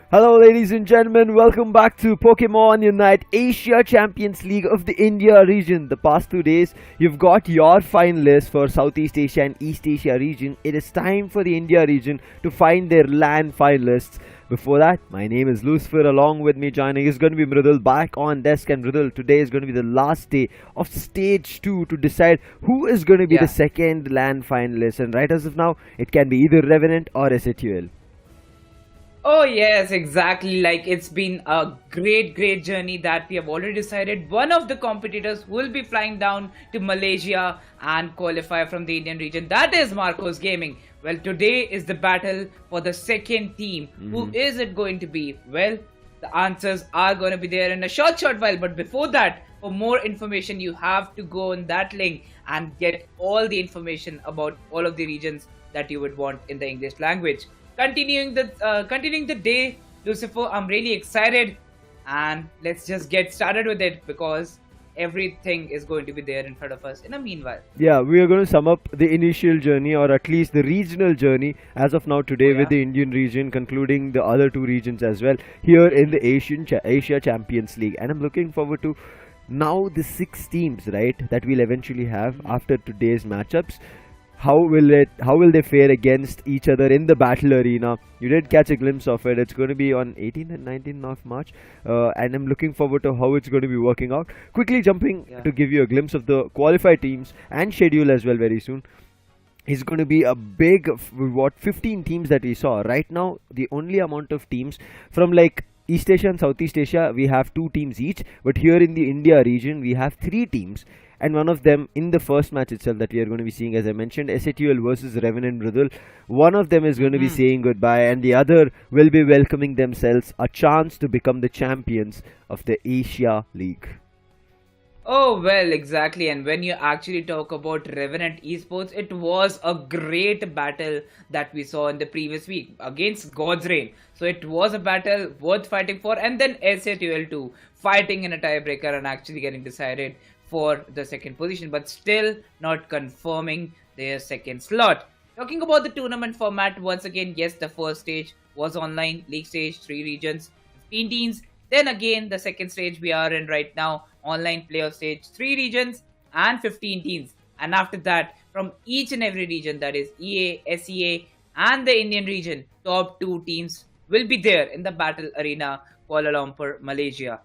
Hello, ladies and gentlemen. Welcome back to Pokémon UNITE Asia Champions League of the India region. The past 2 days, you've got your finalists for Southeast Asia and East Asia region. It is time for the India region to find their LAN finalists. Before that, my name is Lucifer. Along with me joining is going to be Mridul back on desk. And Mridul, today is going to be the last day of stage 2 to decide who is going to be the second LAN finalist. And right as of now, it can be either Revenant or SATUL. Oh yes, exactly. Like it's been a great journey that we have already decided. One of the competitors will be flying down to Malaysia and qualify from the Indian region. That is Marcos Gaming. Well, today is the battle for the second team. Who is it going to be? Well, the answers are going to be there in a short while. But before that, for more information, you have to go on that link and get all the information about all of the regions that you would want in the English language. Continuing the day, Lucifer, I'm really excited, and let's just get started with it because everything is going to be there in front of us in a meanwhile. Yeah, we are going to sum up the initial journey, or at least the regional journey as of now today, with the Indian region, concluding the other two regions as well here in the Asia Champions League. And I'm looking forward to now the 6 teams, right, that we'll eventually have after today's matchups. How will they fare against each other in the battle arena? You did catch a glimpse of it. It's going to be on 18th and 19th of March, and I'm looking forward to how it's going to be working out. Quickly jumping to give you a glimpse of the qualified teams and schedule as well very soon. Is going to be a big 15 teams that we saw right now. The only amount of teams from like East Asia and Southeast Asia, we have 2 teams each, but here in the India region we have 3 teams. And one of them in the first match itself that we are going to be seeing, as I mentioned, SATUL versus Revenant Mridul. One of them is going to be saying goodbye, and the other will be welcoming themselves a chance to become the champions of the Asia League. Oh well, exactly. And when you actually talk about Revenant Esports, it was a great battle that we saw in the previous week against God's Reign. So it was a battle worth fighting for, and then SATUL too, fighting in a tiebreaker and actually getting decided for the second position, but still not confirming their second slot. Talking about the tournament format, once again, yes, the first stage was online, league stage, 3 regions, 15 teams. Then again, the second stage we are in right now, online playoff stage, 3 regions and 15 teams. And after that, from each and every region, that is EA, SEA and the Indian region, top 2 teams will be there in the battle arena, Kuala Lumpur, Malaysia.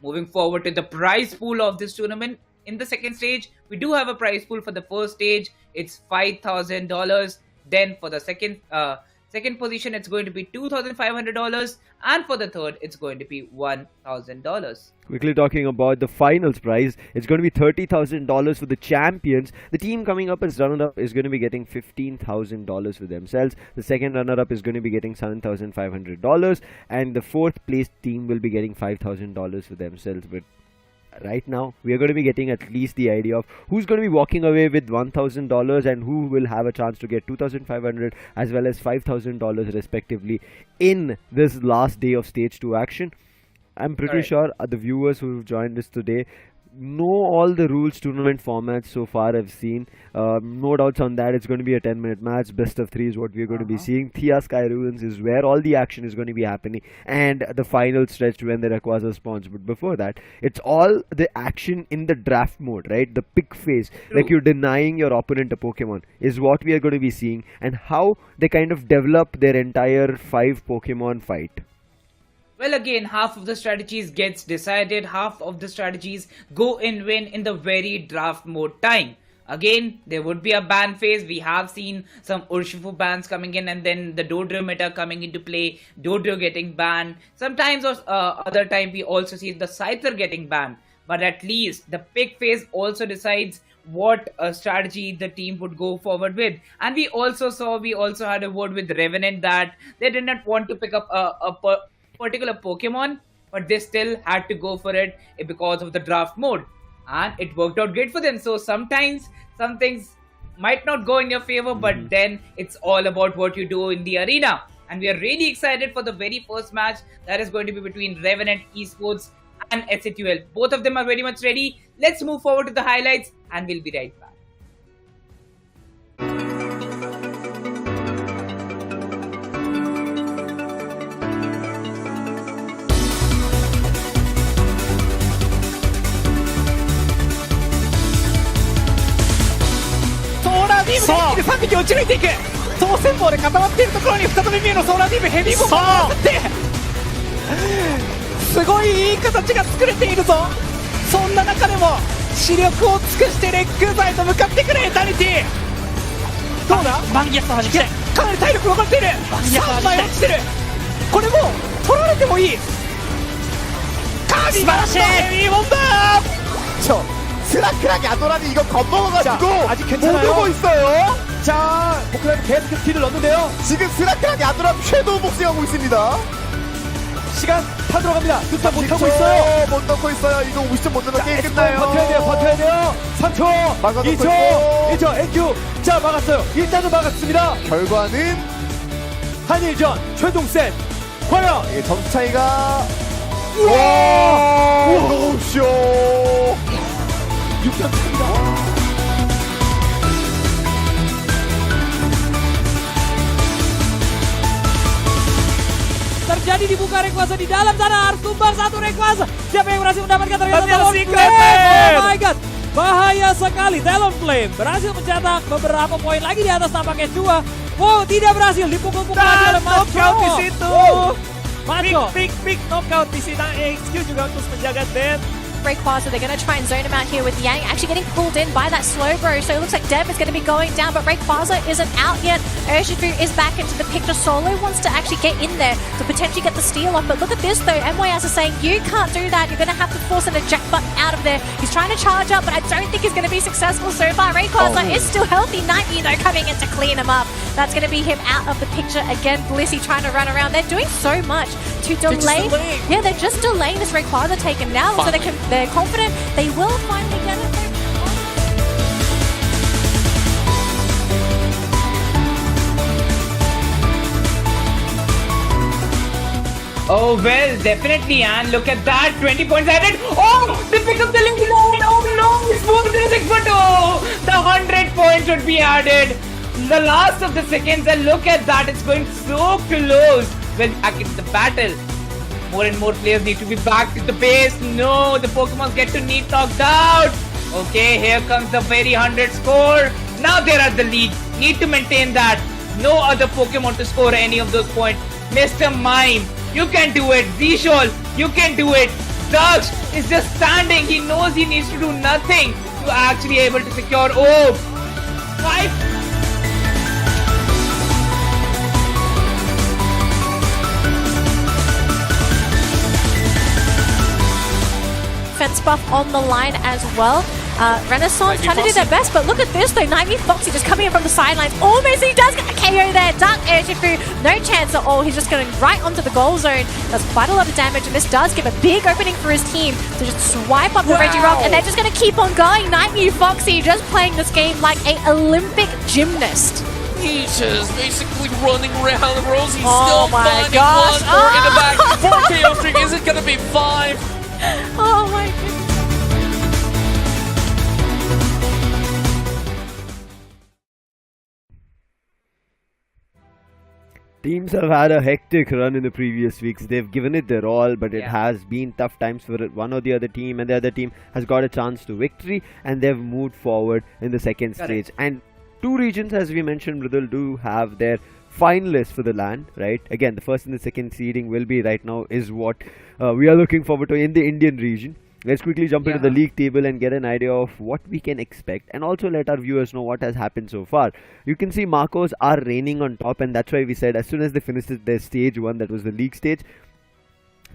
Moving forward to the prize pool of this tournament, in the second stage, we do have a prize pool. For the first stage, it's $5,000. Then for the second position, it's going to be $2,500, and for the third, it's going to be $1,000. Quickly talking about the finals prize, it's going to be $30,000 for the champions. The team coming up as runner-up is going to be getting $15,000 for themselves. The second runner-up is going to be getting $7,500, and the fourth place team will be getting $5,000 for themselves. But right now, we are going to be getting at least the idea of who's going to be walking away with $1,000 and who will have a chance to get $2,500 as well as $5,000 respectively in this last day of stage 2 action. I'm pretty sure the viewers who have joined us today know all the rules, tournament formats so far I've seen. No doubts on that. It's going to be a 10-minute match. Best of 3 is what we're going to be seeing. Thea Sky Ruins is where all the action is going to be happening, and the final stretch when the Rayquaza spawns. But before that, it's all the action in the draft mode, right? The pick phase, like you're denying your opponent a Pokemon, is what we are going to be seeing, and how they kind of develop their entire 5 Pokemon fight. Well, again, half of the strategies gets decided, half of the strategies go in win in the very draft mode time. Again, there would be a ban phase. We have seen some Urshifu bans coming in, and then the Dodrio meta coming into play, Dodrio getting banned. Sometimes or other time we also see the Scyther getting banned. But at least the pick phase also decides what strategy the team would go forward with. And we also had a word with Revenant that they did not want to pick up a particular Pokemon, but they still had to go for it because of the draft mode, and it worked out great for them. So sometimes some things might not go in your favor, but then it's all about what you do in the arena. And we are really excited for the very first match that is going to be between Revenant Esports and SATUL. Both of them are very much ready. Let's move forward to the highlights, and we'll be right back. で3匹落ち抜いていく。当選法で固まっているところに再びミュウのソーラーディームヘビーボンバーがってすごいいい形が作れているぞ。そんな中でも視力を尽くしてレッグザへと向かってくるエタニティ。どうだバンギアスと弾きたい。かなり体力残っている。3枚落ちてる。これもう取られてもいい。カービィのヘビーボンバー. 스라크랑 야도란이 이거 겁먹어가지고 아직 괜찮아요. 못 오고 있어요. 자, 포크라는 계속 스킬을 넣는데요. 지금 스라크랑 야도란 섀도우 복싱하고 있습니다. 시간 다 들어갑니다. 득점 못하고 있어요. 못 넣고 있어요. 이거 미션 못 넣으면 게임 끝나요. 버텨야 돼요. 3초, 2초, NQ. 자, 막았어요. 일단은 막았습니다. 결과는 한일전 최종 셋. 과연 점수 차이가 우와! 오쇼 6점 차입니다. Terjadi dibuka Rayquaza di dalam sana, harus tumbang satu Rayquaza. Siapa yang berhasil mendapatkan ternyata Talonflame? Oh my god, bahaya sekali. Talonflame berhasil mencetak beberapa poin lagi di atas tampaknya Chua. Wow, tidak berhasil, dipukul-pukul lagi oleh Macho. Knockout di situ. Macho. Big knockout di sini. HQ juga terus menjaga Dan. Rayquaza, they're going to try and zone him out here with Yang actually getting pulled in by that slow bro, so it looks like Dev is going to be going down, but Rayquaza isn't out yet. Urshifu is back into the picture. Solo wants to actually get in there to potentially get the steal off, but look at this though, MYS is saying you can't do that, you're going to have to force an eject button out of there. He's trying to charge up, but I don't think he's going to be successful so far. Rayquaza is still healthy. Nightmare though coming in to clean him up. That's going to be him out of the picture again. Blissey trying to run around. They're doing so much to delay. Yeah, they're just delaying this Rayquaza taken now, so they're confident they will finally get it. Oh well, definitely, and look at that, 20 points added. Oh, they pick up the link. No, it's more than 6, but oh, the 100 points would be added. The last of the seconds, and look at that, it's going so close. Well, back into the battle. More and more players need to be back to the base. No, the Pokemon get to need knocked out. Okay, here comes the very 100 score. Now they're at the lead. Need to maintain that. No other Pokemon to score any of those points. Mr. Mime, you can do it. Zishol, you can do it. Daksh is just standing. He knows he needs to do nothing to actually able to secure. Oh, 5. Defense buff on the line as well. Renaissance trying to do their best, but look at this though. Nightmare Foxy just coming in from the sidelines. Almost he does get a KO there. Dark Urshifu, no chance at all. He's just going right onto the goal zone. Does quite a lot of damage, and this does give a big opening for his team to just swipe up the Regirock, and they're just going to keep on going. Nightmare Foxy just playing this game like an Olympic gymnast. He's just basically running around the rows. He's Oh still my finding gosh. one more in the back. 4 KO streak. Is it going to be 5? Oh my goodness. Teams have had a hectic run in the previous weeks. They've given it their all, but it has been tough times for one or the other team, and the other team has got a chance to victory, and they've moved forward in the second stage. And two regions, as we mentioned, Mridul, do have their finalists for the LAN, right? Again, the first and the second seeding will be right now is what we are looking forward to in the Indian region. Let's quickly jump into the league table and get an idea of what we can expect, and also let our viewers know what has happened so far. You can see Marcos are reigning on top, and that's why we said as soon as they finished their stage 1, that was the league stage,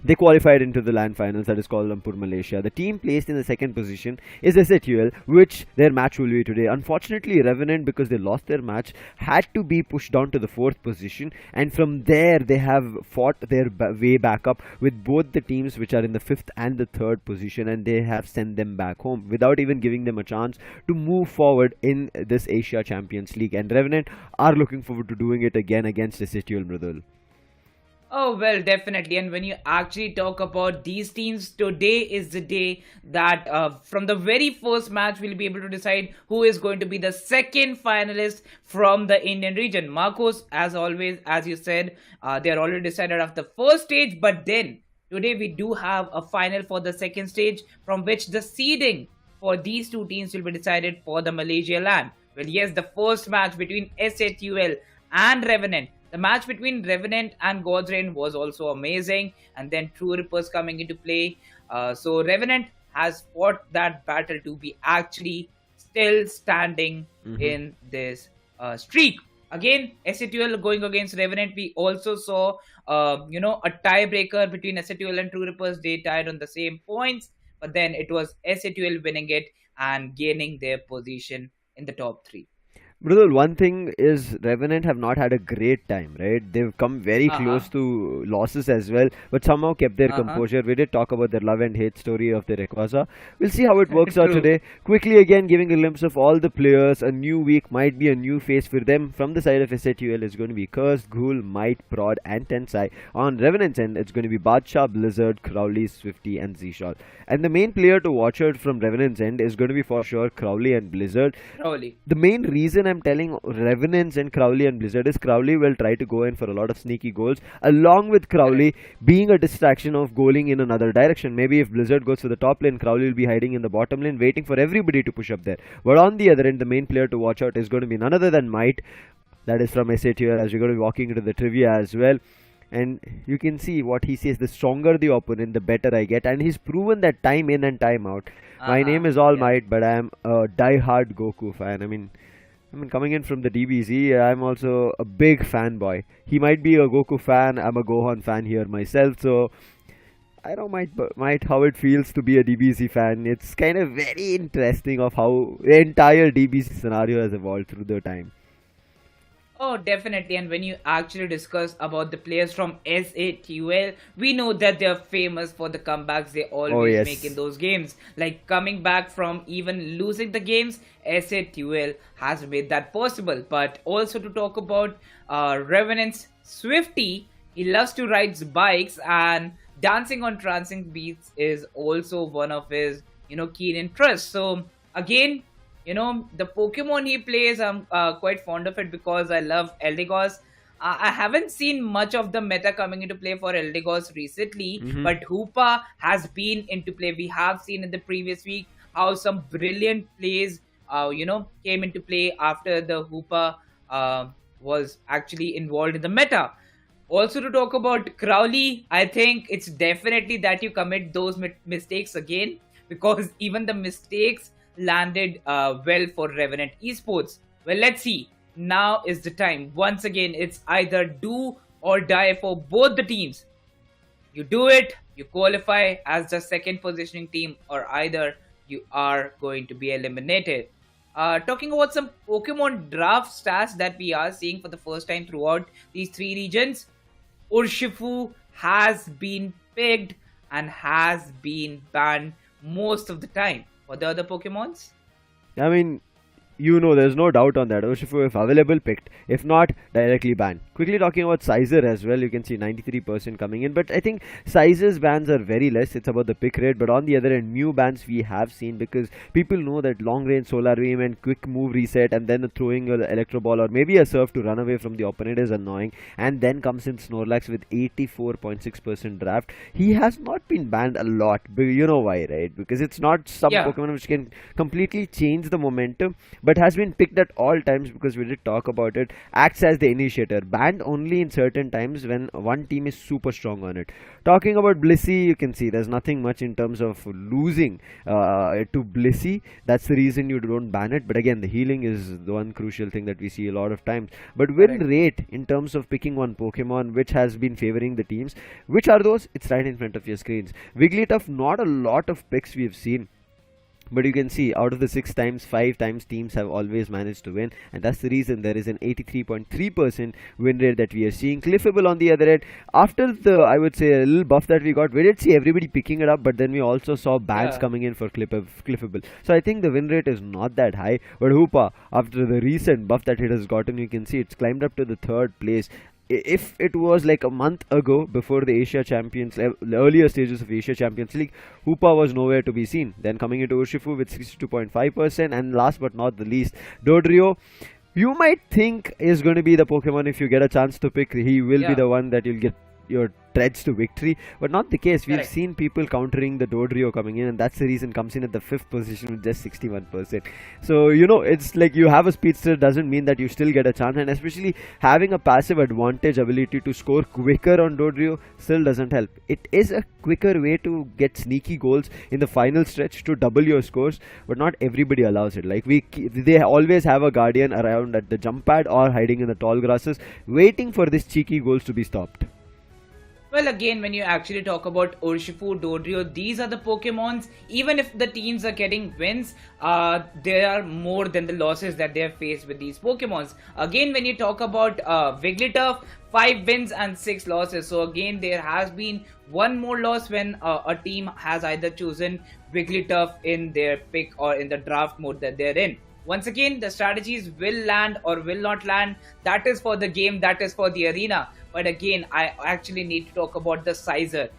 they qualified into the LAN finals, that is Kuala Lumpur, Malaysia. The team placed in the second position is SHUL, which their match will be today. Unfortunately, Revenant, because they lost their match, had to be pushed down to the 4th position, and from there they have fought their way back up with both the teams which are in the 5th and the 3rd position, and they have sent them back home without even giving them a chance to move forward in this Asia Champions League. And Revenant are looking forward to doing it again against SHUL, Mridul. Oh, well, definitely. And when you actually talk about these teams, today is the day that from the very first match, we'll be able to decide who is going to be the second finalist from the Indian region. Marcos, as always, as you said, they are already decided after the first stage. But then, today we do have a final for the second stage, from which the seeding for these two teams will be decided for the Malaysia LAN. Well, yes, the first match between SATUL and Revenant. The match between Revenant and God's Reign was also amazing, and then True Rippers coming into play. So Revenant has fought that battle to be actually still standing in this streak. Again, SATUL going against Revenant. We also saw, a tiebreaker between SATUL and True Rippers. They tied on the same points, but then it was SATUL winning it and gaining their position in the top three. Brother, one thing is Revenant have not had a great time, right? They've come very Uh-huh. close to losses as well, but somehow kept their composure. We did talk about the love and hate story of the Rayquaza. We'll see how it works out True. today. Quickly again, giving a glimpse of all the players. A new week might be a new phase for them. From the side of SATUL, it's going to be Cursed, Ghoul, Might, Prod, and Tensai. On Revenant's end, it's going to be Badshah, Blizzard, Crowley, Swifty, and Zshol. And the main player to watch out from Revenant's end is going to be for sure Crowley and Blizzard. Crowley. The main reason I'm telling Revenants and Crowley and Blizzard is Crowley will try to go in for a lot of sneaky goals, along with Crowley being a distraction of goaling in another direction. Maybe if Blizzard goes for the top lane, Crowley will be hiding in the bottom lane, waiting for everybody to push up there. But on the other end, the main player to watch out is going to be none other than Might. That is from SATUL, as we're going to be walking into the trivia as well. And you can see what he says, the stronger the opponent, the better I get. And he's proven that time in and time out. My name is All Might, but I'm a die-hard Goku fan. I mean, coming in from the DBZ, I'm also a big fanboy. He might be a Goku fan, I'm a Gohan fan here myself, so I don't might how it feels to be a DBZ fan. It's kind of very interesting of how the entire DBZ scenario has evolved through the time. Oh, definitely. And when you actually discuss about the players from SATUL, we know that they're famous for the comebacks they always yes. make in those games. Like coming back from even losing the games, SATUL has made that possible. But also to talk about Revenant's Swifty, he loves to ride bikes, and dancing on trancing beats is also one of his, keen interests. So again, the Pokemon he plays, I'm quite fond of it because I love Eldegoss. I haven't seen much of the meta coming into play for Eldegoss recently, but Hoopa has been into play. We have seen in the previous week how some brilliant plays, came into play after the Hoopa was actually involved in the meta. Also to talk about Crowley, I think it's definitely that you commit those mistakes again, because even the mistakes landed well for Revenant Esports. Well, let's see. Now is the time. Once again, it's either do or die for both the teams. You do it, you qualify as the second positioning team, or either you are going to be eliminated. Talking about some Pokemon draft stats that we are seeing for the first time throughout these three regions, Urshifu has been picked and has been banned most of the time. For the other Pokemons? I mean, there's no doubt on that. Urshifu, if available, picked. If not, directly banned. Quickly talking about Sizer as well, you can see 93% coming in. But I think Sizer's bans are very less. It's about the pick rate. But on the other end, new bans we have seen, because people know that long range solar beam and quick move reset and then throwing an electro ball or maybe a surf to run away from the opponent is annoying. And then comes in Snorlax with 84.6% draft. He has not been banned a lot. But you know why, right? Because it's not some Pokemon which can completely change the momentum, but has been picked at all times, because we did talk about it, acts as the initiator, banned only in certain times when one team is super strong on it. Talking about Blissey, you can see there's nothing much in terms of losing to Blissey. That's the reason you don't ban it, but again, the healing is the one crucial thing that we see a lot of times. But win rate in terms of picking one Pokemon which has been favoring the teams, which are those? It's right in front of your screens. Wigglytuff, not a lot of picks we've seen, but you can see out of the 6 times, 5 times teams have always managed to win, and that's the reason there is an 83.3% win rate that we are seeing. Cliffable on the other end, after the, I would say, a little buff that we got, we did see everybody picking it up, but then we also saw bans coming in for Cliffable. So I think the win rate is not that high, but Hoopa, after the recent buff that it has gotten, you can see it's climbed up to the 3rd place. If it was like a month ago, before the Asia Champions, the earlier stages of Asia Champions League, Hoopa was nowhere to be seen. Then coming into Urshifu with 62.5%, and last but not the least, Dodrio. You might think is going to be the Pokemon if you get a chance to pick. He will be the one that you'll get your treads to victory, but not the case. We've Correct. seen people countering the Dodrio coming in, and that's the reason comes in at the 5th position with just 61%. So it's like you have a speedster doesn't mean that you still get a chance, and especially having a passive advantage ability to score quicker on Dodrio still doesn't help. It is a quicker way to get sneaky goals in the final stretch to double your scores, but not everybody allows it. Like they always have a guardian around at the jump pad or hiding in the tall grasses, waiting for these cheeky goals to be stopped. Well, again, when you actually talk about Urshifu, Dodrio, these are the Pokemons. Even if the teams are getting wins, there are more than the losses that they have faced with these Pokemons. Again, when you talk about Wigglytuff, 5 wins and 6 losses. So again, there has been one more loss when a team has either chosen Wigglytuff in their pick or in the draft mode that they're in. Once again, the strategies will land or will not land. That is for the game, that is for the arena. But again, I actually need to talk about the Sizer.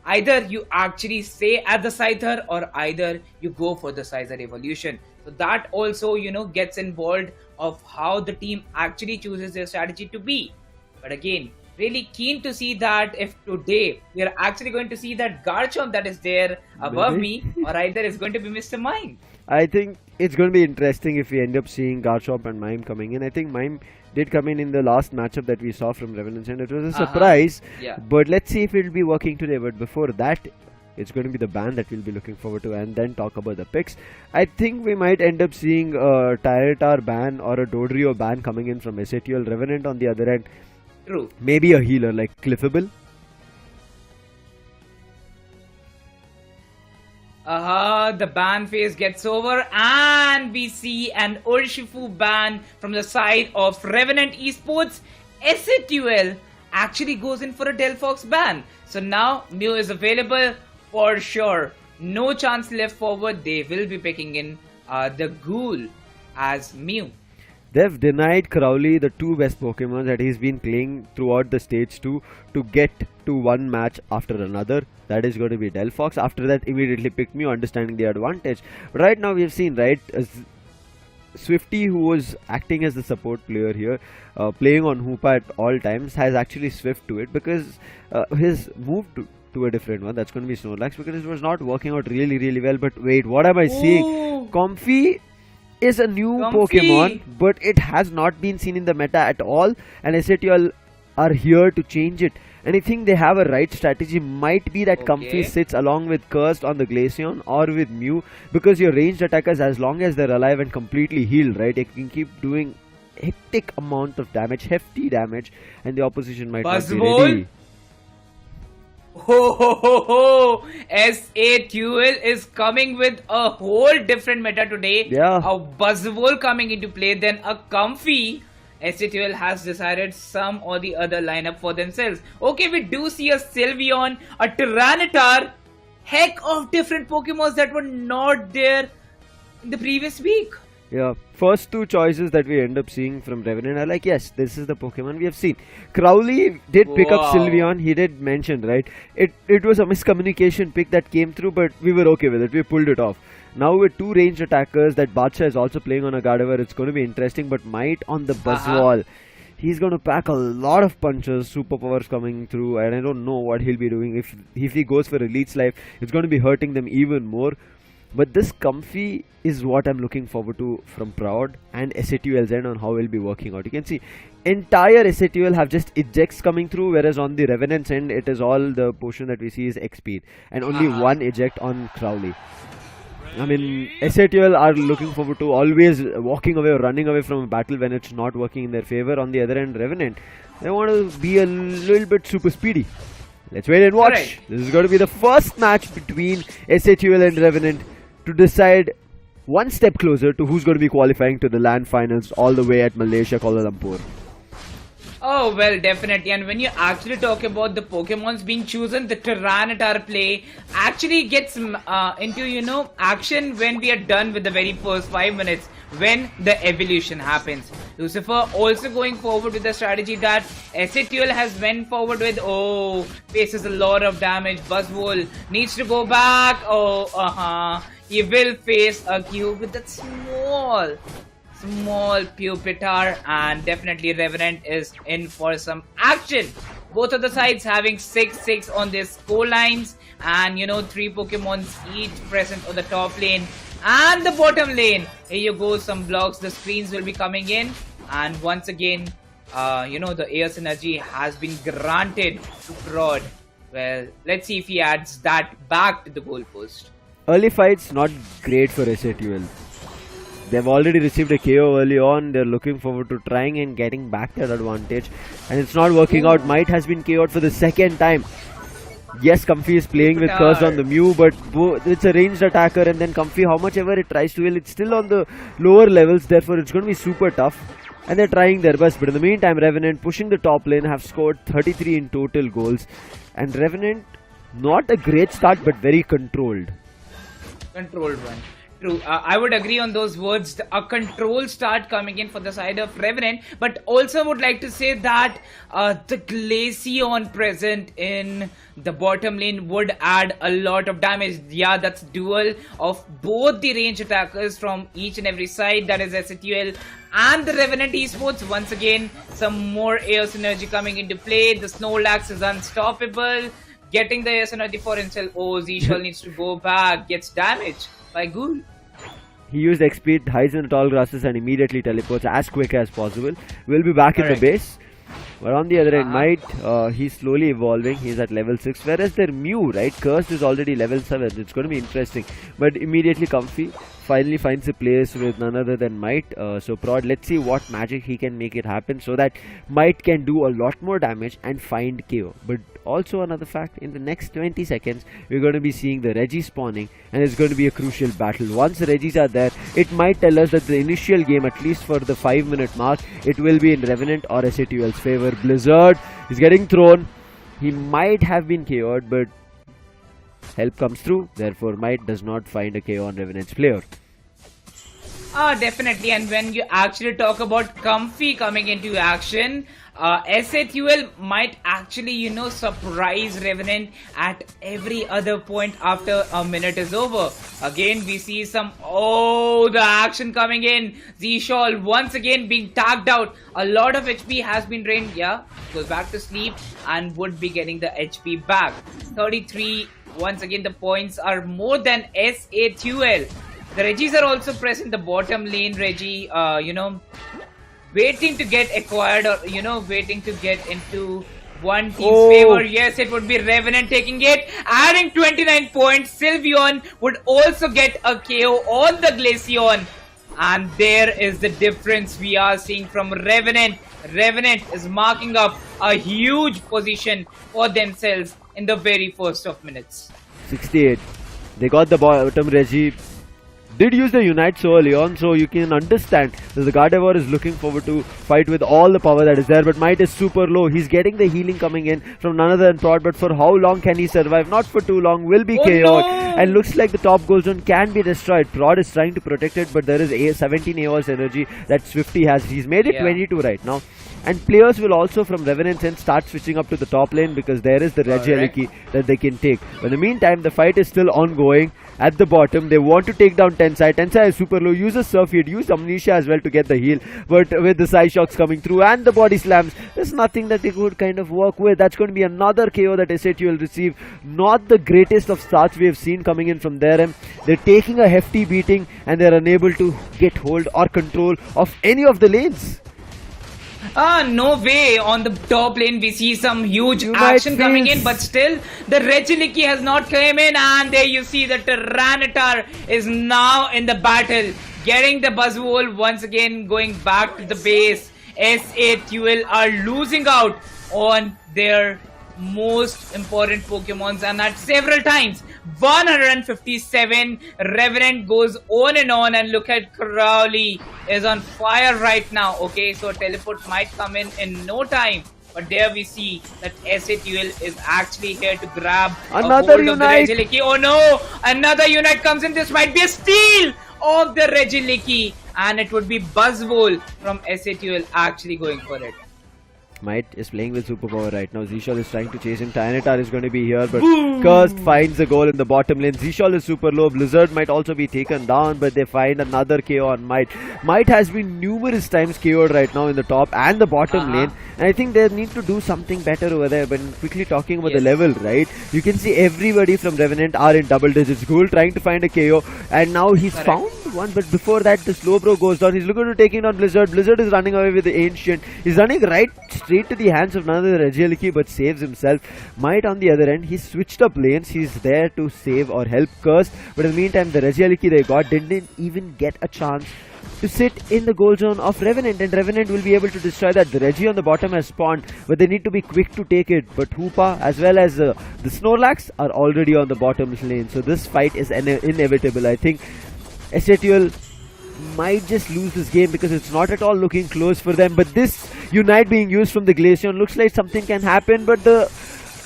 Either you actually stay at the Scyther or either you go for the Sizer evolution. So that also, gets involved of how the team actually chooses their strategy to be. But again, really keen to see that if today we are actually going to see that Garchomp that is there above me, or either it's going to be Mr. Mime. I think it's going to be interesting if we end up seeing Garchomp and Mime coming in. I think Mime did come in the last matchup that we saw from Revenant, and it was a surprise. Yeah. But let's see if it will be working today. But before that, it's going to be the ban that we'll be looking forward to, and then talk about the picks. I think we might end up seeing a Tyranitar ban or a Dodrio ban coming in from SATL. Revenant on the other end. True. Maybe a healer like Cliffable. The ban phase gets over and we see an Urshifu ban from the side of Revenant Esports. SATL actually goes in for a Delphox ban. So now Mew is available for sure. No chance left forward. They will be picking in the Ghoul as Mew. They've denied Crowley the 2 best Pokemon that he's been playing throughout the stage 2 to get to one match after another. That is going to be Delphox. After that, immediately pick Mew, understanding the advantage. But right now, we've seen, right, Swifty, who was acting as the support player here, playing on Hoopa at all times, has actually Swift to it because his move to a different one. That's going to be Snorlax because it was not working out really, really well. But wait, what am I seeing? Comfy is a new Pokemon, but it has not been seen in the meta at all, and SATL are here to change it. And I think they have a right strategy. Might be that Comfy sits along with Cursed on the Glaceon or with Mew, because your ranged attackers, as long as they're alive and completely healed, right, they can keep doing hectic amount of damage, hefty damage, and the opposition might not be ready. Ho! SATL is coming with a whole different meta today. Yeah. A Buzzwole coming into play, then a Comfy. SATL has decided some or the other lineup for themselves. Okay, we do see a Sylveon, a Tyranitar. Heck of different Pokemons that were not there in the previous week. Yeah, first 2 choices that we end up seeing from Revenant are like, yes, this is the Pokemon we have seen. Crowley did pick up Sylveon, he did mention, right? It was a miscommunication pick that came through, but we were okay with it, we pulled it off. Now with 2 ranged attackers, that Badsha is also playing on a Gardevoir, it's going to be interesting, but Might on the Buzzwole. He's going to pack a lot of punches, superpowers coming through, and I don't know what he'll be doing. If he goes for Elite's Life, it's going to be hurting them even more. But this Comfy is what I'm looking forward to from Proud and SATL's end on how we'll be working out. You can see entire SATL have just ejects coming through, whereas on the Revenant's end, it is all the portion that we see is X-Speed. And only 1 eject on Crowley. I mean, SATL are looking forward to always walking away or running away from a battle when it's not working in their favor. On the other end, Revenant, they want to be a little bit super speedy. Let's wait and watch. Right. This is going to be the first match between SATL and Revenant to decide one step closer to who's going to be qualifying to the LAN finals all the way at Malaysia, Kuala Lumpur. Oh, well, definitely. And when you actually talk about the Pokemons being chosen, the Tyranitar play actually gets into, action when we are done with the very first 5 minutes, when the evolution happens. Lucifer also going forward with the strategy that SATL has went forward with. Oh, faces a lot of damage. Buzzwole needs to go back. Oh, he will face a cube with that small Pupitar, and definitely Revenant is in for some action. Both of the sides having 6-6 on their score lines, and 3 Pokemons each present on the top lane and the bottom lane. Here you go, some blocks, the screens will be coming in, and once again, the air synergy has been granted to Prod. Well, let's see if he adds that back to the goalpost. Early fights not great for SATL. They've already received a KO early on. They're looking forward to trying and getting back that advantage, and it's not working out. Might has been KO'd for the second time. Yes, Comfy is playing with Curse on the Mew, but it's a ranged attacker, and then Comfy, how much ever it tries to heal, it's still on the lower levels, therefore it's going to be super tough. And they're trying their best, but in the meantime, Revenant pushing the top lane, have scored 33 in total goals. And Revenant, not a great start, but very controlled. Controlled one. True. I would agree on those words. A control start coming in for the side of Revenant, but also would like to say that the Glaceon present in the bottom lane would add a lot of damage. Yeah, that's dual of both the range attackers from each and every side, that is SATL and the Revenant Esports. Once again, some more air synergy coming into play. The Snorlax is unstoppable, getting the air synergy for himself. Oh, Zishal needs to go back, gets damaged by Ghoul. He used XP, hides in the tall grasses and immediately teleports as quick as possible. We'll be back in the base. But on the other end, Might, he's slowly evolving. He's at level 6. Whereas their Mew, right? Cursed is already level 7. It's going to be interesting. But immediately Comfy finally finds a place with none other than Might. So Prod, let's see what magic he can make it happen so that Might can do a lot more damage and find KO. But also another fact, in the next 20 seconds, we're going to be seeing the Reggie spawning, and it's going to be a crucial battle. Once the Reggies are there, it might tell us that the initial game, at least for the 5-minute mark, it will be in Revenant or SATL's favor. Blizzard is getting thrown. He might have been KO'd, but help comes through. Therefore, Might does not find a KO on Revenant's player. Definitely. And when you actually talk about Comfy coming into action, SATL might actually, surprise Revenant at every other point after a minute is over. Again, we see the action coming in. Zishal once again being tagged out. A lot of HP has been drained. Yeah, goes back to sleep and would be getting the HP back. 33. Once again, the points are more than SATL. The Reggies are also present. The bottom lane Reggie, waiting to get acquired, or waiting to get into one team's favor. Yes, it would be Revenant taking it, adding 29 points. Sylveon would also get a KO on the Glaceon, and there is the difference we are seeing from Revenant. Revenant is marking up a huge position for themselves in the very first of minutes. 68. They got the bottom Reggie. Did use the Unite so early on, so you can understand that the Gardevoir is looking forward to fight with all the power that is there, but Might is super low. He's getting the healing coming in from none other than Prod, but for how long can he survive? Not for too long, will be KO'd, and looks like the top goal zone can be destroyed. Prod is trying to protect it, but there is 17 AOS energy that Swifty has. He's made it 22 right now. And players will also from Revenant's end start switching up to the top lane because there is the Regieleki that they can take. But in the meantime, the fight is still ongoing. At the bottom, they want to take down Tencent. Tencent is super low. Uses Surf Hit, use Amnesia as well to get the heal. But with the Psyshocks coming through and the body slams, there's nothing that they could kind of work with. That's going to be another KO that SAT will receive. Not the greatest of starts we have seen coming in from their end. They're taking a hefty beating and they're unable to get hold or control of any of the lanes. No way. On the top lane we see some huge action coming in, but still the Regieleki has not come in, and there you see that Tyranitar is now in the battle, getting the Buzzwole once again, going back to the base. SATL are losing out on their most important Pokemons, and at several times. 157. Revenant goes on, and look at Crowley is on fire right now. Okay, so teleport might come in no time, but there we see that SATL is actually here to grab another Unite. Of the Regieleki. Oh no, another Unite comes in. This might be a steal of the Regieleki, and it would be Buzzwole from SATL actually going for it. Might is playing with superpower right now. Zishal is trying to chase him. Tyranitar is going to be here, but Cursed finds a goal in the bottom lane. Zishal is super low. Blizzard might also be taken down, but they find another KO on Might. Might has been numerous times KO'd right now in the top and the bottom lane, and I think they need to do something better over there. But quickly talking about the level, right? You can see everybody from Revenant are in double digits. Ghoul trying to find a KO, and now he's found one, but before that the slow bro goes down. He's looking to taking down Blizzard. Blizzard is running away with the Ancient. He's running right straight to the hands of another Regieleki, but saves himself. Might on the other end, he switched up lanes. He's there to save or help Curse, but in the meantime the Regieleki they got didn't even get a chance to sit in the goal zone of Revenant, and Revenant will be able to destroy that. The Regi on the bottom has spawned, but they need to be quick to take it. But Hoopa as well as the Snorlax are already on the bottom lane, so this fight is inevitable. I think SATL might just lose this game because it's not at all looking close for them. But this Unite being used from the Glaceon looks like something can happen, but the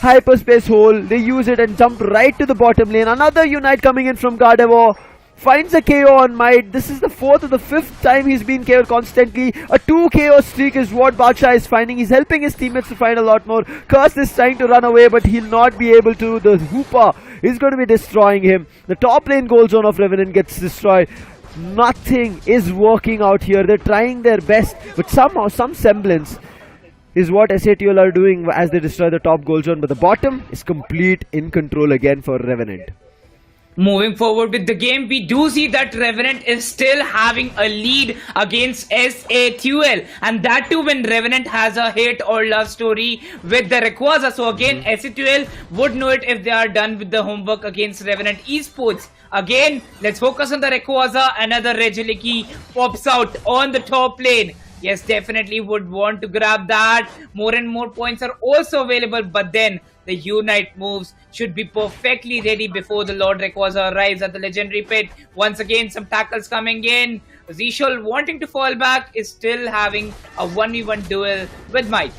hyperspace hole, they use it and jump right to the bottom lane. Another Unite coming in from Gardevoir. Finds a KO on Might. This is the 4th or the 5th time he's been KO'd constantly. A 2 KO streak is what Bacha is finding. He's helping his teammates to find a lot more. Curse is trying to run away, but he'll not be able to. The Hoopa is going to be destroying him. The top lane goal zone of Revenant gets destroyed. Nothing is working out here. They're trying their best, but somehow some semblance is what SATL are doing as they destroy the top goal zone. But the bottom is complete in control again for Revenant. Moving forward with the game, we do see that Revenant is still having a lead against SATL, and that too when Revenant has a hate or love story with the Rayquaza. So again, SATL would know it if they are done with the homework against Revenant Esports. Again, let's focus on the Rayquaza. Another Regieleki pops out on the top lane. Yes, definitely would want to grab that. More and more points are also available, but then the Unite moves should be perfectly ready before the Lord Rayquaza arrives at the legendary pit. Once again, some tackles coming in. Zishal wanting to fall back is still having a 1v1 duel with Mike.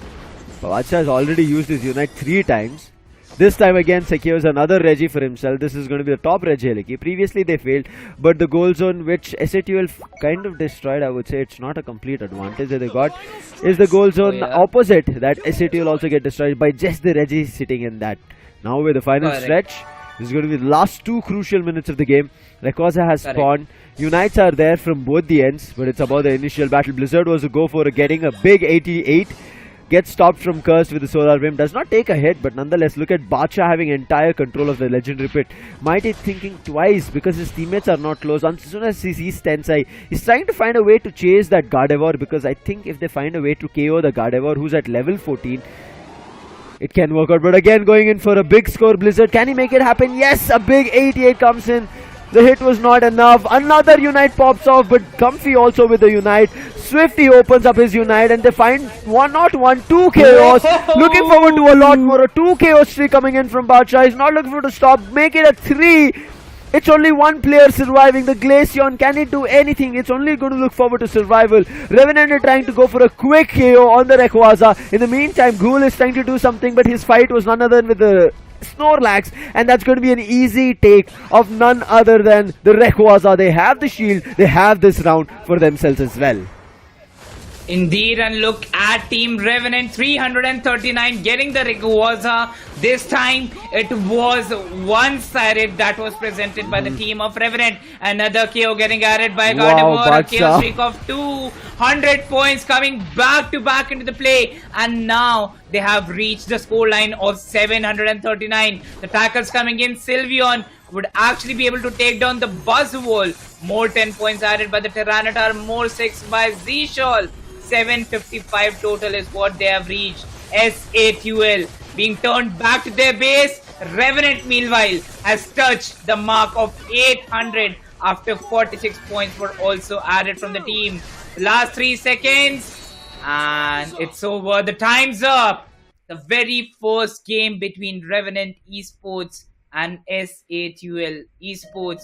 Bacha has already used his Unite 3 times. This time again secures another Regi for himself. This is going to be the top Regieleki. Previously they failed, but the goal zone which SATL kind of destroyed, I would say it's not a complete advantage that they got, is the goal zone opposite that SATL also get destroyed by just the Regi sitting in that. Now with the final stretch, this is going to be the last 2 crucial minutes of the game. Rayquaza has spawned. Unites are there from both the ends, but it's about the initial battle. Blizzard was to go for getting a big 88. Gets stopped from Cursed with the Solar Beam. Does not take a hit, but nonetheless, look at Bacha having entire control of the legendary pit. Might is thinking twice because his teammates are not close. As soon as he sees Tensai, he's trying to find a way to chase that Gardevoir, because I think if they find a way to KO the Gardevoir who's at level 14, it can work out. But again, going in for a big score, Blizzard. Can he make it happen? Yes, a big 88 comes in. The hit was not enough. Another Unite pops off, but Comfy also with the Unite. Swifty opens up his Unite and they find 2 KOs. Looking forward to a lot more. A 2 KO streak coming in from Bacha. He's not looking for to stop. Make it a 3. It's only one player surviving. The Glaceon, can it do anything? It's only going to look forward to survival. Revenant is trying to go for a quick KO on the Rayquaza. In the meantime, Ghoul is trying to do something, but his fight was none other than with the Snorlax, and that's going to be an easy take of none other than the Rayquaza. They have the shield, they have this round for themselves as well. Indeed, and look at Team Revenant 339 getting the Rayquaza. This time it was one-sided that was presented by the team of Revenant. Another KO getting added by Gardevoir. A KO streak of 200 points coming back to back into the play, and now they have reached the scoreline of 739. The tackles coming in. Sylveon would actually be able to take down the Buzzwole. More 10 points added by the Tyranitar. More 6 by Zishal. 755 total is what they have reached. SATL being turned back to their base. Revenant meanwhile has touched the mark of 800 after 46 points were also added from the team. The last 3 seconds and it's over. The time's up. The very first game between Revenant Esports and SATL Esports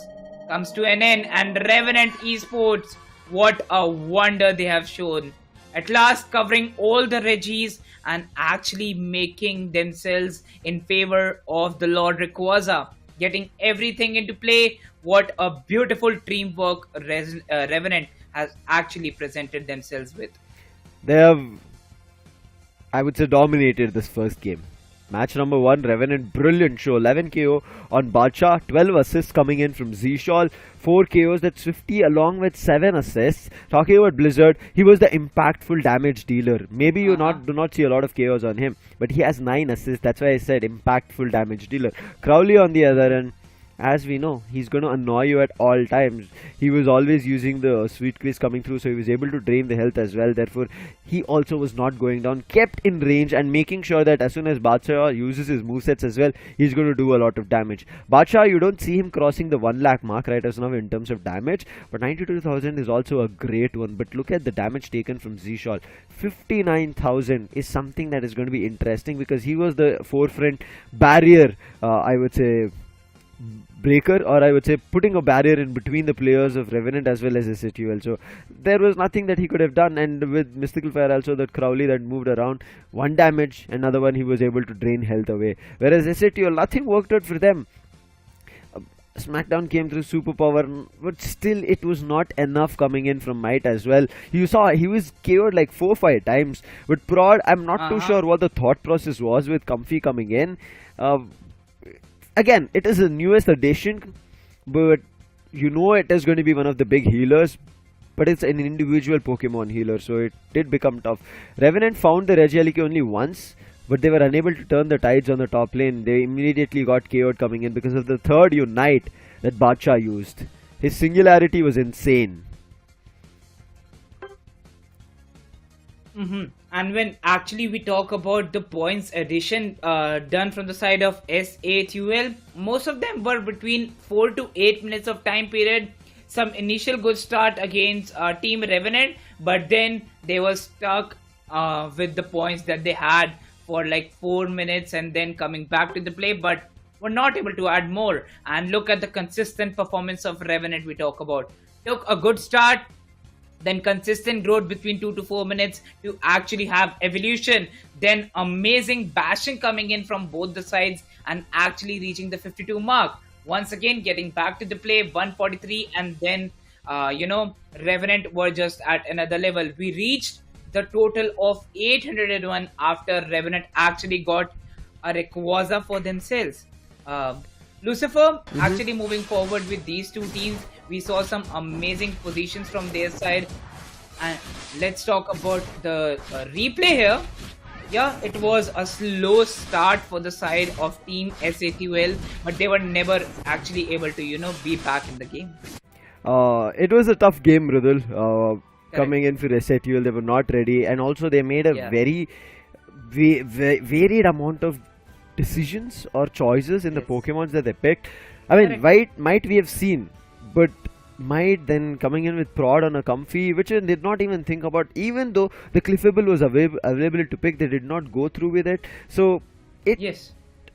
comes to an end, and Revenant Esports, what a wonder they have shown. At last covering all the Regis and actually making themselves in favor of the Lord Rayquaza. Getting everything into play. What a beautiful teamwork Revenant has actually presented themselves with. They have I would say dominated this first game. Match number 1, Revenant, brilliant show. 11 KO on Bacha, 12 assists coming in from Zshol, 4 KOs, that's 50 along with 7 assists. Talking about Blizzard, he was the impactful damage dealer. Maybe you do not see a lot of KOs on him, but he has 9 assists. That's why I said impactful damage dealer. Crowley on the other end, as we know, he's going to annoy you at all times. He was always using the sweet quiz coming through, so he was able to drain the health as well. Therefore, he also was not going down, kept in range and making sure that as soon as Badshah uses his movesets as well, he's going to do a lot of damage. Badshah, you don't see him crossing the 1 lakh mark right as now in terms of damage, but 92,000 is also a great one. But look at the damage taken from Zshol. 59,000 is something that is going to be interesting because he was the forefront barrier, I would say, breaker, or I would say putting a barrier in between the players of Revenant as well as SATUL. So there was nothing that he could have done, and with Mystical Fire also, that Crowley that moved around, 1 damage, another one he was able to drain health away, whereas SATUL, nothing worked out for them. Smackdown came through superpower, but still it was not enough coming in from Might as well. You saw he was KO'd like 4-5 times, but Prod, I'm not too sure what the thought process was with Comfy coming in. Again, it is the newest addition, but you know it is going to be one of the big healers, but it's an individual Pokemon healer, so it did become tough. Revenant found the Regieleki only once, but they were unable to turn the tides on the top lane. They immediately got KO'd coming in because of the third Unite that Badshah used. His singularity was insane. And when actually we talk about the points addition done from the side of SATUL, most of them were between 4 to 8 minutes of time period. Some initial good start against Team Revenant, but then they were stuck with the points that they had for like 4 minutes and then coming back to the play, but were not able to add more. And look at the consistent performance of Revenant we talk about. Took a good start, then consistent growth between 2 to 4 minutes to actually have evolution, then amazing bashing coming in from both the sides and actually reaching the 52 mark. Once again getting back to the play, 143, and then Revenant were just at another level. We reached the total of 801 after Revenant actually got a Rayquaza for themselves. Lucifer, actually moving forward with these two teams, we saw some amazing positions from their side. And let's talk about the replay here. Yeah, it was a slow start for the side of Team SATUL, but they were never actually able to, be back in the game. It was a tough game, Rudul. Coming in for SATUL, they were not ready, and also they made a very varied amount of decisions or choices in the Pokemons that they picked. I mean, Might we have seen, but Might then coming in with Prod on a Comfy, which they did not even think about. Even though the Cliffable was available to pick, they did not go through with it. So it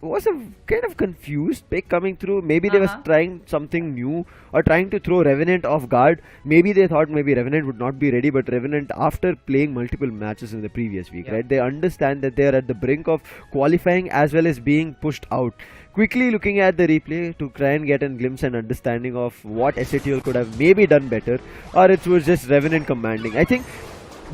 was a kind of confused pick coming through. Maybe they were trying something new or trying to throw Revenant off guard. Maybe they thought maybe Revenant would not be ready, but Revenant, after playing multiple matches in the previous week, right, they understand that they are at the brink of qualifying as well as being pushed out. Quickly looking at the replay to try and get a glimpse and understanding of what SATUL could have maybe done better, or it was just Revenant commanding. I think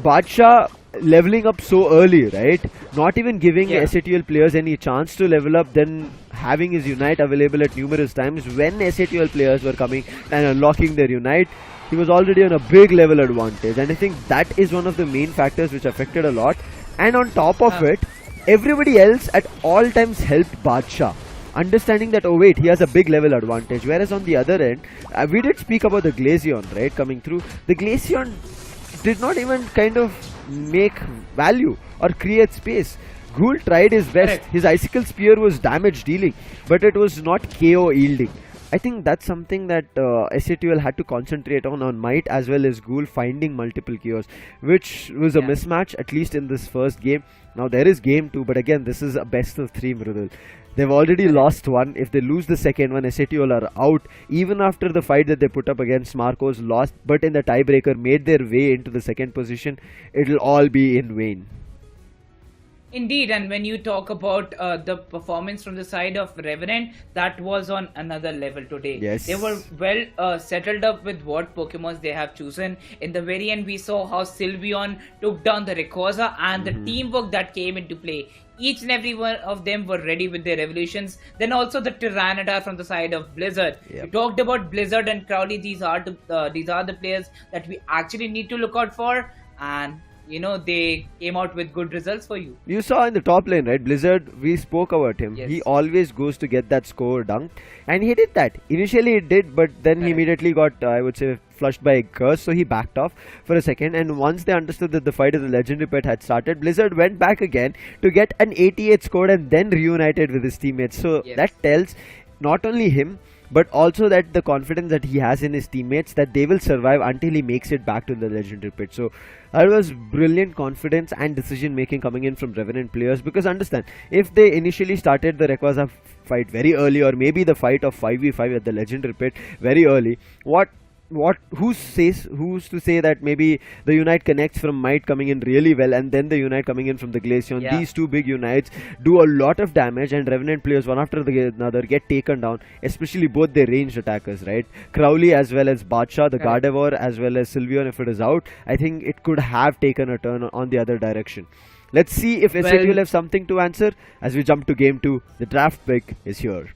Badshah leveling up so early, right? Not even giving SATUL players any chance to level up, then having his Unite available at numerous times when SATUL players were coming and unlocking their Unite. He was already on a big level advantage, and I think that is one of the main factors which affected a lot. And on top of it, everybody else at all times helped Badshah, understanding that, oh wait, he has a big level advantage. Whereas on the other end, we did speak about the Glaceon, right, coming through. The Glaceon did not even kind of make value or create space. Ghoul tried his best. His Icicle Spear was damage dealing, but it was not KO yielding. I think that's something that SATUL had to concentrate on Might as well as Ghoul finding multiple KOs, which was a mismatch, at least in this first game. Now there is game 2, but again, this is a best of 3, Mrudul. They've already lost one. If they lose the second one, SATUL are out. Even after the fight that they put up against Marcos, lost, but in the tiebreaker made their way into the second position, it'll all be in vain. Indeed, and when you talk about the performance from the side of Revenant, that was on another level today. Yes. They were well settled up with what Pokemons they have chosen. In the very end, we saw how Sylveon took down the Rayquaza and the teamwork that came into play. Each and every one of them were ready with their evolutions. Then also the Tyranitar from the side of Blizzard. Yep. We talked about Blizzard and Crowley. These are the players that we actually need to look out for, and they came out with good results for you. You saw in the top lane, right? Blizzard, we spoke about him. Yes. He always goes to get that score dunk, and he did that. Initially, it did, but then he Correct. immediately got, I would say, flushed by a curse, so he backed off for a second. And once they understood that the fight of the legendary pet had started, Blizzard went back again to get an 88 score and then reunited with his teammates. So Yes. that tells not only him, but also that the confidence that he has in his teammates, that they will survive until he makes it back to the legendary pit. So that was brilliant confidence and decision making coming in from Revenant players, because understand, if they initially started the Rayquaza fight very early, or maybe the fight of 5v5 at the legendary pit very early, who's to say that maybe the Unite connects from Might coming in really well, and then the Unite coming in from the Glaceon. Yeah. These two big Unites do a lot of damage, and Revenant players one after another get taken down, especially both their ranged attackers, right? Crowley as well as Badsha, the Correct. Gardevoir, as well as Sylveon, if it is out, I think it could have taken a turn on the other direction. Let's see if SAT will have something to answer as we jump to game 2. The draft pick is here.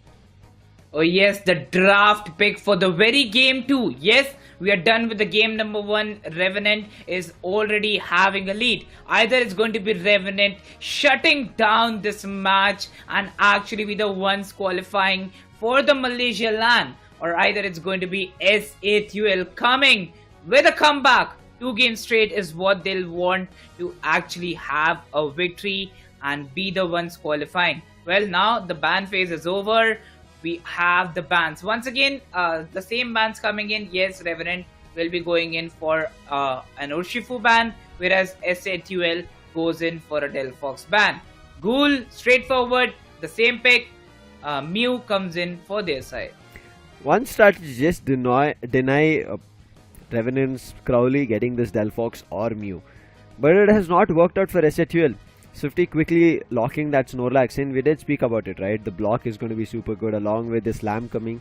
Oh yes, the draft pick for the very game 2. Yes, we are done with the game number 1. Revenant is already having a lead. Either it's going to be Revenant shutting down this match and actually be the ones qualifying for the Malaysia LAN, or either it's going to be SATUL coming with a comeback. 2 games straight is what they'll want to actually have a victory and be the ones qualifying. Well, now the ban phase is over. We have the bans once again, the same bans coming in. Yes, Revenant will be going in for an Urshifu ban, whereas SATUL goes in for a Delphox ban. Ghoul, straightforward, the same pick. Mew comes in for their side. One strategy, just deny Revenant's Crowley getting this Delphox or Mew, but it has not worked out for SATUL. Swifty quickly locking that Snorlax in. We did speak about it, right? The block is going to be super good along with the slam coming.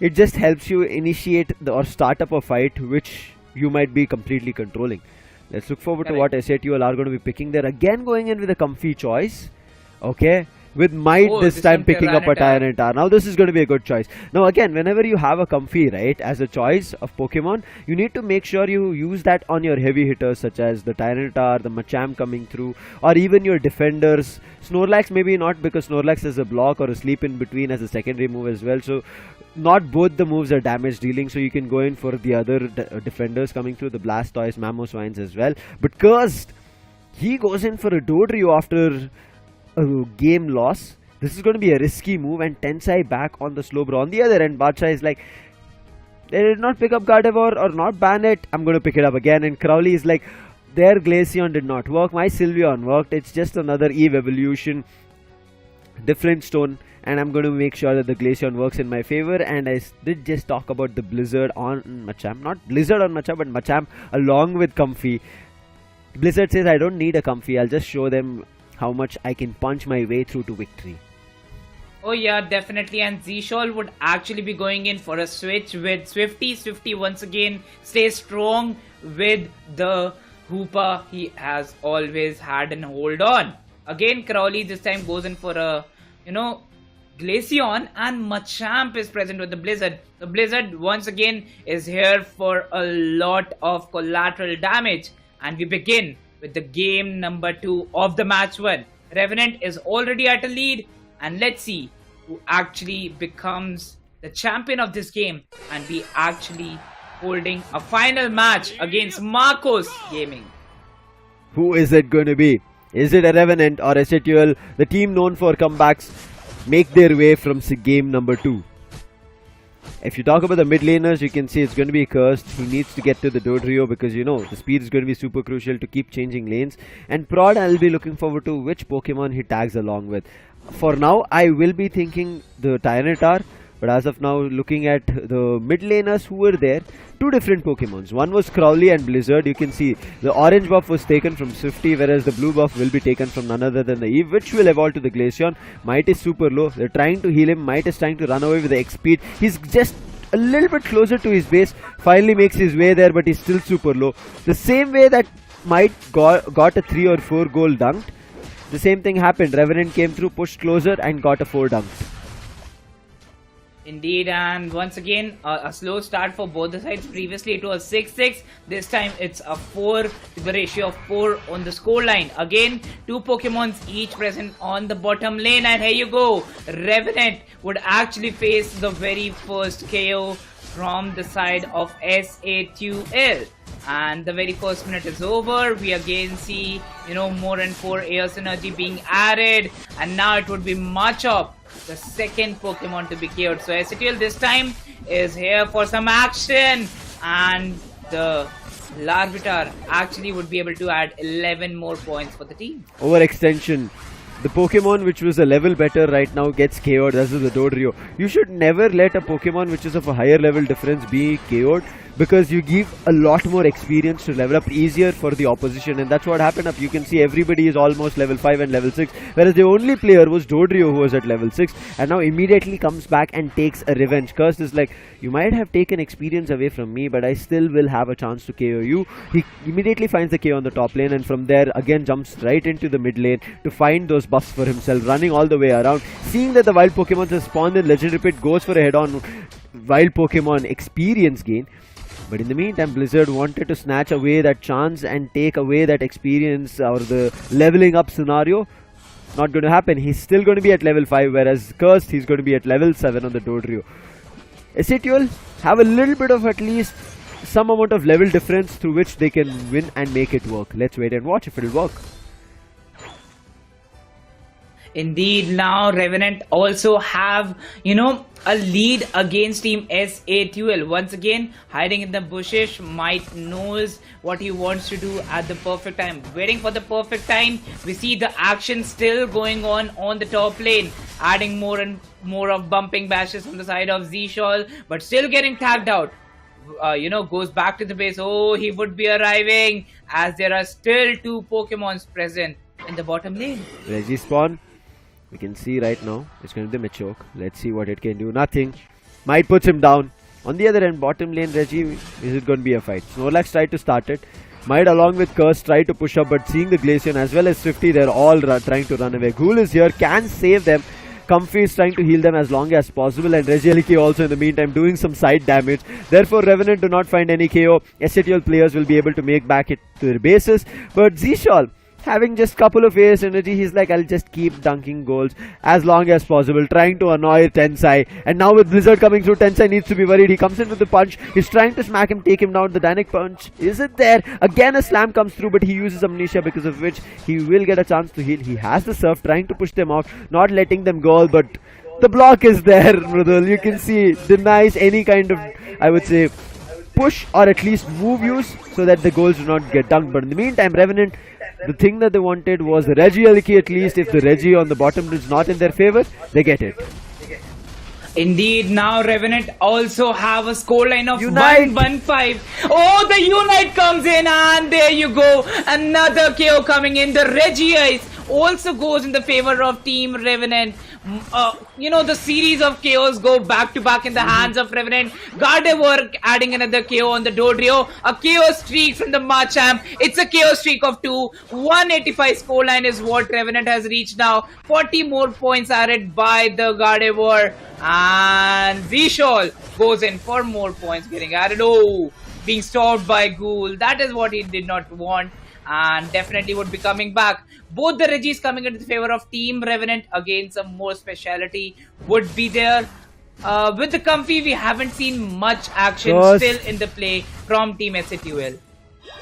It just helps you initiate or start up a fight which you might be completely controlling. Let's look forward to what SATUL are going to be picking. They're again going in with a comfy choice. Okay. With Might this time picking up a Tyranitar. Now this is going to be a good choice. Now again, whenever you have a comfy, right, as a choice of Pokemon, you need to make sure you use that on your heavy hitters such as the Tyranitar, the Machamp coming through, or even your defenders. Snorlax maybe not, because Snorlax is a block or a sleep in between as a secondary move as well. So not both the moves are damage dealing, so you can go in for the other defenders coming through, the Blastoise, Mamoswines as well. But Cursed, he goes in for a Dodrio after a game loss. This is going to be a risky move, and Tensai back on the slow bro. On the other end, Badsha is like, they did not pick up Gardevoir or not ban it, I'm going to pick it up again. And Crowley is like, their Glaceon did not work, my Sylveon worked, it's just another Eve evolution, different stone, and I'm going to make sure that the Glaceon works in my favor. And I did just talk about the Blizzard on Machamp, not Blizzard on Machamp, but Machamp along with Comfy. Blizzard says, I don't need a Comfy, I'll just show them how much I can punch my way through to victory. Oh yeah, definitely. And Zshol would actually be going in for a switch with Swifty. Swifty once again stays strong with the Hoopa he has always had and hold on. Again, Crowley this time goes in for a, Glaceon, and Machamp is present with the Blizzard. The Blizzard once again is here for a lot of collateral damage. And we begin with the game number 2 of the match 1. Revenant is already at a lead, and let's see who actually becomes the champion of this game and be actually holding a final match against Marcos Gaming. Who is it going to be? Is it a Revenant or SATUL, the team known for comebacks, make their way from game number 2? If you talk about the mid laners, you can see it's going to be Cursed. He needs to get to the Dodrio because, the speed is going to be super crucial to keep changing lanes. And Prod, I'll be looking forward to which Pokemon he tags along with. For now, I will be thinking the Tyranitar, But as of now, looking at the mid laners who were there, two different Pokemons. One was Crowley and Blizzard. You can see the orange buff was taken from Swifty, whereas the blue buff will be taken from none other than the Eve, which will evolve to the Glaceon. Might is super low. They're trying to heal him. Might is trying to run away with the X speed. He's just a little bit closer to his base. Finally makes his way there, but he's still super low. The same way that Might got a 3 or 4 goal dunked, the same thing happened. Revenant came through, pushed closer and got a 4 dunked. Indeed, and once again, a slow start for both the sides. Previously, it was 6-6. This time, it's a 4, the ratio of 4 on the scoreline. Again, two Pokemons each present on the bottom lane, and here you go. Revenant would actually face the very first KO from the side of SATUL. And the very first minute is over. We again see, more and 4 air synergy being added. And now it would be Machop, the second Pokemon to be killed. So SATL this time is here for some action. And the Larvitar actually would be able to add 11 more points for the team. Overextension. The Pokemon which was a level better right now gets KO'd. This is the Dodrio. You should never let a Pokemon which is of a higher level difference be KO'd, because you give a lot more experience to level up easier for the opposition, and that's what happened up. You can see everybody is almost level 5 and level 6, whereas the only player was Dodrio who was at level 6, and now immediately comes back and takes a revenge. Cursed is like, you might have taken experience away from me, but I still will have a chance to KO you. He immediately finds the KO on the top lane, and from there again jumps right into the mid lane to find those buffs for himself, running all the way around. Seeing that the wild Pokemon has spawned in Legendary Pit, goes for a head-on wild Pokemon experience gain. But in the meantime, Blizzard wanted to snatch away that chance and take away that experience or the leveling up scenario. Not going to happen. He's still going to be at level 5, whereas Cursed, he's going to be at level 7 on the Dodrio. SATUL have a little bit of at least some amount of level difference through which they can win and make it work. Let's wait and watch if it'll work. Indeed, now Revenant also have, a lead against Team SATUL. Once again, hiding in the bushes. Might knows what he wants to do at the perfect time. Waiting for the perfect time. We see the action still going on the top lane. Adding more and more of bumping bashes on the side of Z-Shawl, but still getting tagged out. Goes back to the base. Oh, he would be arriving, as there are still 2 Pokemons present in the bottom lane. Regispawn. We can see right now, it's going to be the Machoke. Let's see what it can do. Nothing. Might puts him down. On the other end, bottom lane, Reggie, is it going to be a fight? Snorlax tried to start it. Might along with Curse try to push up, but seeing the Glaceon as well as Swifty, they're all trying to run away. Ghoul is here, can save them. Comfy is trying to heal them as long as possible, and Regieleki also in the meantime doing some side damage. Therefore, Revenant do not find any KO. SATL players will be able to make back it to their bases, but Z-Shawl, having just couple of air synergy, he's like, I'll just keep dunking goals as long as possible, trying to annoy Tensai. And now with Blizzard coming through, Tensai needs to be worried. He comes in with the punch. He's trying to smack him, take him down. The dynamic punch isn't there. Again, a slam comes through, but he uses Amnesia, because of which he will get a chance to heal. He has the surf, trying to push them out, not letting them go, but the block is there, Mridul. You can see, denies any kind of, I would say, push or at least move use so that the goals do not get dunked. But in the meantime, Revenant, the thing that they wanted was the Regieleki. At least if the Regi on the bottom is not in their favor, they get it. Indeed, now Revenant also have a scoreline of Unite. 1-1-5. Oh, the Unite comes in, and there you go. Another KO coming in. The Regiice also goes in the favor of Team Revenant. The series of KOs go back to back in the hands of Revenant. Gardevoir adding another KO on the Dodrio. A KO streak from the Machamp. It's a KO streak of 2. 185 scoreline is what Revenant has reached now. 40 more points added by the Gardevoir. And Z-Shawl goes in for more points getting added. Oh, being stopped by Ghoul. That is what he did not want, and definitely would be coming back. Both the Regis coming into the favor of Team Revenant. Again, some more speciality would be there. With the Comfy, we haven't seen much action still in the play from Team SATUL.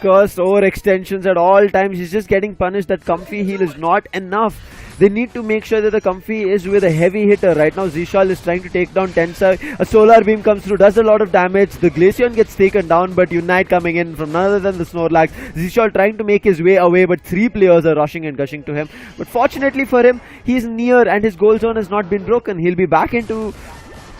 Cursed overextensions at all times. He's just getting punished. That Comfy heal is not enough. They need to make sure that the Comfy is with a heavy hitter. Right now, Z-Shawl is trying to take down Tensai. A Solar Beam comes through, does a lot of damage. The Glaceon gets taken down, but Unite coming in from none other than the Snorlax. Z-Shawl trying to make his way away, but 3 players are rushing and gushing to him. But fortunately for him, he's near and his goal zone has not been broken. He'll be back into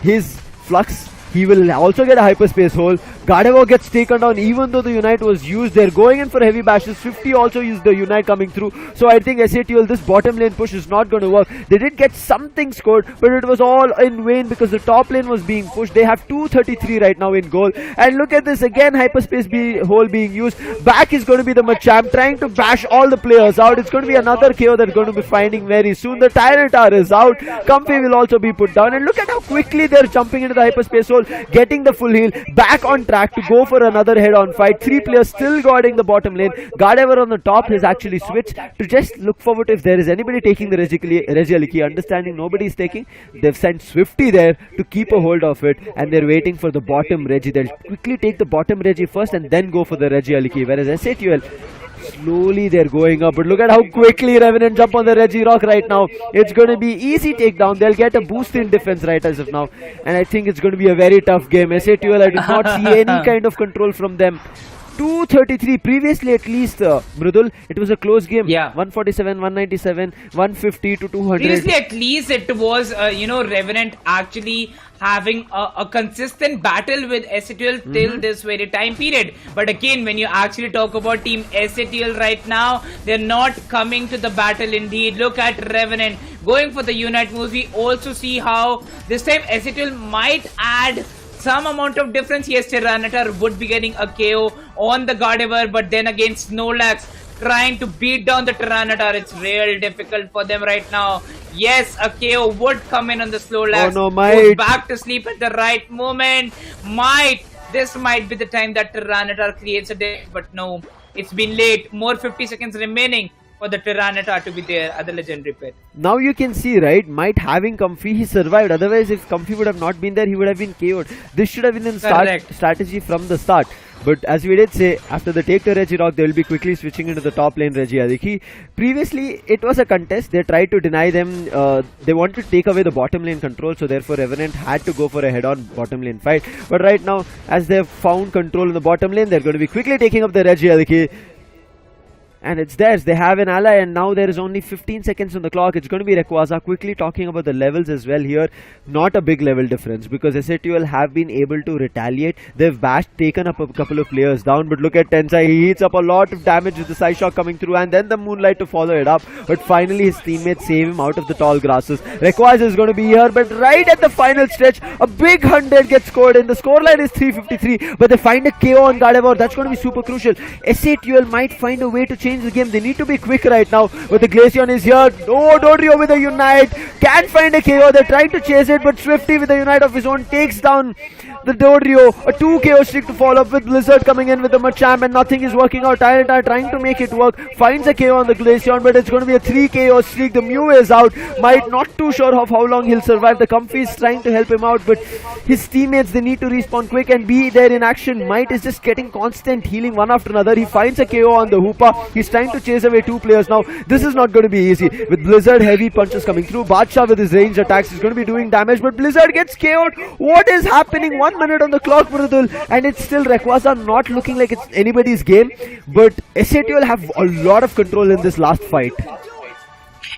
his Flux, he will also get a hyperspace hole. Gardevoir gets taken down even though the Unite was used. They're going in for heavy bashes. 50 also used the Unite coming through. So I think SATL, this bottom lane push is not going to work. They did get something scored, but it was all in vain because the top lane was being pushed. They have 233 right now in goal. And look at this again, hyperspace hole being used. Back is going to be the Machamp trying to bash all the players out. It's going to be another KO they're going to be finding very soon. The Tyranitar is out. Comfy will also be put down. And look at how quickly they're jumping into the hyperspace hole, getting the full heal, back on track to go for another head-on fight. 3 players still guarding the bottom lane. Gardevoir on the top has actually switched to just look forward if there is anybody taking the Regieleki. Understanding nobody is taking, they've sent Swifty there to keep a hold of it, and they're waiting for the bottom Regi. They'll quickly take the bottom Regi first and then go for the Regieleki, whereas SATL, slowly they're going up, but look at how quickly Revenant jump on the Regirock right now. It's going to be easy takedown. They'll get a boost in defense right as of now, and I think it's going to be a very tough game. SATL, I did not see any kind of control from them. 233 previously, at least, Mridul, it was a close game. Yeah, 147, 197, 150 to 200. Previously, at least it was Revenant actually having a consistent battle with SATL till this very time period. But again, when you actually talk about team SATL right now, they're not coming to the battle indeed. Look at Revenant going for the Unite moves. We also see how this time SATL might add some amount of difference. Yes, Tyranitar would be getting a KO on the Gardevoir, but then again Snorlax trying to beat down the Tyranitar. It's real difficult for them right now. Yes, a KO would come in on the Snorlax. Oh no, Goes back to sleep at the right moment. This might be the time that Tyranitar creates a day, but no, it's been late. More 50 seconds remaining for the Tyranitar to be there at the legendary pit. Now you can see, right, Might having Comfy, he survived. Otherwise, if Comfy would have not been there, he would have been KO'd. This should have been in strategy from the start. But as we did say, after the take the Regirock, they will be quickly switching into the top lane Regieleki. Previously, it was a contest. They tried to deny them. They wanted to take away the bottom lane control. So therefore, Revenant had to go for a head-on bottom lane fight. But right now, as they've found control in the bottom lane, they're going to be quickly taking up the Regieleki. And it's theirs. They have an ally, and now there is only 15 seconds on the clock. It's going to be Rayquaza. Quickly talking about the levels as well here. Not a big level difference because SATL have been able to retaliate. They've taken up a couple of players down, but look at Tensai. He heats up a lot of damage with the Psyshock coming through, and then the Moonlight to follow it up. But finally, his teammates save him out of the tall grasses. Rayquaza is going to be here, but right at the final stretch, a big 100 gets scored in. The scoreline is 353, but they find a KO on Gardevoir. That's going to be super crucial. SATL might find a way to change the game. They need to be quick right now, but the Glaceon is here. Oh, Dodrio with a Unite can't find a KO. They're trying to chase it, but Swifty with a Unite of his own takes down the Dodrio. A 2 KO streak to follow up with Blizzard coming in with the Machamp, and nothing is working out. Tyranitar trying to make it work, finds a KO on the Glaceon, but it's going to be a 3 KO streak. The Mew is out. Might not too sure of how long he'll survive. The Comfy is trying to help him out, but his teammates, they need to respawn quick and be there in action. Might is just getting constant healing one after another. He finds a KO on the Hoopa. He's trying to chase away 2 players now. This is not going to be easy. With Blizzard heavy punches coming through, Badshah with his ranged attacks is going to be doing damage, but Blizzard gets KO'd. What is happening? 1 minute on the clock, Mridul, and it's still Rayquaza not looking like it's anybody's game, but SATL have a lot of control in this last fight.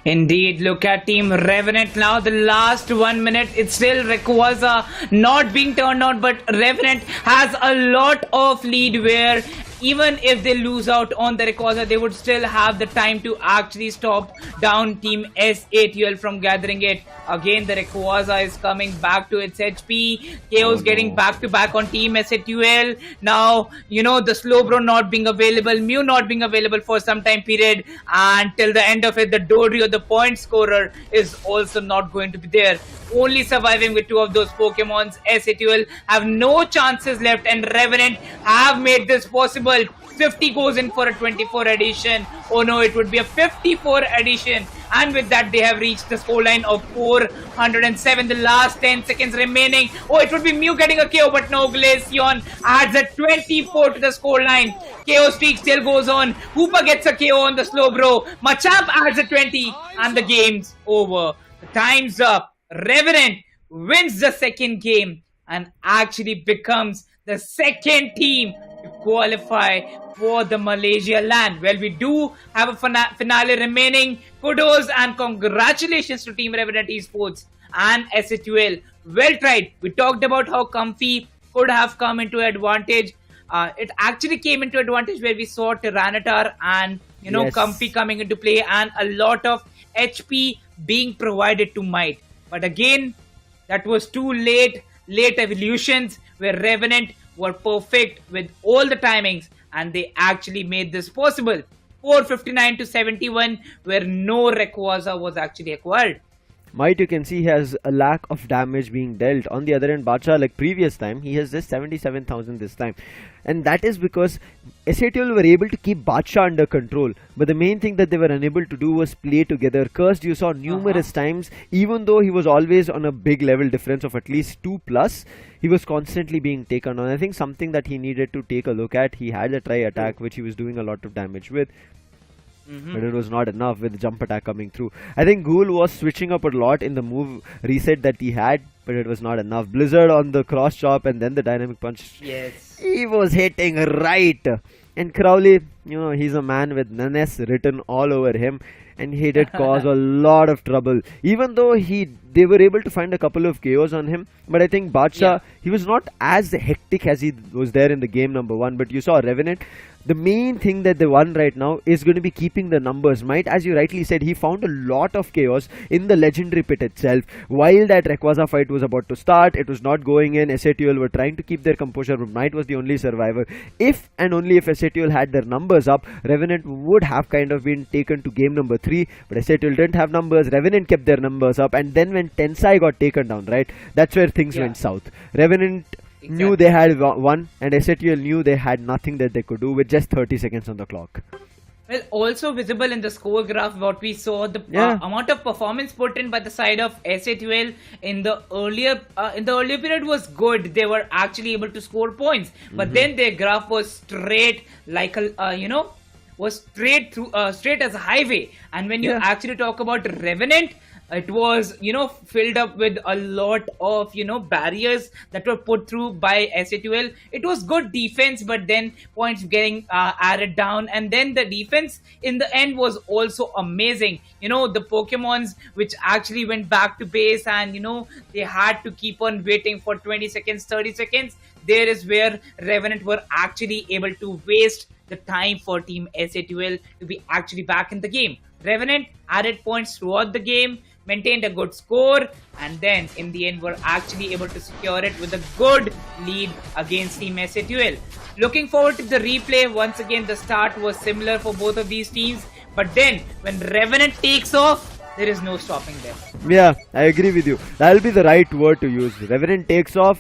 Indeed, look at Team Revenant now. The last 1 minute, it's still Rayquaza not being turned on, but Revenant has a lot of lead where even if they lose out on the Rayquaza, they would still have the time to actually stop down Team SATL from gathering it. Again, the Rayquaza is coming back to its HP. KO's getting back to back on Team SATL. Now, the Slowbro not being available, Mew not being available for some time period, and till the end of it, the Dodrio, the point scorer, is also not going to be there. Only surviving with 2 of those Pokemons. SATL have no chances left, and Revenant have made this possible. 50 goes in for a 24 edition. Oh no, it would be a 54 edition. And with that, they have reached the scoreline of 407. The last 10 seconds remaining. Oh, it would be Mew getting a KO, but no, Glaceon adds a 24 to the scoreline. KO streak still goes on. Hoopa gets a KO on the Slowbro. Machamp adds a 20, and the game's over. The time's up. Revenant wins the second game and actually becomes the second team to qualify for the Malaysia land. Well, we do have a finale remaining. Kudos and congratulations to Team Revenant Esports and SATL well tried. We talked about how Comfy could have come into advantage. It actually came into advantage where we saw Tyranitar and Yes. Comfy coming into play and a lot of HP being provided to Might. But again, that was too late. Late evolutions where Revenant were perfect with all the timings and they actually made this possible. 459 to 71 where no Rayquaza was actually acquired. Might, you can see, he has a lack of damage being dealt. On the other end, Bacha, like previous time, he has just 77,000 this time. And that is because SATL were able to keep Bacha under control. But the main thing that they were unable to do was play together. Cursed, you saw numerous times, even though he was always on a big level difference of at least 2+, he was constantly being taken on. I think something that he needed to take a look at. He had a try attack, which he was doing a lot of damage with. But it was not enough with the jump attack coming through. I think Ghoul was switching up a lot in the move reset that he had, but it was not enough. Blizzard on the cross chop and then the dynamic punch. Yes. He was hitting right. And Crowley, he's a man with Nanes written all over him. And he did cause a lot of trouble. Even though they were able to find a couple of KOs on him. But I think Bacha, he was not as hectic as he was there in the game number 1. But you saw Revenant. The main thing that they won right now is going to be keeping the numbers. Might, as you rightly said, he found a lot of chaos in the legendary pit itself. While that Rayquaza fight was about to start, it was not going in. SATL were trying to keep their composure, but Might was the only survivor. If and only if SATL had their numbers up, Revenant would have kind of been taken to game number 3. But SATL didn't have numbers. Revenant kept their numbers up. And then when Tensai got taken down, right, that's where things went south. Revenant knew they had won, and SATL knew they had nothing that they could do with just 30 seconds on the clock. Well, also visible in the score graph, what we saw, the amount of performance put in by the side of SATL in the earlier period was good. They were actually able to score points, but then their graph was straight like was straight through, straight as a highway. And when you actually talk about Revenant, it was filled up with a lot of barriers that were put through by SATL. It was good defense, but then points getting added down, and then the defense in the end was also amazing. The Pokemons which actually went back to base, and they had to keep on waiting for 20 seconds, 30 seconds. There is where Revenant were actually able to waste the time for Team SATL to be actually back in the game. Revenant added points throughout the game, maintained a good score, and then in the end were actually able to secure it with a good lead against Team SATL. Looking forward to the replay. Once again, the start was similar for both of these teams, but then when Revenant takes off, there is no stopping them. Yeah, I agree with you. That'll be the right word to use. Revenant takes off.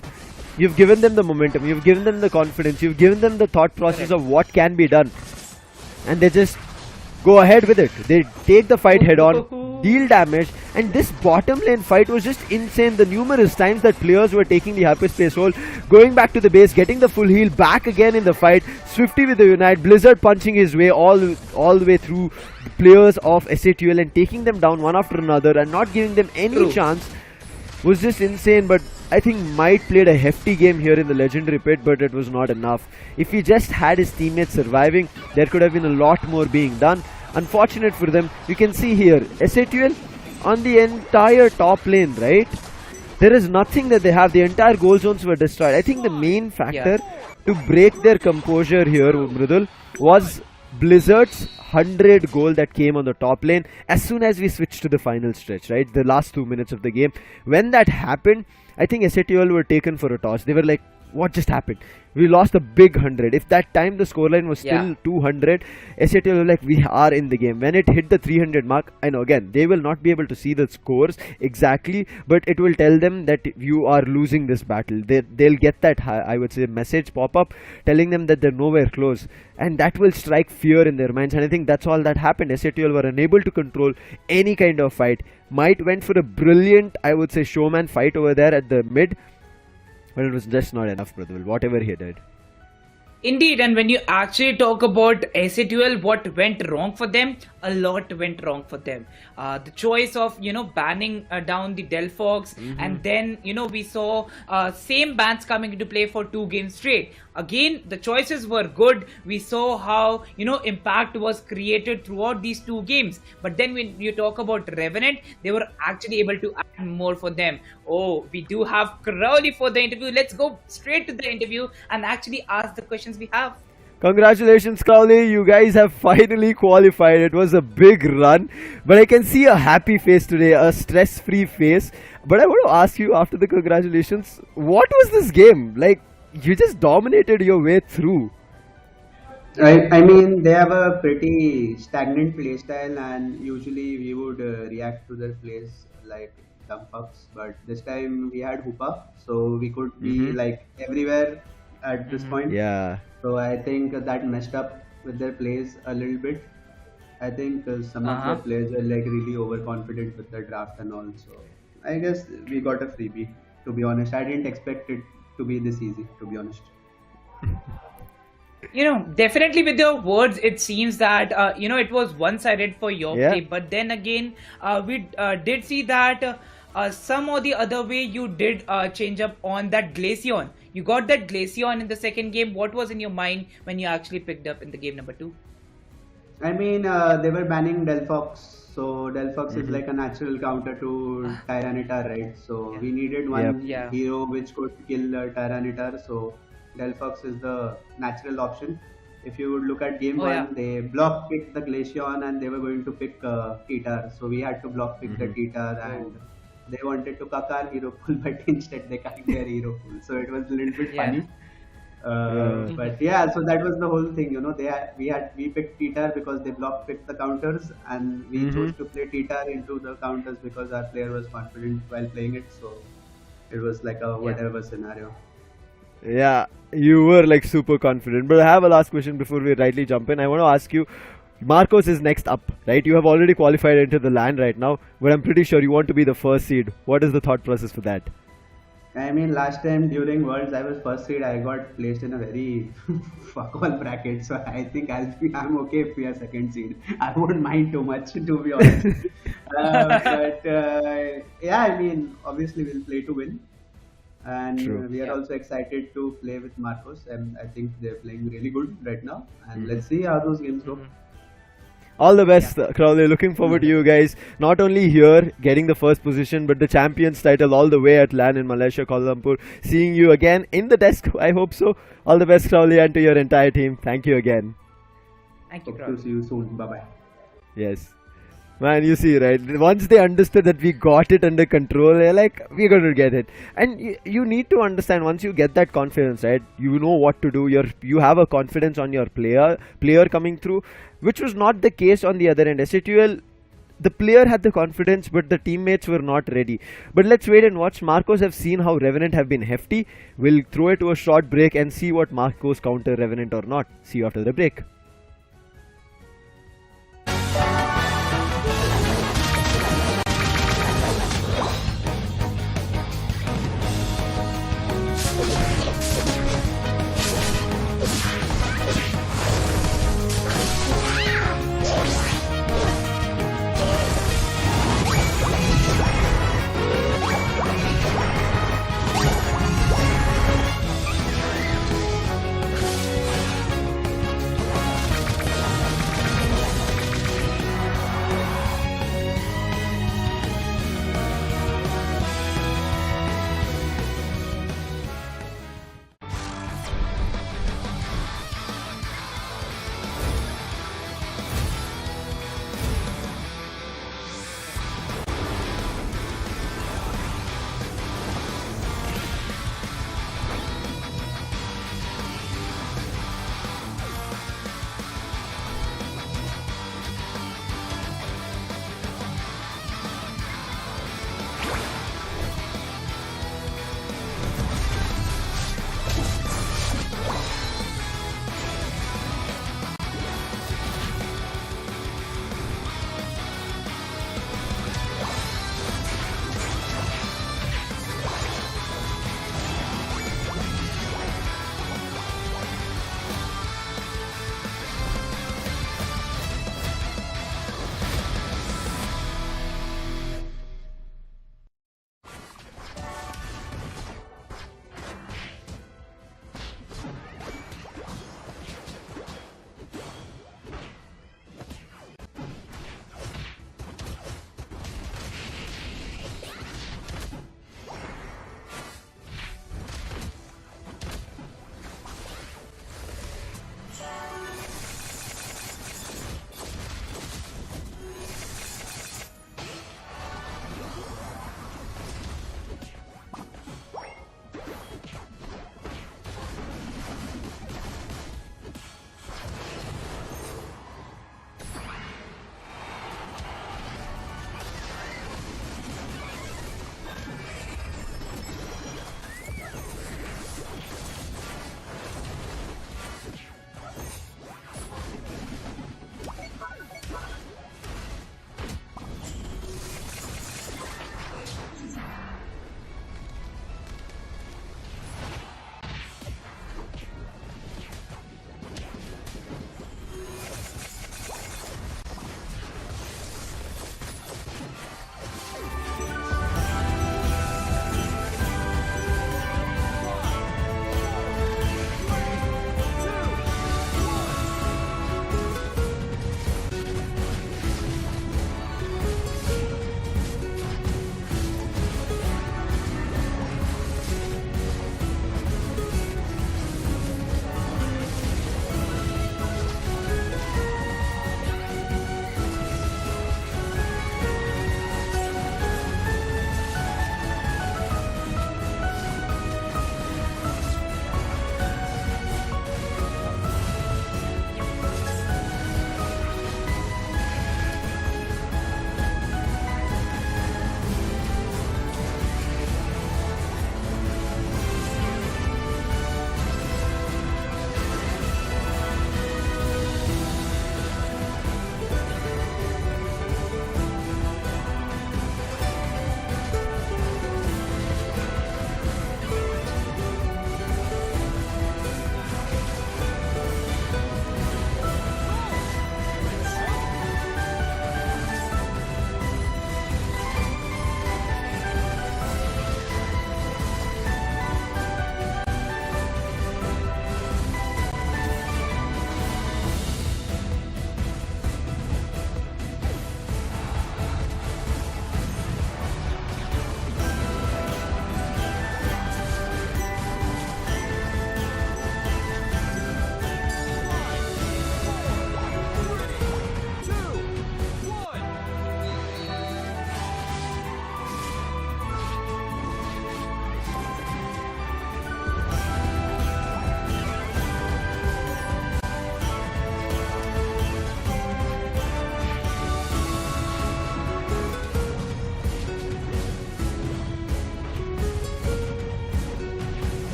You've given them the momentum, you've given them the confidence, you've given them the thought process of what can be done, and they just go ahead with it. They take the fight head on, deal damage, and this bottom lane fight was just insane. The numerous times that players were taking the hyperspace hole, going back to the base, getting the full heal, back again in the fight, Swifty with the Unite, Blizzard punching his way all the way through the players of SATL and taking them down one after another and not giving them any chance was just insane. But I think Might played a hefty game here in the legendary pit, but it was not enough. If he just had his teammates surviving, there could have been a lot more being done. Unfortunate for them. You can see here, SATL on the entire top lane, right? There is nothing that they have. The entire goal zones were destroyed. I think the main factor to break their composure here, Mridul, was Blizzard's 100 goal that came on the top lane as soon as we switched to the final stretch, right? The last 2 minutes of the game. When that happened, I think SATL were taken for a toss. They were like, what just happened? We lost a big 100. If that time the scoreline was still 200, SATL were like, we are in the game. When it hit the 300 mark, I know again, they will not be able to see the scores exactly, but it will tell them that you are losing this battle. They'll get that, I would say, message pop up telling them that they're nowhere close. And that will strike fear in their minds. And I think that's all that happened. SATL were unable to control any kind of fight. Might went for a brilliant, I would say, showman fight over there at the mid. But it was just not enough, brother. Whatever he did. Indeed, and when you actually talk about SATL, what went wrong for them? A lot went wrong for them. The choice of, banning down the Delphox, and then, we saw same bans coming into play for 2 games straight. again, the choices were good. We saw how, impact was created throughout these two games. But then when you talk about Revenant, they were actually able to add more for them. Oh, we do have Crowley for the interview. Let's go straight to the interview and actually ask the questions we have. Congratulations, Crowley. You guys have finally qualified. It was a big run. But I can see a happy face today, a stress-free face. But I want to ask you, after the congratulations, what was this game? Like, you just dominated your way through. I mean, they have a pretty stagnant playstyle, and usually we would react to their plays like dumb fucks. But this time we had Hoopa, so we could be like everywhere at this point. Yeah. So I think that messed up with their plays a little bit. I think some of their players were like really overconfident with the draft and all. So I guess we got a freebie. To be honest, I didn't expect it to be this easy. To be honest. Definitely with your words, it seems that, it was one-sided for your play. But then again, we did see that some or the other way you did change up on that Glaceon. You got that Glaceon in the second game. What was in your mind when you actually picked up in the game number 2? I mean, they were banning Delphox. So Delphox is like a natural counter to Tyranitar, right? So we needed one hero which could kill Tyranitar. So Delphox is the natural option. If you would look at game 1, they block picked the Glaceon and they were going to pick Titar. So we had to block pick the Titar, and they wanted to cuck our hero pool, but instead they cucked their hero pool. So it was a little bit funny. But yeah, so that was the whole thing. We picked Titar because they block picked the counters, and we chose to play Titar into the counters because our player was confident while playing it. So it was like a whatever scenario. Yeah, you were like super confident. But I have a last question before we rightly jump in. I want to ask you, Marcos is next up, right? You have already qualified into the LAN right now, but I'm pretty sure you want to be the first seed. What is the thought process for that? I mean, last time during Worlds, I was first seed. I got placed in a very fuck all bracket, so I think I'm okay if we are second seed. I won't mind too much, to be honest. Yeah, I mean, obviously we'll play to win. And we are also excited to play with Marcos, and I think they're playing really good right now. And let's see how those games go. All the best, Crowley. Looking forward to you guys not only here getting the first position, but the champions title all the way at LAN in Malaysia, Kuala Lumpur. Seeing you again in the desk, I hope so. All the best, Crowley, and to your entire team. Thank you again. Thank you, Hope Crowley. to see you soon. Bye bye. Yes. Man, you see, right? Once they understood that we got it under control, they're like, we're going to get it. And you need to understand, once you get that confidence, right? You know what to do. You have a confidence on your player coming through, which was not the case on the other end. SATUL, the player had the confidence, but the teammates were not ready. But let's wait and watch. Marcos have seen how Revenant have been hefty. We'll throw it to a short break and see what Marcos counter Revenant or not. See you after the break.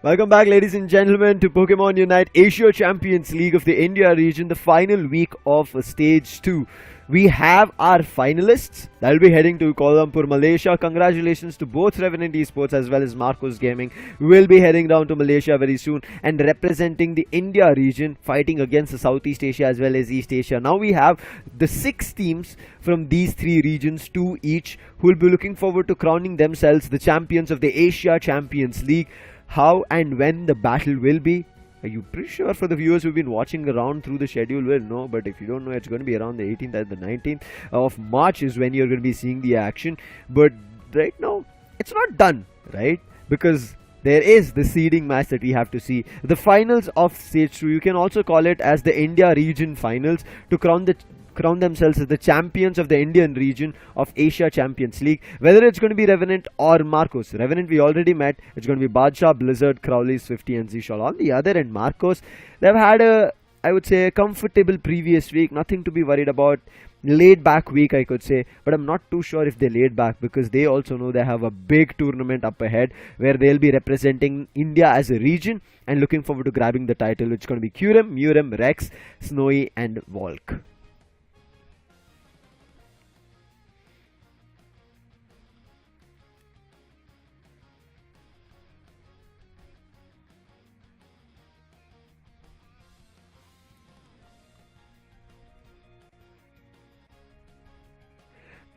Welcome back, ladies and gentlemen, to Pokemon Unite Asia Champions League of the India region, the final week of Stage 2. We have our finalists. They'll be heading to Kuala Lumpur, Malaysia. Congratulations to both Revenant Esports as well as Marcos Gaming. We'll be heading down to Malaysia very soon and representing the India region, fighting against the Southeast Asia as well as East Asia. Now we have the 6 teams from these 3 regions, 2 each, who will be looking forward to crowning themselves the champions of the Asia Champions League. How and when the battle will be, are you pretty sure for the viewers who've been watching around through the schedule will know, but if you don't know, it's going to be around the 18th and the 19th of March is when you're going to be seeing the action. But right now, it's not done, right? Because there is the seeding match that we have to see. The finals of Stage 2, you can also call it as the India region finals to crown themselves as the champions of the Indian region of Asia Champions League. Whether it's going to be Revenant or Marcos. Revenant we already met. It's going to be Badshah, Blizzard, Crowley, Swifty and Zishal. On the other end, Marcos, they've had I would say, a comfortable previous week. Nothing to be worried about. Laid back week, I could say. But I'm not too sure if they laid back, because they also know they have a big tournament up ahead where they'll be representing India as a region and looking forward to grabbing the title, which is going to be Kyurem, Murem, Rex, Snowy and Volk.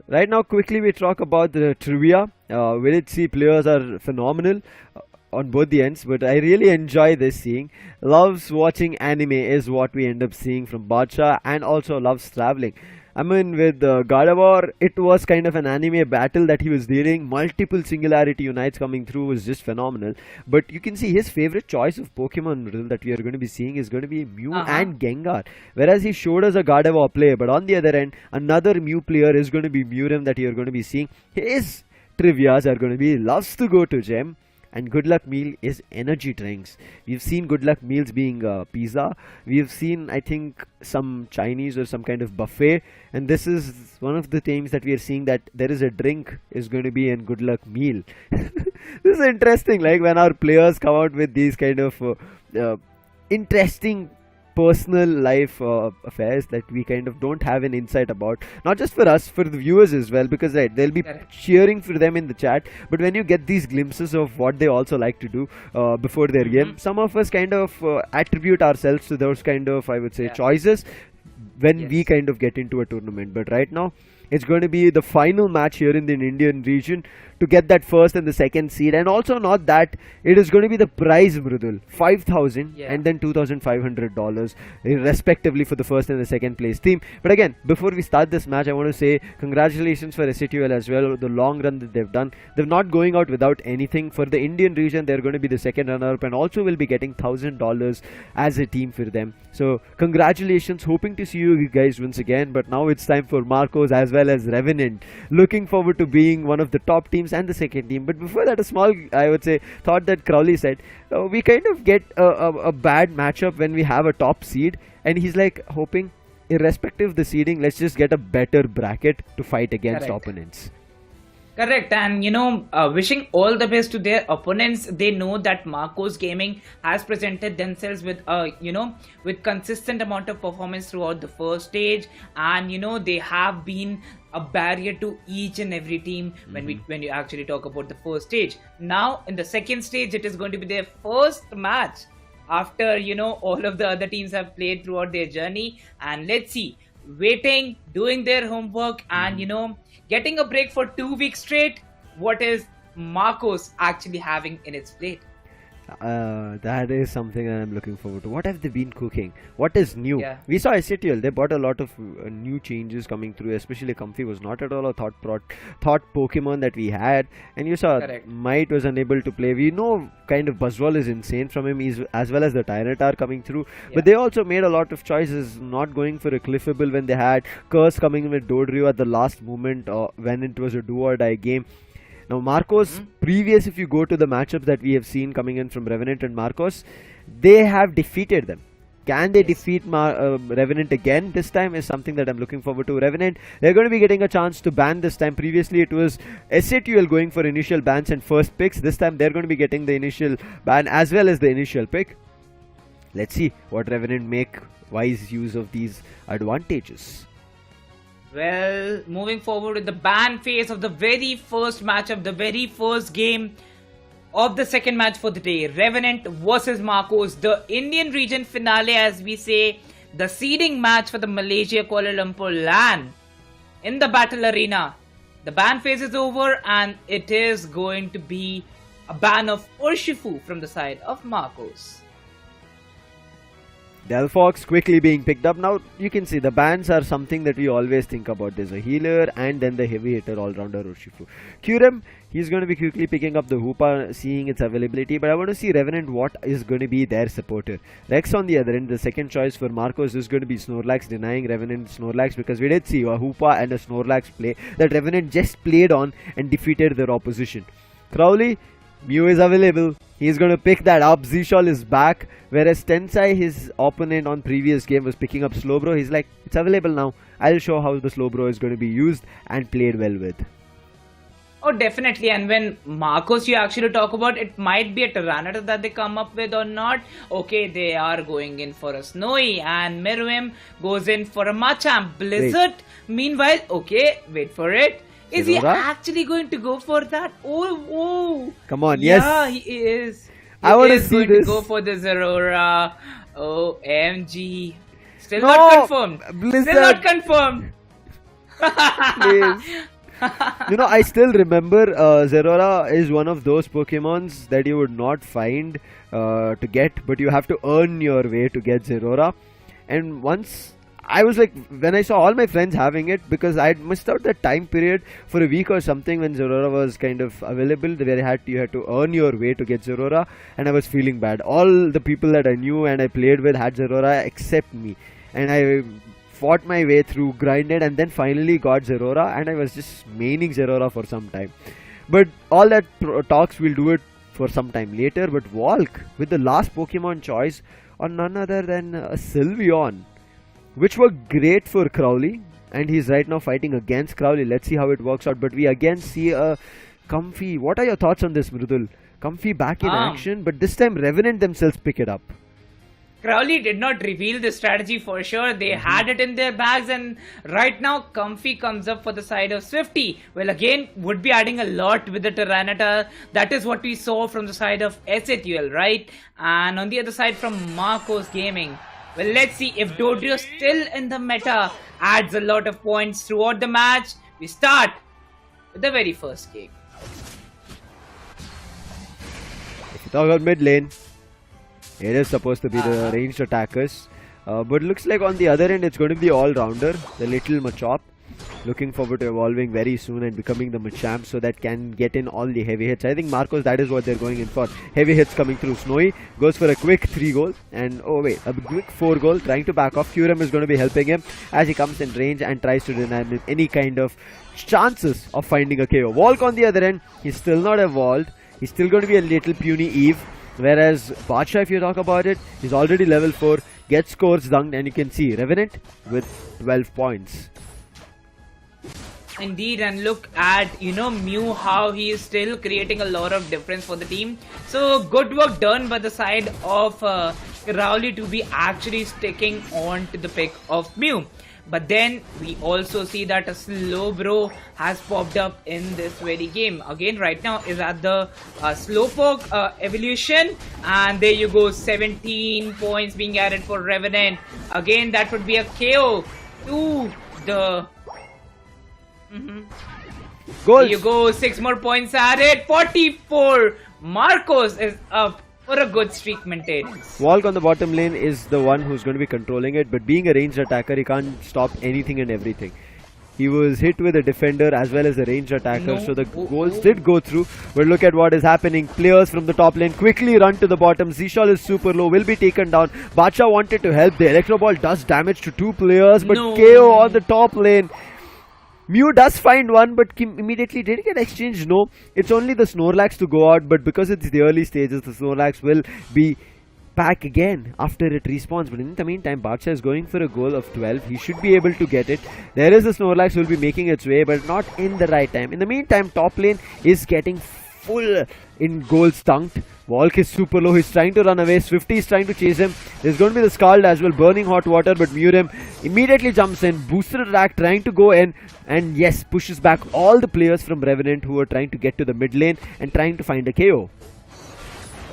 Right now, quickly we talk about the trivia. We did see players are phenomenal on both the ends, but I really enjoy this seeing. Loves watching anime is what we end up seeing from Badshah, and also loves traveling. I mean, with God of War, it was kind of an anime battle that he was dealing. Multiple Singularity Unites coming through was just phenomenal. But you can see his favorite choice of Pokemon that we are going to be seeing is going to be Mew and Gengar. Whereas he showed us a God of War play. But on the other end, another Mew player is going to be Murem that you are going to be seeing. His trivias are going to be loves to go to gym. And good luck meal is energy drinks. We've seen good luck meals being pizza. We've seen, I think, some Chinese or some kind of buffet. And this is one of the things that we are seeing, that there is a drink is going to be in good luck meal. This is interesting. Like when our players come out with these kind of interesting personal life affairs that we kind of don't have an insight about, not just for us, for the viewers as well, because right, they'll be cheering for them in the chat, but when you get these glimpses of what they also like to do before their game, some of us kind of attribute ourselves to those kind of, I would say, choices when we kind of get into a tournament. But right now it's going to be the final match here in the Indian region to get that first and the second seed. And also not that, it is going to be the prize, Mrudul, 5,000 and then $2,500 respectively for the first and the second place team. But again, before we start this match, I want to say congratulations for SATUL as well, the long run that they've done. They're not going out without anything. For the Indian region, they're going to be the second runner-up and also will be getting $1,000 as a team for them. So congratulations, hoping to see you guys once again. But now it's time for Marcos as well as Revenant. Looking forward to being one of the top teams and the second team. But before that, a small, I would say, thought that Crowley said, we kind of get a bad matchup when we have a top seed, and he's like hoping, irrespective of the seeding, let's just get a better bracket to fight against opponents. Correct, and wishing all the best to their opponents. They know that Marcos Gaming has presented themselves with with consistent amount of performance throughout the first stage, and they have been a barrier to each and every team when you actually talk about the first stage. Now in the second stage, it is going to be their first match after all of the other teams have played throughout their journey, and let's see, waiting, doing their homework, and getting a break for 2 weeks straight. What is Marcos actually having in its plate? That is something I'm looking forward to. What have they been cooking? What is new? We saw SATL, they brought a lot of new changes coming through, especially Comfy was not at all a thought Pokemon that we had, and you saw Might was unable to play. We know kind of Buzzwole is insane from him, as well as the Tyranitar coming through, but they also made a lot of choices, not going for a Cliffable when they had Curse coming in with Dodrio at the last moment when it was a do or die game. Now Marcos, previous, if you go to the matchups that we have seen coming in from Revenant and Marcos, they have defeated them. Can they defeat Revenant again this time is something that I'm looking forward to. Revenant, they're going to be getting a chance to ban this time. Previously it was SATUL going for initial bans and first picks. This time they're going to be getting the initial ban as well as the initial pick. Let's see what Revenant make wise use of these advantages. Well, moving forward with the ban phase of the very first match of the very first game of the second match for the day. Revenant versus Marcos, the Indian region finale, as we say, the seeding match for the Malaysia Kuala Lumpur LAN in the battle arena. The ban phase is over and it is going to be a ban of Urshifu from the side of Marcos. Delphox quickly being picked up. Now you can see the bans are something that we always think about. There's a healer and then the heavy hitter all-rounder Urshifu. Kurem, he's going to be quickly picking up the Hoopa, seeing its availability, but I want to see Revenant what is going to be their supporter. Rex on the other end, the second choice for Marcos is going to be Snorlax, denying Revenant Snorlax because we did see a Hoopa and a Snorlax play that Revenant just played on and defeated their opposition. Crowley, Mew is available. He's going to pick that up. Zishal is back. Whereas Tensai, his opponent on previous game, was picking up Slowbro. He's like, it's available now. I'll show how the Slowbro is going to be used and played well with. Oh, definitely. And when Marcos, you actually talk about, it might be a Tyranitar that they come up with or not. Okay, they are going in for a Snowy and Meruem goes in for a Machamp. Blizzard, meanwhile, okay, wait for it. Is he actually going to go for that? Oh. Come on, yes. Yeah, he is. I want to see going this. To go for the Zerora. OMG. Still not confirmed. Blizzard. Still not confirmed. Please. You know, I still remember Zerora is one of those Pokemons that you would not find to get, but you have to earn your way to get Zerora. And once I was like, when I saw all my friends having it, because I had missed out that time period for a week or something when Zerora was kind of available, where you had to earn your way to get Zerora, and I was feeling bad. All the people that I knew and I played with had Zerora except me, and I fought my way through, grinded, and then finally got Zerora, and I was just maining Zerora for some time. But all that talks, we'll do it for some time later. But Walk with the last Pokemon choice on none other than Sylveon, which were great for Crowley, and he's right now fighting against Crowley. Let's see how it works out. But we again see a Comfy. What are your thoughts on this, Mridul? Comfy back in action, but this time Revenant themselves pick it up. Crowley did not reveal the strategy for sure. They had it in their bags, and right now Comfy comes up for the side of Swifty. Well, again, would be adding a lot with the Tyranitar. That is what we saw from the side of SATUL, right? And on the other side from Marcos Gaming. Well, let's see if Dodrio still in the meta adds a lot of points throughout the match. We start with the very first game. If you talk about mid lane, it is supposed to be the ranged attackers. But looks like on the other end, it's going to be the all-rounder, the little Machop. Looking forward to evolving very soon and becoming the Machamp so that can get in all the heavy hits. I think Marcos, that is what they're going in for. Heavy hits coming through. Snowy goes for a quick 3 goal and a quick 4 goal, trying to back off. Kurem is going to be helping him as he comes in range and tries to deny him any kind of chances of finding a KO. Walk on the other end, he's still not evolved. He's still going to be a little puny Eve. Whereas Badsha, if you talk about it, he's already level 4, gets scores dunked, and you can see Revenant with 12 points. Indeed, and look at, Mew, how he is still creating a lot of difference for the team. So, good work done by the side of Crowley to be actually sticking on to the pick of Mew. But then, we also see that a Slowbro has popped up in this very game. Again, right now is at the Slowpoke evolution. And there you go, 17 points being added for Revenant. Again, that would be a KO to the... There you go, 6 more points added, 44. Marcos is up for a good streak maintenance. Walk on the bottom lane is the one who's going to be controlling it, but being a ranged attacker, he can't stop anything and everything. He was hit with a defender as well as a ranged attacker, so the goals did go through. But look at what is happening. Players from the top lane quickly run to the bottom. Zishal is super low, will be taken down. Bacha wanted to help. The Electro Ball does damage to 2 players, but KO on the top lane. Mew does find one, but immediately did get exchanged. No, it's only the Snorlax to go out, but because it's the early stages, the Snorlax will be back again after it respawns. But in the meantime, Bacha is going for a goal of 12. He should be able to get it. There is a Snorlax who will be making its way, but not in the right time. In the meantime, top lane is getting full in goals dunked. Volk is super low. He's trying to run away. Swifty is trying to chase him. There's going to be the Scald as well. Burning hot water, but Murim immediately jumps in. Boosted attack, trying to go in. And yes, pushes back all the players from Revenant who are trying to get to the mid lane and trying to find a KO.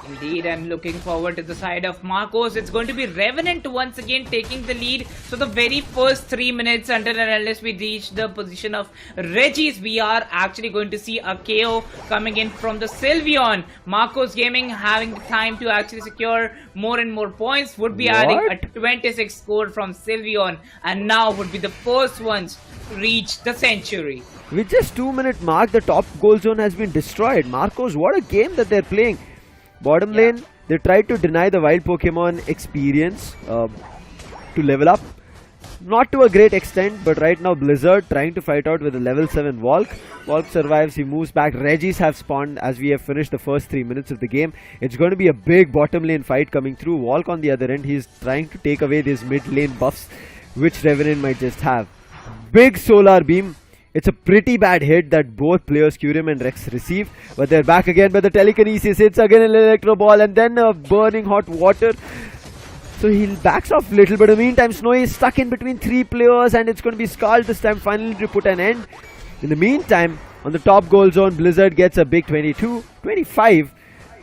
Indeed, and looking forward to the side of Marcos. It's going to be Revenant once again taking the lead. So the very first 3 minutes until and unless we reach the position of Regis, we are actually going to see a KO coming in from the Sylveon. Marcos Gaming having the time to actually secure more and more points, would be adding a 26 score from Sylveon, and now would be the first ones to reach the century. With just 2-minute mark, the top goal zone has been destroyed. Marcos, what a game that they're playing. Bottom lane, they tried to deny the wild Pokemon experience to level up. Not to a great extent, but right now Blizzard trying to fight out with a level 7 Volk. Volk survives, he moves back. Regis have spawned as we have finished the first 3 minutes of the game. It's going to be a big bottom lane fight coming through. Volk on the other end, he's trying to take away these mid lane buffs, which Revenant might just have. Big solar beam. It's a pretty bad hit that both players, Kyurem and Rex, receive. But they're back again, but the telekinesis hits again an electro ball and then a burning hot water. So he backs off a little, but in the meantime, Snowy is stuck in between 3 players and it's going to be Scald this time finally to put an end. In the meantime, on the top goal zone, Blizzard gets a big 25,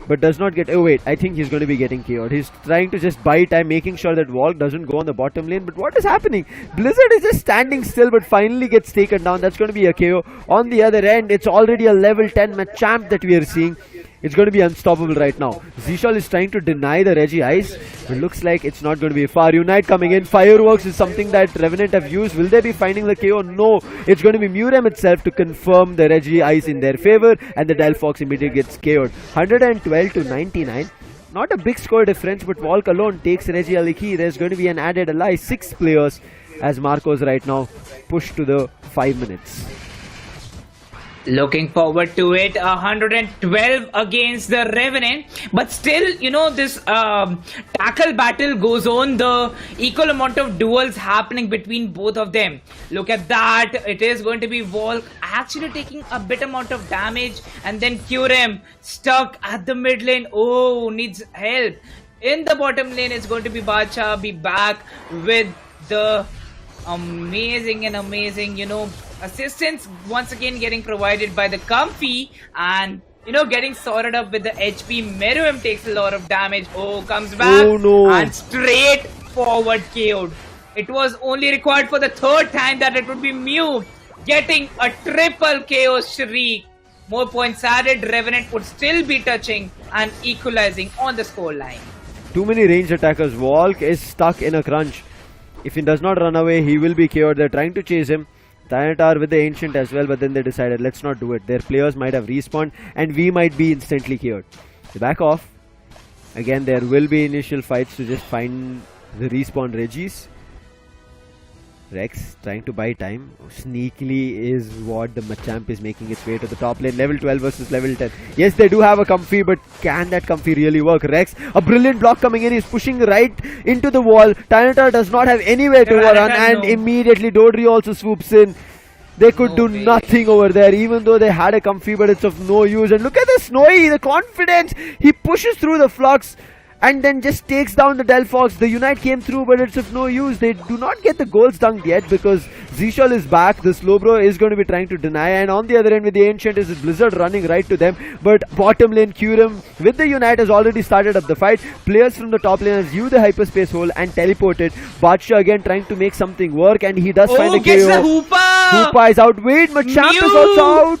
but does not get... Oh wait, I think he's going to be getting KO'd. He's trying to just buy time, making sure that Volk doesn't go on the bottom lane. But what is happening? Blizzard is just standing still, but finally gets taken down. That's going to be a KO. On the other end, it's already a level 10 Machamp that we are seeing. It's going to be unstoppable right now. Zishal is trying to deny the Regi Ice. It looks like it's not going to be far. Unite coming in. Fireworks is something that Revenant have used. Will they be finding the KO? No. It's going to be Murem itself to confirm the Regi Ice in their favor. And the Delphox immediately gets KO'd. 112 to 99. Not a big score difference, but Volk alone takes Regi Aliki. There's going to be an added ally. 6 players as Marcos right now push to the 5 minutes. Looking forward to it. 112 against the Revenant, but still, you know, this tackle battle goes on. The equal amount of duels happening between both of them. Look at that. It is going to be Volk actually taking a bit amount of damage, and then Kyurem stuck at the mid lane. Oh, needs help. In the bottom lane, it's going to be Bacha. Be back with the amazing, you know, assistance once again getting provided by the Comfy, and you know, getting sorted up with the HP. Meruem takes a lot of damage. Oh, comes back. Oh, no. And straight forward KO'd. It was only required for the 3rd time that it would be Mew getting a triple KO shriek. More points added. Revenant would still be touching and equalizing on the scoreline. Too many ranged attackers. Volk is stuck in a crunch. If he does not run away, he will be KO'd. They're trying to chase him. Tyranitar with the Ancient as well, but then they decided, let's not do it. Their players might have respawned and we might be instantly KO'd. They back off. Again, there will be initial fights to just find the respawn Regis. Rex trying to buy time. Sneakily is what the Machamp is making its way to the top lane. Level 12 versus level 10. Yes, they do have a Comfy, but can that Comfy really work? Rex, a brilliant block coming in. He's pushing right into the wall. Tyranitar does not have anywhere to run, and immediately Dodri also swoops in. They could do nothing over there, even though they had a Comfy, but it's of no use. And look at the Snowy, the confidence. He pushes through the Flux and then just takes down the Delphox. The Unite came through, but it's of no use. They do not get the goals dunked yet because Zishal is back. The Slowbro is going to be trying to deny, and on the other end with the Ancient is Blizzard running right to them. But bottom lane Kyurem with the Unite has already started up the fight. Players from the top lane has used the hyperspace hole and teleported. Badsha again trying to make something work, and he does find a KO. Gets the Hoopa! Hoopa is out. Wait, Machamp is also out.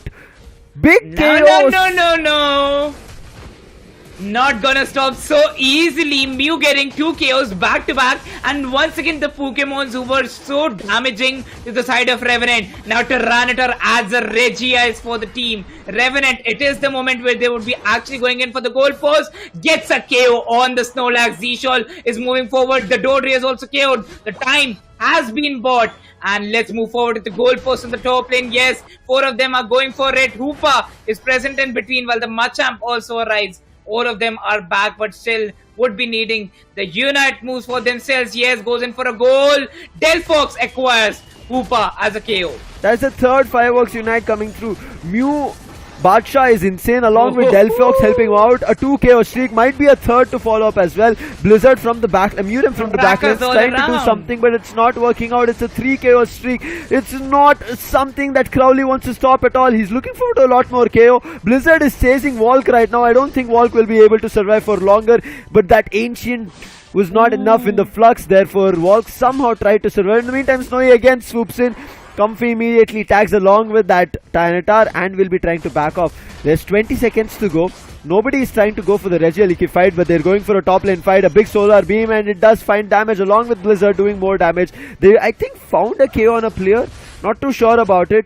Big KO. No. Not gonna stop so easily. Mew getting 2 KOs back to back, and once again the Pokemons who were so damaging to the side of Revenant. Now Tyranitar adds a Regi Ice for the team. Revenant, it is the moment where they would be actually going in for the goal post. Gets a KO on the Snorlax. Zishal is moving forward. The Dodri is also KO'd. The time has been bought. And let's move forward to the goal post on the top lane. Yes, 4 of them are going for it. Hoopa is present in between while the Machamp also arrives. all of them are back, but still would be needing the Unite moves for themselves. Yes, goes in for a goal. Delphox acquires Hoopa as a KO. That's the third Fireworks Unite coming through. Mew Badsha is insane along with Delphox helping him out. A 2 KO streak, might be a third to follow up as well. Blizzard from the back, Murim from the back lane trying to do something, but it's not working out. It's a 3 KO streak. It's not something that Crowley wants to stop at all. He's looking forward to a lot more KO. Blizzard is chasing Walk right now. I don't think Walk will be able to survive for longer, but that Ancient was not enough in the flux, therefore Walk somehow tried to survive. In the meantime, Snowy again swoops in. Comfy immediately tags along with that Tyranitar and will be trying to back off. There's 20 seconds to go. Nobody is trying to go for the Regieliki fight, but they're going for a top lane fight. A big solar beam, and it does find damage along with Blizzard doing more damage. They, I think, found a KO on a player. Not too sure about it.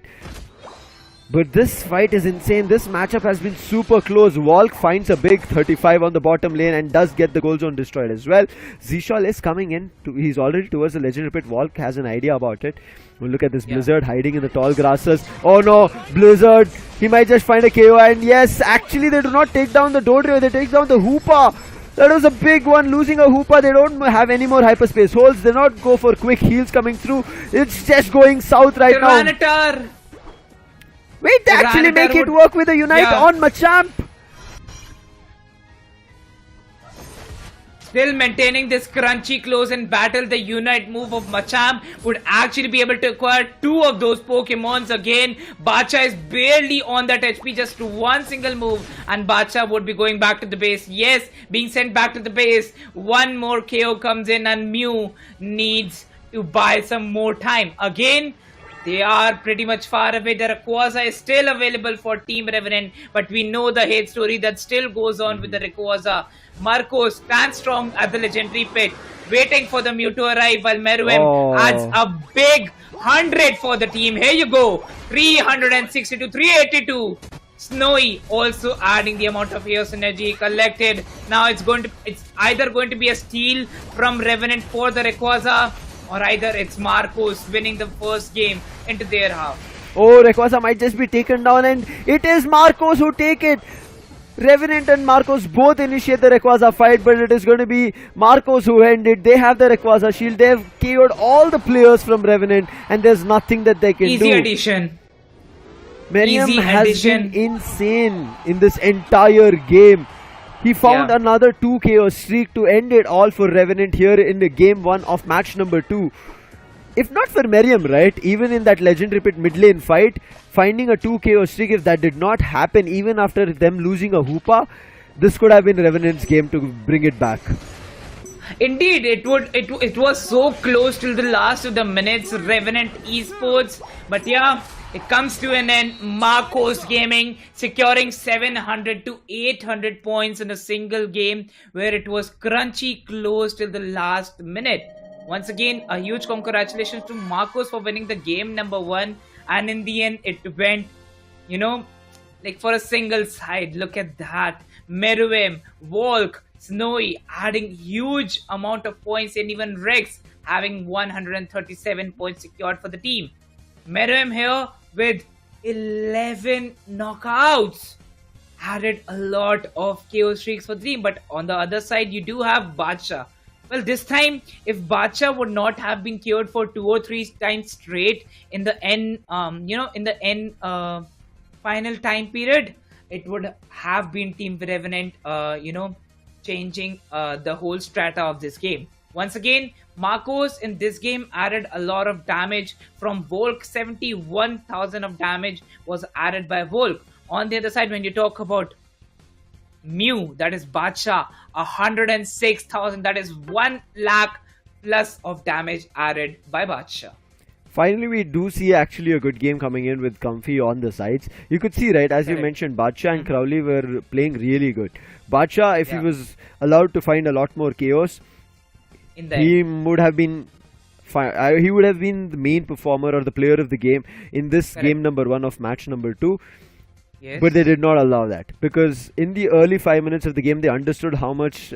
But this fight is insane. This matchup has been super close. Walk finds a big 35 on the bottom lane and does get the goal zone destroyed as well. Zishal is coming in. He's already towards the legendary pit. Walk has an idea about it. We'll look at this Blizzard hiding in the tall grasses. Oh no, Blizzard. He might just find a KO. And yes, actually they do not take down the Dodrio. They take down the Hoopa. That was a big one. Losing a Hoopa. They don't have any more hyperspace holds. They not go for quick heals coming through. It's just going south right now. Wait, they actually make it work with a Unite on Machamp. Still maintaining this crunchy close in battle, the Unite move of Machamp would actually be able to acquire 2 of those Pokemons again. Bacha is barely on that HP, just one single move, and Bacha would be going back to the base. Yes, being sent back to the base. One more KO comes in, and Mew needs to buy some more time. Again, they are pretty much far away. The Rayquaza is still available for Team Revenant, but we know the hate story that still goes on with the Rayquaza. Marcos stands strong at the legendary pit, waiting for the Mew to arrive, while Meruem adds a big 100 for the team. Here you go, 360 to 382. Snowy also adding the amount of Chaos Energy collected. Now it's either going to be a steal from Revenant for the Rayquaza, or either it's Marcos winning the first game into their half. Oh, Rayquaza might just be taken down, and it is Marcos who take it. Revenant and Marcos both initiate the Rayquaza fight, but it is going to be Marcos who end it. They have the Rayquaza shield. They have KO'd all the players from Revenant, and there's nothing that they can do. Easy addition. Miriam has been insane in this entire game. He found another 2 KO streak to end it all for Revenant here in the game 1 of match number 2. If not for Miriam, right, even in that legendary pit mid lane fight, finding a 2 KO streak, if that did not happen even after them losing a Hoopa, this could have been Revenant's game to bring it back. Indeed, it was so close till the last of the minutes. Revenant Esports, but yeah, it comes to an end. Marcos Gaming securing 700 to 800 points in a single game, where it was crunchy close till the last minute. Once again, a huge congratulations to Marcos for winning the game number 1, and in the end it went, like for a single side. Look at that. Meruem, Volk, Snowy adding huge amount of points, and even Rex having 137 points secured for the team. Meruem here with 11 knockouts added a lot of KO streaks for the team. But on the other side, you do have Bacha. Well, this time, if Bacha would not have been cured for 2 or 3 times straight in the end, final time period, it would have been Team Revenant, changing the whole strata of this game. Once again, Marcos in this game added a lot of damage from Volk. 71,000 of damage was added by Volk. On the other side, when you talk about Mew, that is Bacha, 106,000, that is 1 lakh plus of damage added by Bacha. Finally, we do see actually a good game coming in with Comfy on the sides. You could see, right, as you mentioned, Bacha and Crowley were playing really good. Bacha, if he was allowed to find a lot more chaos, he would have been he would have been the main performer or the player of the game in this game number 1 of match number 2. Yes. But they did not allow that, because in the early 5 minutes of the game they understood how much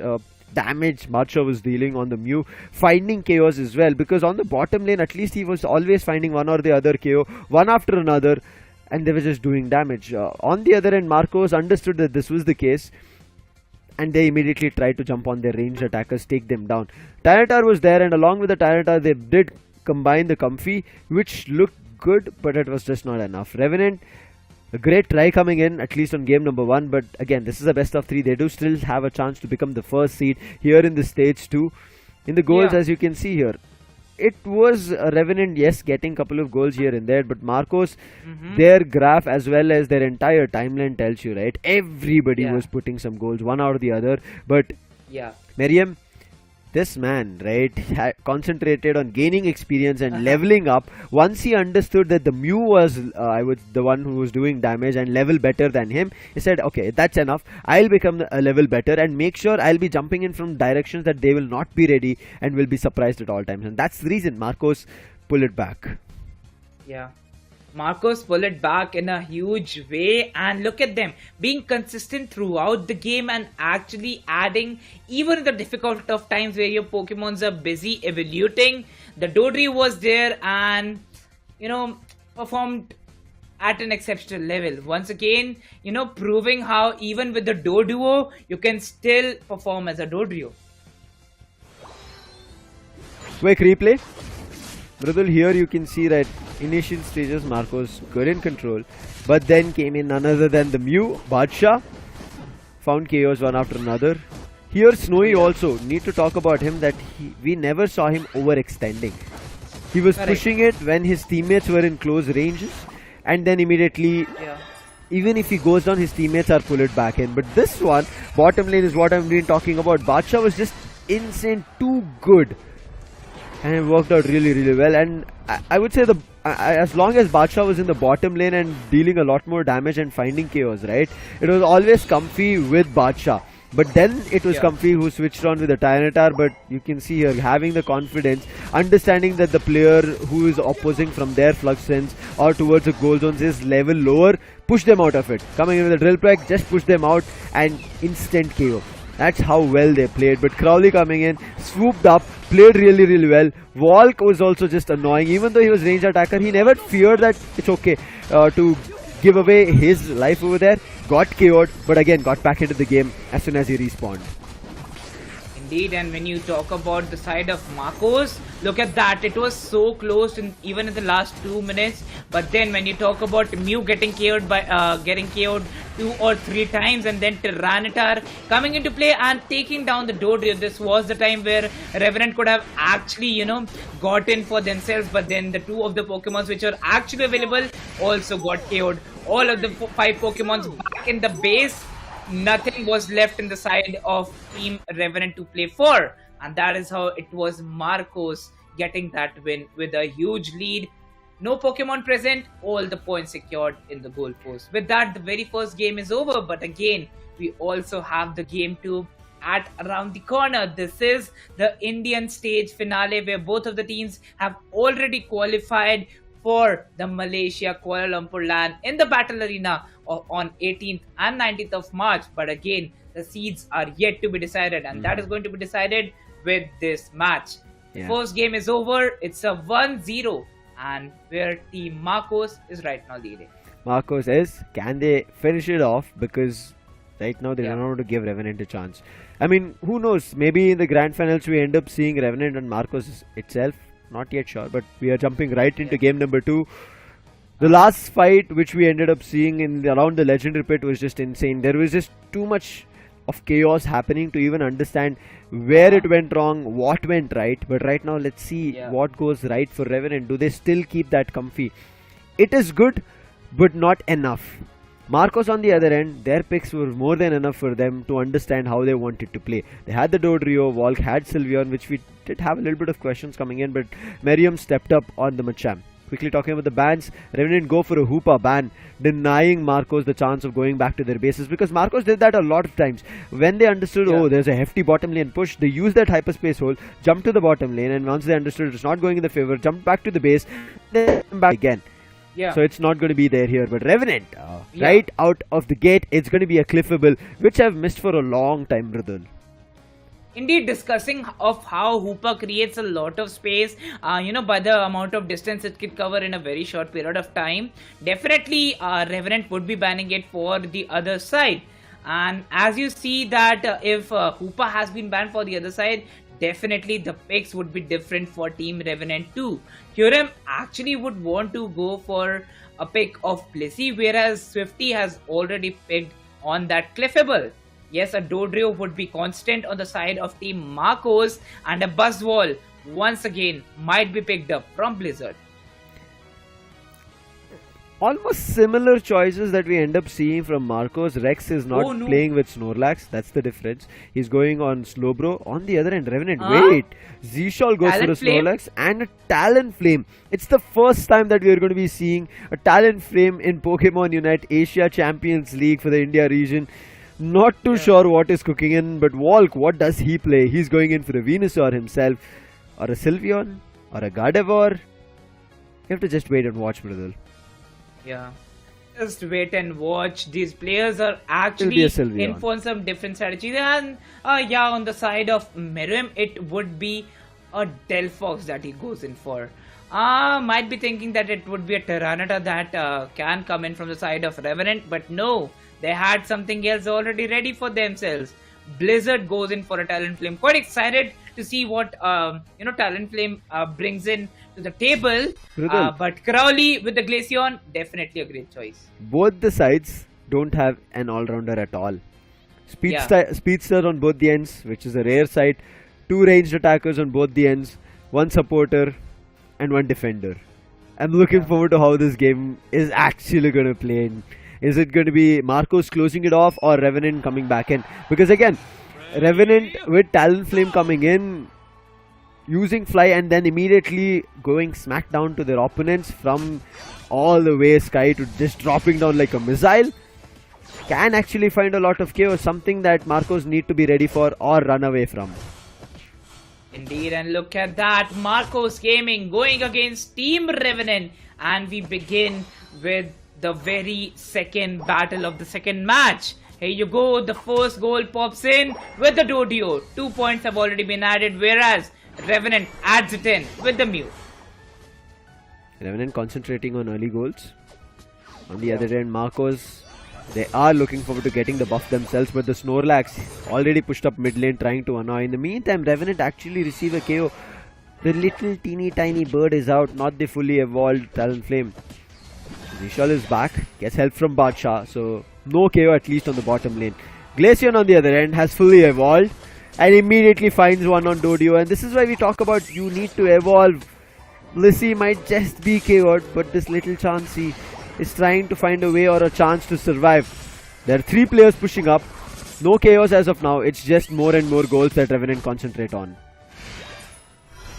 damage Bacha was dealing on the Mew, finding chaos as well, because on the bottom lane at least he was always finding one or the other KO, one after another, and they were just doing damage. On the other end, Marcos understood that this was the case. and they immediately tried to jump on their ranged attackers, take them down. Tyranitar was there, and along with the Tyranitar, they did combine the Comfy, which looked good, but it was just not enough. Revenant, a great try coming in, at least on game number 1, but again, this is a best of 3. They do still have a chance to become the first seed here in the stage 2. In the goals, as you can see here, it was a Revenant, yes, getting a couple of goals here and there, but Marcos, their graph as well as their entire timeline tells you, right? Everybody was putting some goals, one out of the other, but Miriam, this man, right, concentrated on gaining experience and leveling up. Once he understood that the Mew was the one who was doing damage and level better than him, he said, okay, that's enough. I'll become a level better and make sure I'll be jumping in from directions that they will not be ready and will be surprised at all times. And that's the reason Marcos pull it back. Yeah. Marcos pull it back in a huge way, and look at them being consistent throughout the game and actually adding, even in the difficult of times where your Pokemons are busy evoluting. The Dodrio was there and, performed at an exceptional level. Once again, proving how even with the Doduo, you can still perform as a Dodrio. Quick replay. Mridul, here you can see that initial stages Marcos good in control, but then came in none other than the Mew, Badshah, found chaos one after another. Here Snowy also, need to talk about him that we never saw him overextending. He was pushing it when his teammates were in close ranges, and then immediately, even if he goes down, his teammates are pull it back in. But this one, bottom lane is what I've been talking about. Badshah was just insane, too good. And it worked out really, really well. And I would say as long as Badshah was in the bottom lane and dealing a lot more damage and finding chaos, right? It was always Comfy with Badshah. But then it was Comfy who switched on with the Tyranitar. But you can see here, having the confidence, understanding that the player who is opposing from their flux sense or towards the goal zones is level lower, push them out of it. Coming in with a drill pack, just push them out and instant KO. That's how well they played. But Crowley coming in, swooped up, played really, really well. Walk was also just annoying. Even though he was range attacker, he never feared that it's okay to give away his life over there. Got KO'd, but again got back into the game as soon as he respawned. Indeed, and when you talk about the side of Marcos, look at that. It was so close, even in the last 2 minutes. But then when you talk about Mew getting KO'd 2 or 3 times, and then Tyranitar coming into play and taking down the Dodrio, this was the time where Revenant could have actually, gotten for themselves. But then the 2 of the Pokemons which are actually available also got KO'd. All of the 5 Pokemons back in the base. Nothing was left in the side of Team Revenant to play for, and that is how it was Marcos getting that win with a huge lead. No Pokemon present, all the points secured in the goal post. With that, the very first game is over, but again, we also have the game 2 at around the corner. This is the Indian stage finale where both of the teams have already qualified for the Malaysia Kuala Lumpur LAN in the battle arena on 18th and 19th of March. But again, the seeds are yet to be decided, and that is going to be decided with this match. The first game is over. It's a 1-0, and where Team Marcos is right now leading. Marcos is, can they finish it off? Because right now they don't want to give Revenant a chance. I mean, who knows? Maybe in the grand finals we end up seeing Revenant and Marcos itself. Not yet sure, but we are jumping right into game number 2. The last fight which we ended up seeing around the legendary pit was just insane. There was just too much of chaos happening to even understand where it went wrong, what went right. But right now, let's see what goes right for Revenant. Do they still keep that Comfy? It is good, but not enough. Marcos on the other end, their picks were more than enough for them to understand how they wanted to play. They had the Dodrio, Volk had Sylveon, which we did have a little bit of questions coming in, but Miriam stepped up on the Machamp. Quickly talking about the bans, Revenant go for a Hoopa ban, denying Marcos the chance of going back to their bases, because Marcos did that a lot of times. When they understood, oh, there's a hefty bottom lane push, they used that hyperspace hole, jumped to the bottom lane, and once they understood it's not going in the favor, jumped back to the base, then back again. So it's not going to be there here. But Revenant, right out of the gate, it's going to be a cliffable, which I've missed for a long time, Mridul. Indeed, discussing of how Hoopa creates a lot of space, by the amount of distance it could cover in a very short period of time. Definitely, Revenant would be banning it for the other side. And as you see that if Hoopa has been banned for the other side, definitely the picks would be different for Team Revenant too. Hurem actually would want to go for a pick of Blissey, whereas Swifty has already picked on that Cliffable. Yes, a Dodrio would be constant on the side of Team Marcos, and a Buzzwall once again might be picked up from Blizzard. Almost similar choices that we end up seeing from Marcos. Rex is not playing with Snorlax. That's the difference. He's going on Slowbro. On the other end, Revenant. Wait. Zishal goes for a Snorlax and a Talonflame. It's the first time that we are going to be seeing a Talonflame in Pokemon UNITE Asia Champions League for the India region. Not too sure what is cooking in, but Walk, what does he play? He's going in for a Venusaur himself, or a Sylveon, or a Gardevoir. You have to just wait and watch, brother. Yeah, just wait and watch. These players are actually in for some different strategies. And yeah, on the side of Miriam, it would be a Delphox that he goes in for. Might be thinking that it would be a Tyranitar that can come in from the side of Revenant, but no, they had something else already ready for themselves. Blizzard goes in for a Talonflame. Quite excited to see what Talonflame brings in to the table. But Crowley with the Glaceon, definitely a great choice. Both the sides don't have an all-rounder at all. Speedster on both the ends, which is a rare sight. 2 ranged attackers on both the ends. 1 supporter and 1 defender. I'm looking forward to how this game is actually going to play in. Is it going to be Marcos closing it off or Revenant coming back in? Because again, Revenant with Talonflame coming in, using Fly and then immediately going smack down to their opponents from all the way sky to just dropping down like a missile, can actually find a lot of chaos, something that Marcos need to be ready for or run away from. Indeed, and look at that, Marcos Gaming going against Team Revenant, and we begin with the very second battle of the second match. Here you go, the first goal pops in with the Dodio. 2 points have already been added, whereas Revenant adds it in with the Mew. Revenant concentrating on early goals. On the other end, Marcos, they are looking forward to getting the buff themselves, but the Snorlax already pushed up mid lane trying to annoy. In the meantime, Revenant actually receive a KO. The little teeny tiny bird is out, not the fully evolved Talonflame. Zishal is back, gets help from Badshah, so no KO at least on the bottom lane. Glaceon on the other end has fully evolved and immediately finds one on Dodio, and this is why we talk about you need to evolve. Blissey might just be KO'd, but this little Chansey is trying to find a way or a chance to survive. There are 3 players pushing up, no KOs as of now, it's just more and more goals that Revenant concentrate on.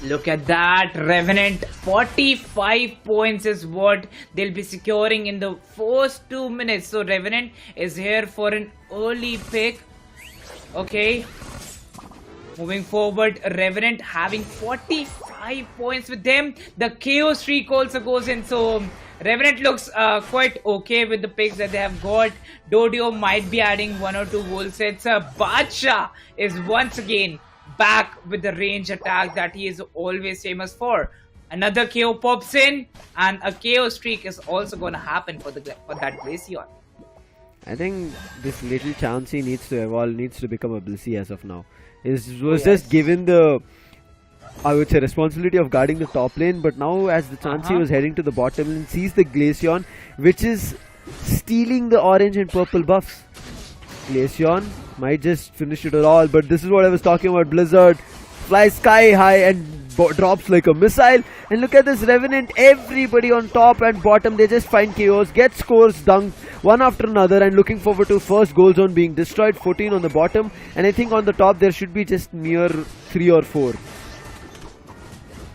Look at that, Revenant, 45 points is what they'll be securing in the first 2 minutes. So Revenant is here for an early pick. Okay. Moving forward, Revenant having 45 points with them. The KO streak also goes in. So Revenant looks quite okay with the picks that they have got. Dodio might be adding 1 or 2 goal sets. Badshah is once again back with the range attack that he is always famous for. Another KO pops in, and a KO streak is also going to happen for that Glaceon. I think this little Chansey needs to evolve, needs to become a Blissey as of now. Was just given the, I would say, responsibility of guarding the top lane, but now as the Chansey was heading to the bottom lane, sees the Glaceon, which is stealing the orange and purple buffs. Glaceon might just finish it all, but this is what I was talking about. Blizzard flies sky high and drops like a missile. And look at this Revenant, everybody on top and bottom, they just find KOs, get scores dunked one after another, and looking forward to first goal zone being destroyed. 14 on the bottom, and I think on the top there should be just mere 3 or 4.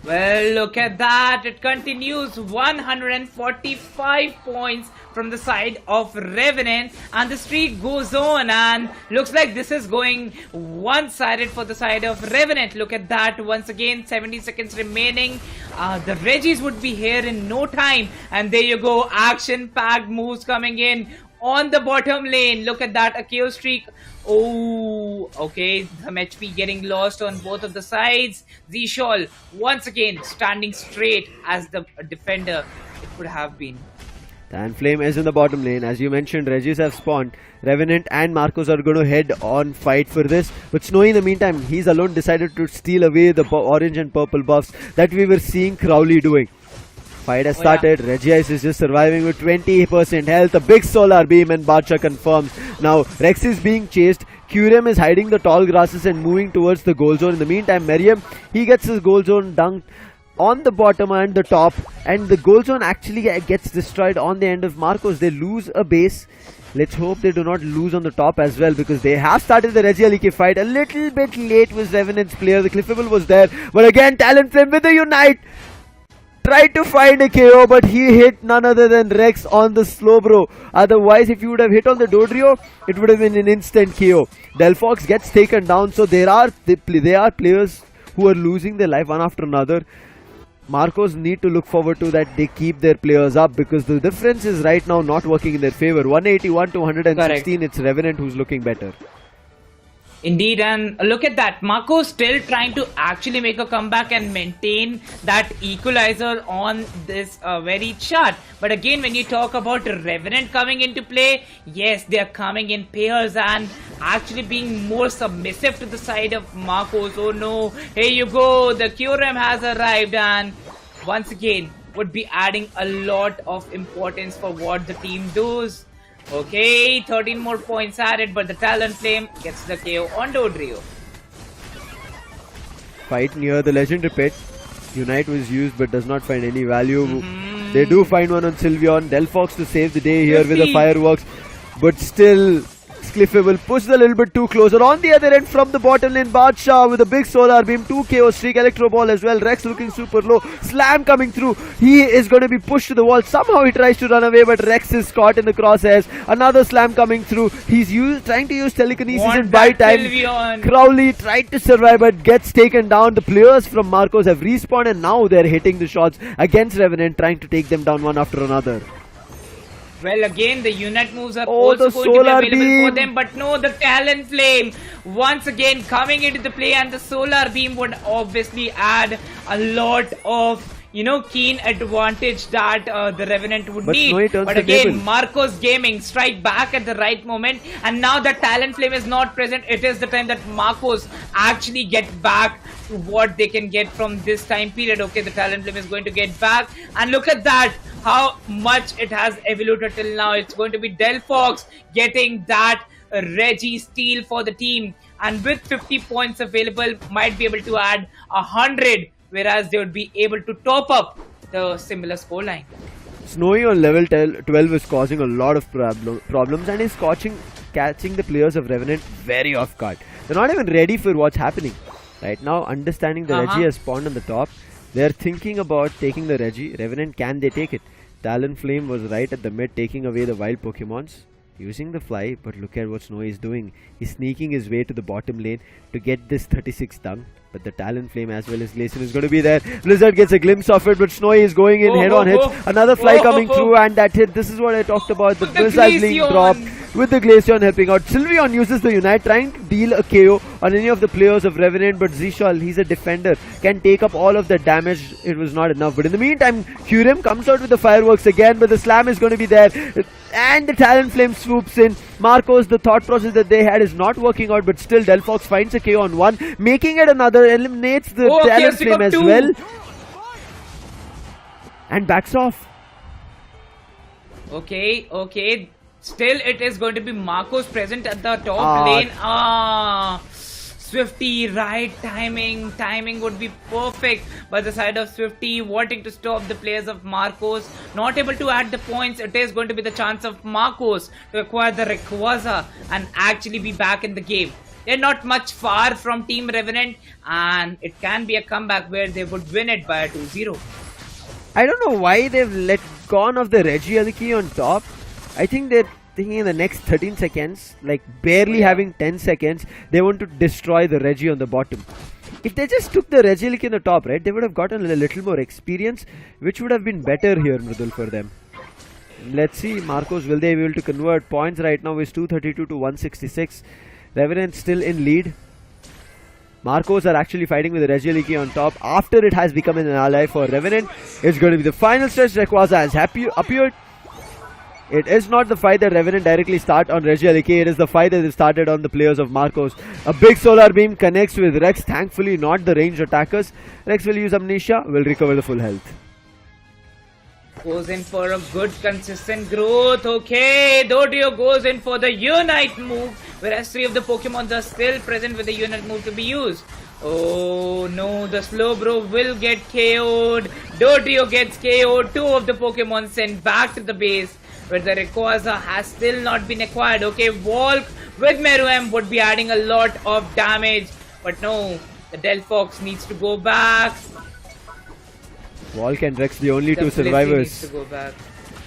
Well, look at that. It continues. 145 points from the side of Revenant, and the streak goes on, and looks like this is going one-sided for the side of Revenant. Look at that. Once again, 70 seconds remaining. The Reggies would be here in no time, and there you go. Action-packed moves coming in on the bottom lane. Look at that. A KO streak. Oh, okay, some HP getting lost on both of the sides. Zishal once again standing straight as the defender it would have been. Talonflame is in the bottom lane. As you mentioned, Regis have spawned. Revenant and Marcos are going to head on fight for this. But Snowy in the meantime, he's alone decided to steal away the orange and purple buffs that we were seeing Crowley doing. Fight has started. Regice is just surviving with 20% health. A big solar beam and Bacha confirms. Now Rex is being chased. Curem is hiding the tall grasses and moving towards the goal zone. In the meantime, Merriam, he gets his goal zone dunked on the bottom and the top, and the goal zone actually gets destroyed on the end of Marcos. They lose a base. Let's hope they do not lose on the top as well, because they have started the Regialiki fight. A little bit late was Revenant's player. The Cliffable was there, but again Talonflame with the Unite tried to find a KO, but he hit none other than Rex on the slow bro. Otherwise, if you would have hit on the Dodrio, it would have been an instant KO. Delphox gets taken down, so there are players who are losing their life one after another. Marcos need to look forward to that they keep their players up, because the difference is right now not working in their favor. 181 to 116, It's Revenant who's looking better. Indeed, and look at that. Marco still trying to actually make a comeback and maintain that equalizer on this very chart. But again, when you talk about Revenant coming into play, yes, they are coming in pairs and actually being more submissive to the side of Marcos. Oh no, here you go, the QRM has arrived, and once again would be adding a lot of importance for what the team does. Okay, 13 more points added, but the Talonflame gets the KO on Dodrio. Fight near the legendary pit. Unite was used but does not find any value. They do find one on Sylveon. Delphox to save the day here with the fireworks, but still Cliffable pushed a little bit too closer. On the other end from the bottom lane, Badshah with a big solar beam, 2 KO streak, Electro Ball as well. Rex looking super low, Slam coming through. He is going to be pushed to the wall. Somehow he tries to run away, but Rex is caught in the crosshairs. Another Slam coming through. He's trying to use telekinesis and buy time. Sylveon. Crowley tried to survive but gets taken down. The players from Marcos have respawned and now they're hitting the shots against Revenant, trying to take them down one after another. Well, again, the Unite moves are Oh, also the going to be solar available beam. for them, but no, the Talonflame once again coming into the play, and the solar beam would obviously add a lot of, keen advantage that the Revenant would need. But again, Marcos Gaming strike back at the right moment, and now the Talonflame is not present. It is the time that Marcos actually get back to what they can get from this time period. Okay, the Talonflame is going to get back, and look at that, how much it has evolved till now. It's going to be Delphox getting that Reggie steal for the team, and with 50 points available, might be able to add 100, whereas they would be able to top up the similar scoreline. Snowy on level 12 is causing a lot of problems and is catching the players of Revenant very off guard. They're not even ready for what's happening. Right now, understanding the Reggie has spawned on the top, they're thinking about taking the Reggie. Revenant, can they take it? Talonflame was right at the mid, taking away the wild Pokemons, using the fly, but look at what Snowy is doing. He's sneaking his way to the bottom lane to get this 36 dunk. But the Talonflame as well as Glacian is going to be there. Blizzard gets a glimpse of it, but Snowy is going in head-on hits. Another fly coming through, and that hit. This is what I talked about. The Blizzard link drop with the Glacian helping out. Sylveon uses the Unite, trying to deal a KO on any of the players of Revenant, but Zishal, he's a defender, can take up all of the damage. It was not enough. But in the meantime, Curem comes out with the fireworks again, but the Slam is going to be there. And the Talonflame swoops in. Marcos, the thought process that they had is not working out, but still Delphox finds a KO on one, making it another, eliminates the Talonflame as well, and backs off. Okay. Still, it is going to be Marcos present at the top lane. Swifty, right timing. Timing would be perfect by the side of Swifty, wanting to stop the players of Marcos. Not able to add the points. It is going to be the chance of Marcos to acquire the Rayquaza and actually be back in the game. They're not much far from Team Revenant, and it can be a comeback where they would win it by a 2-0. I don't know why they've gone of the Regialiki on top. I think they're thinking in the next 13 seconds, like barely having 10 seconds, they want to destroy the Reggie on the bottom. If they just took the Regialiki on the top, right, they would have gotten a little more experience, which would have been better here, Mridul, for them. Let's see, Marcos, will they be able to convert? Points right now is 232 to 166. Revenant still in lead. Marcos are actually fighting with the Regialiki on top after it has become an ally for Revenant. It's going to be the final stretch. Rayquaza has appeared. It is not the fight that Revenant directly start on Regielike. It is the fight that is started on the players of Marcos. A big solar beam connects with Rex. Thankfully, not the ranged attackers. Rex will use Amnesia. Will recover the full health. Goes in for a good consistent growth. Okay, Dodrio goes in for the Unite move, whereas 3 of the Pokemons are still present with the Unite move to be used. Oh no, the Slowbro will get KO'd. Dodrio gets KO'd. 2 of the Pokemon sent back to the base, where the Rayquaza has still not been acquired. Okay, Volk with Meruem would be adding a lot of damage, but no, the Delphox needs to go back. Volk and Rex, the only The 2 Blissey survivors. needs to go back.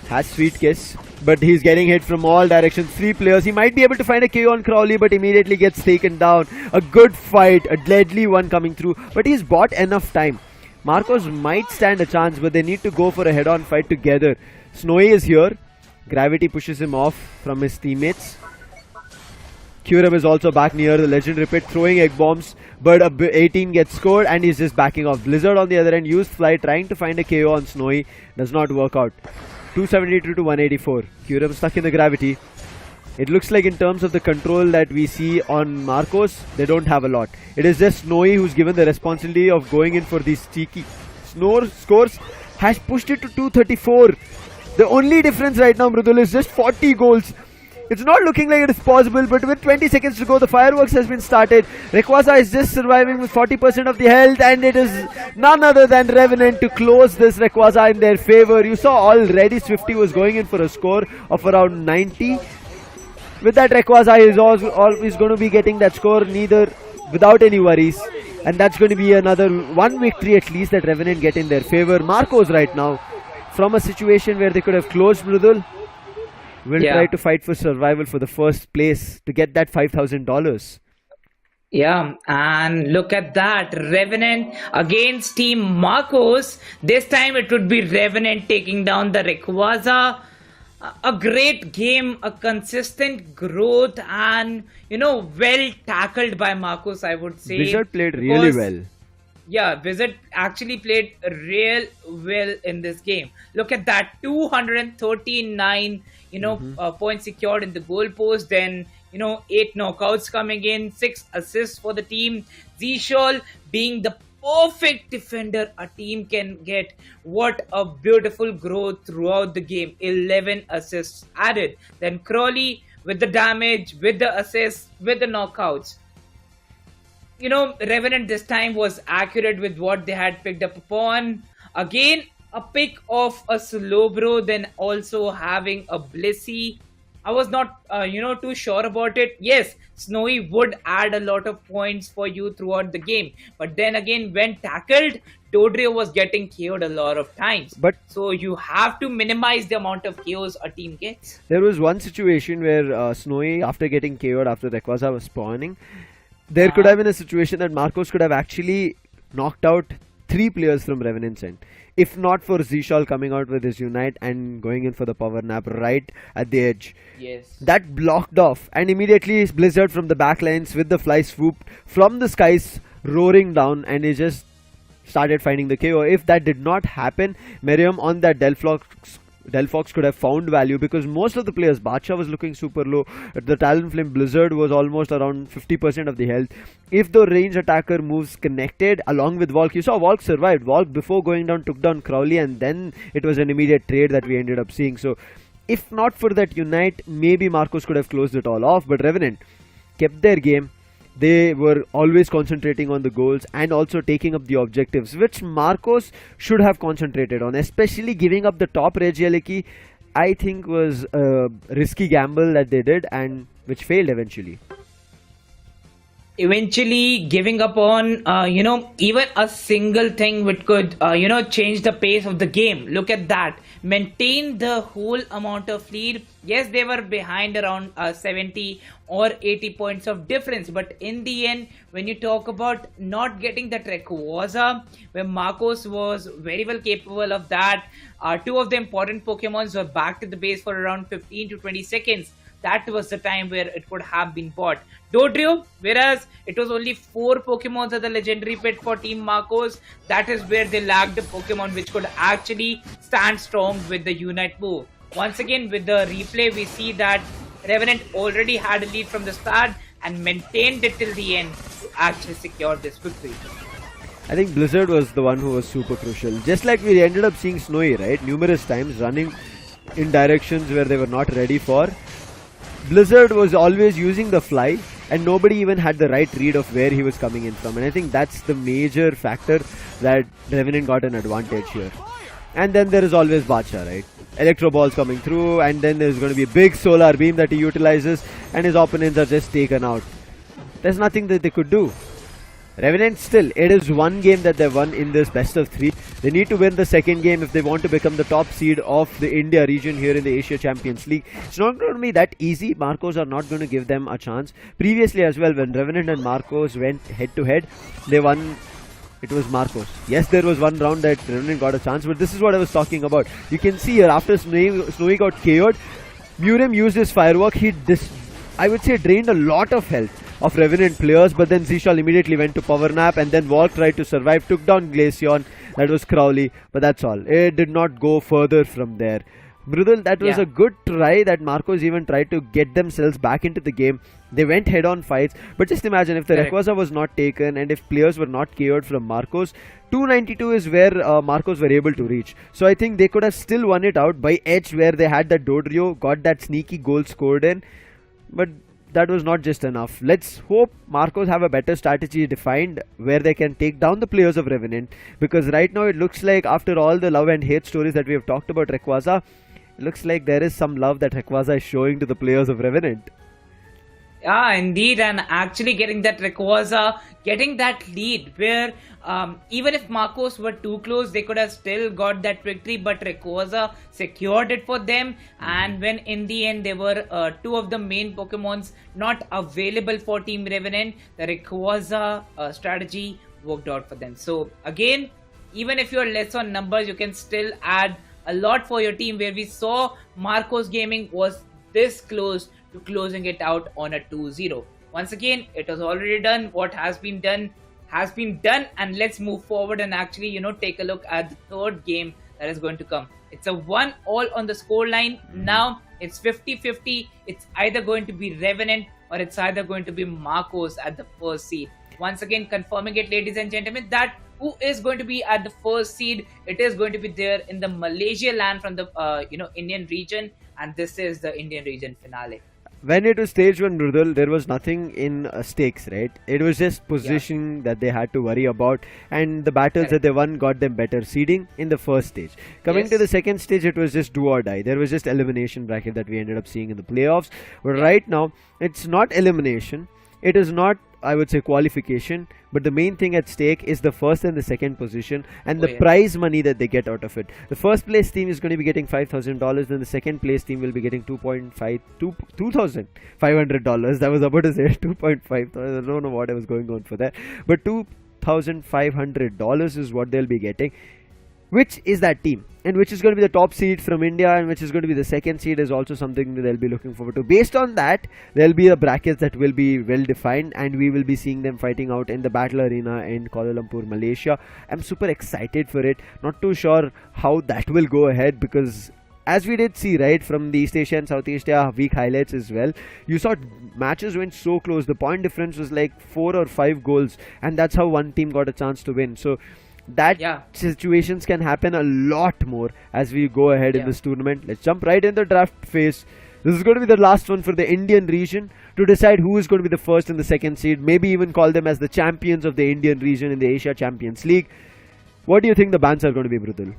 Has Sweet Kiss, but he's getting hit from all directions. 3 players. He might be able to find a KO on Crowley, but immediately gets taken down. A good fight, a deadly one coming through, but he's bought enough time. Marcos might stand a chance, but they need to go for a head-on fight together. Snowy is here. Gravity pushes him off from his teammates. Curem is also back near the Legendary Pit, throwing egg bombs, but a 18 gets scored and he's just backing off. Blizzard on the other end used Fly, trying to find a KO on Snowy. Does not work out. 272 to 184. Curem stuck in the gravity. It looks like in terms of the control that we see on Marcos, they don't have a lot. It is just Snowy who's given the responsibility of going in for these cheeky scores. Has pushed it to 234. The only difference right now, Mridul, is just 40 goals. It's not looking like it is possible, but with 20 seconds to go, the fireworks has been started. Rayquaza is just surviving with 40% of the health, and it is none other than Revenant to close this Rayquaza in their favor. You saw already Swifty was going in for a score of around 90. With that, Rayquaza is always going to be getting that score without any worries. And that's going to be another 1 victory at least that Revenant get in their favor. Marcos right now, from a situation where they could have closed Mridul, will try to fight for survival for the first place to get that $5,000. Yeah, and look at that. Revenant against Team Marcos. This time it would be Revenant taking down the Rayquaza. A great game, a consistent growth, and well tackled by Marcos, I would say. Blizzard played really well. Yeah, Blizzard actually played real well in this game. Look at that, 239 points secured in the goal post. Then 8 knockouts coming in, 6 assists for the team. Zishol being the perfect defender a team can get. What a beautiful growth throughout the game. 11 assists added. Then Crowley with the damage, with the assists, with the knockouts. Revenant this time was accurate with what they had picked up upon. Again, a pick of a Slowbro, then also having a Blissey. I was not, too sure about it. Yes, Snowy would add a lot of points for you throughout the game. But then again, when tackled, Dodrio was getting KO'd a lot of times. So you have to minimize the amount of KOs a team gets. There was one situation where Snowy, after getting KO'd after Rayquaza was spawning, there could have been a situation that Marcos could have actually knocked out 3 players from Revenant's end. If not for Zishol coming out with his Unite and going in for the power nap right at the edge. Yes. That blocked off, and immediately Blizzard from the backlines with the fly swooped from the skies, roaring down, and he just started finding the KO. If that did not happen, Miriam on that Delphox could have found value, because most of the players, Bacha was looking super low, the Talonflame Blizzard was almost around 50% of the health. If the range attacker moves connected along with Volk, you saw Volk survived. Volk before going down took down Crowley, and then it was an immediate trade that we ended up seeing. So if not for that Unite, maybe Marcos could have closed it all off, but Revenant kept their game. They were always concentrating on the goals and also taking up the objectives, which Marcos should have concentrated on, especially giving up the top Regieleki. I think was a risky gamble that they did, and which failed eventually. Eventually giving up on even a single thing which could change the pace of the game. Look at that, maintain the whole amount of lead. Yes, they were behind around 70 or 80 points of difference, but in the end, when you talk about not getting that Rayquaza, where Marcos was very well capable of that, 2 of the important Pokemons were back to the base for around 15 to 20 seconds. That was the time where it could have been bought. Dodrio, whereas it was only 4 Pokemons at the Legendary Pit for Team Marcos, that is where they lacked a Pokemon which could actually stand strong with the Unite move. once again with the replay, we see that Revenant already had a lead from the start and maintained it till the end to actually secure this victory. I think Blizzard was the one who was super crucial. Just like we ended up seeing Snowy, right? Numerous times running in directions where they were not ready for. Blizzard was always using the fly and nobody even had the right read of where he was coming in from. And I think that's the major factor that Revenant got an advantage here. And then there is always Bacha, right? Electro balls coming through, and then there's going to be a big solar beam that he utilizes, and his opponents are just taken out. There's nothing that they could do. Revenant still, it is one game that they won in this best of 3. They need to win the second game if they want to become the top seed of the India region here in the Asia Champions League. It's not going to be that easy. Marcos are not going to give them a chance. Previously as well, when Revenant and Marcos went head to head, they won. It was Marcos. Yes, there was one round that Revenant got a chance, but this is what I was talking about. You can see here, after Snowy got KO'd, Murem used his firework. He I would say drained a lot of health of Revenant players, but then Zishal immediately went to power nap, and then Walk tried to survive, took down Glaceon. That was Crowley, but that's all. It did not go further from there. Mrudul, that was a good try that Marcos even tried to get themselves back into the game. They went head-on fights, but just imagine if the Rayquaza was not taken and if players were not KO'd from Marcos, 292 is where Marcos were able to reach. So I think they could have still won it out by edge, where they had that Dodrio, got that sneaky goal scored in, but that was not just enough. Let's hope Marcos have a better strategy defined where they can take down the players of Revenant, because right now it looks like, after all the love and hate stories that we have talked about Rayquaza, it looks like there is some love that Rayquaza is showing to the players of Revenant. Yeah, indeed, and actually getting that Rayquaza, getting that lead where even if Marcos were too close, they could have still got that victory, but Rayquaza secured it for them. And when in the end there were two of the main Pokemons not available for Team Revenant, the Rayquaza strategy worked out for them. So again, even if you're less on numbers, you can still add a lot for your team, where we saw Marcos Gaming was this close to closing it out on a 2-0. Once again, it was already done. What has been done, and let's move forward and actually, take a look at the third game that is going to come. It's a 1-1 on the scoreline. Now it's 50-50. It's either going to be Revenant or it's either going to be Marcos at the first seed. Once again, confirming it, ladies and gentlemen, that who is going to be at the first seed, it is going to be there in the Malaysia land from the Indian region, and this is the Indian region finale. When it was stage 1, Mrudul, there was nothing in stakes, right? It was just position that they had to worry about, and the battles that they won got them better seeding in the first stage. Coming to the second stage, it was just do or die. There was just elimination bracket that we ended up seeing in the playoffs. But right now, it's not elimination. It is not, I would say, qualification, but the main thing at stake is the first and the second position and the prize money that they get out of it. The first place team is going to be getting $5,000, then the second place team will be getting $2,500. I was about to say 2.5. I don't know what I was going on for that, but $2,500 is what they'll be getting. Which is that team, and which is going to be the top seed from India, and which is going to be the second seed, is also something that they'll be looking forward to. Based on that, there'll be a brackets that will be well defined, and we will be seeing them fighting out in the battle arena in Kuala Lumpur, Malaysia. I'm super excited for it. Not too sure how that will go ahead, because as we did see, right, from the East Asia and South Asia week highlights as well, you saw matches went so close. The point difference was like 4 or 5 goals, and that's how one team got a chance to win. So that situations can happen a lot more as we go ahead in this tournament. Let's jump right in the draft phase. This is going to be the last one for the Indian region to decide who is going to be the first and the second seed, maybe even call them as the champions of the Indian region in the Asia Champions League. What do you think the bans are going to be, Mrudul?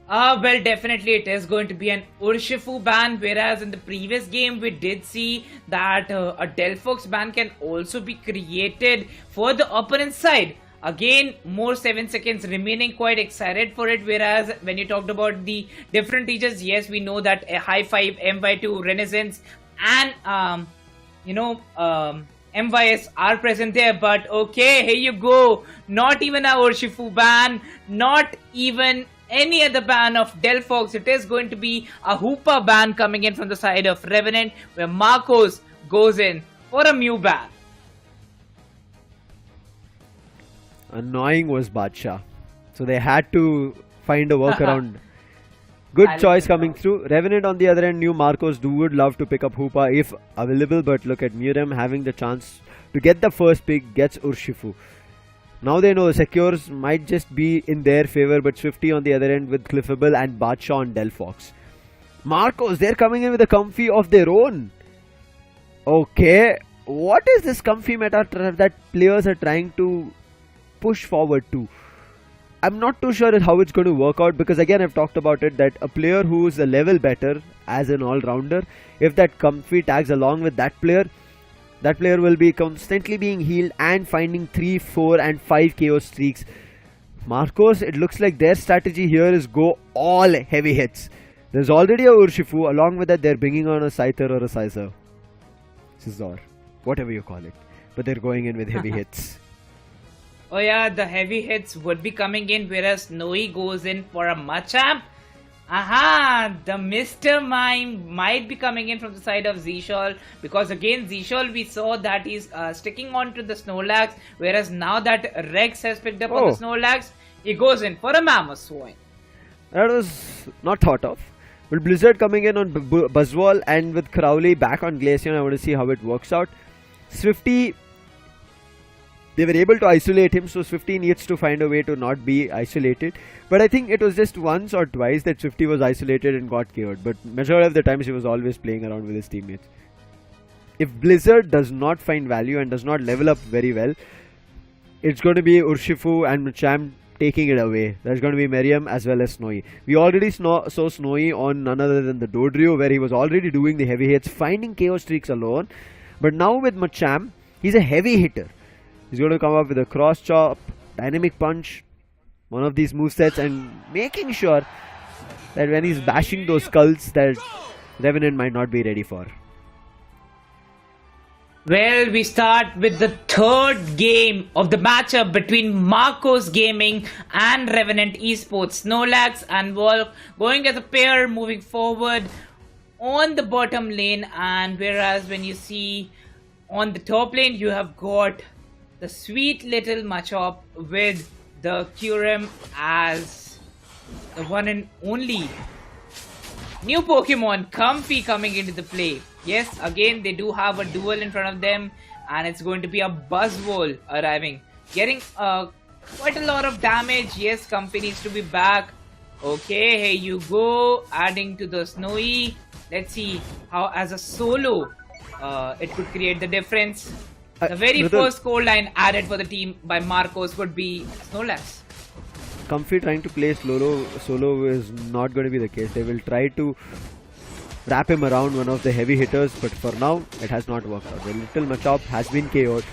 Well, definitely it is going to be an Urshifu ban, whereas in the previous game we did see that a Delphox ban can also be created for the opponent's side. Again, more 7 seconds remaining, quite excited for it. Whereas when you talked about the different teachers, yes, we know that a High 5, MY2, Renaissance, and MYS are present there. But okay, here you go. Not even a Urshifu ban, not even any other ban of Delphox. It is going to be a Hoopa ban coming in from the side of Revenant, where Marcos goes in for a Mew ban. Annoying was Badshah, so they had to find a workaround. Good I'll choice pick coming up. through. Revenant on the other end, new Marcos would love to pick up Hoopa if available, but look at Miriam having the chance to get the first pick, gets Urshifu. Now they know Secures might just be in their favor, but Swifty on the other end with Cliffable and Badshaw on Delphox. Marcos, they're coming in with a comfy of their own. Okay, what is this comfy meta that players are trying to push forward to? I'm not too sure how it's going to work out, because again I've talked about it that a player who is a level better as an all-rounder, if that comfy tags along with that player will be constantly being healed and finding 3, 4 and 5 KO streaks. Marcos, it looks like their strategy here is go all heavy hits. There's already a Urshifu, along with that they're bringing on a Scyther or a Scizor, whatever you call it, but they're going in with heavy hits. Oh yeah, the heavy hits would be coming in, whereas Snowy goes in for a Machamp. Aha! The Mr. Mime might be coming in from the side of Zishol, because again Zishol we saw that he's sticking on to the Snorlax, whereas now that Rex has picked up on the Snorlax, he goes in for a Mammoth Swing. That was not thought of. But Blizzard coming in on Buzzwole, and with Crowley back on Glaceon, I want to see how it works out. Swifty, they were able to isolate him, so Swifty needs to find a way to not be isolated. But I think it was just once or twice that Swifty was isolated and got KO'd. But majority of the times he was always playing around with his teammates. If Blizzard does not find value and does not level up very well, it's going to be Urshifu and Machamp taking it away. There's going to be Miriam as well as Snowy. We already saw Snowy on none other than the Dodrio, where he was already doing the heavy hits, finding KO streaks alone. But now with Machamp, he's a heavy hitter. He's going to come up with a cross chop, dynamic punch, one of these movesets, and making sure that when he's bashing those skulls that Revenant might not be ready for. Well, we start with the third game of the matchup between Marcos Gaming and Revenant Esports. Snorlax and Wolf going as a pair, moving forward on the bottom lane, and whereas when you see on the top lane you have got the sweet little Machop with the Kyurem as the one and only new Pokemon Comfy coming into the play. Yes, again they do have a duel in front of them, and it's going to be a Buzzwole arriving, getting quite a lot of damage. Yes, Comfy needs to be back. Okay, here you go, adding to the Snowy. Let's see how as a solo it could create the difference. The very first score line added for the team by Marcos would be Snorlax. Comfy trying to play solo is not going to be the case. They will try to wrap him around one of the heavy hitters, but for now it has not worked out. The little Machop has been KO'd.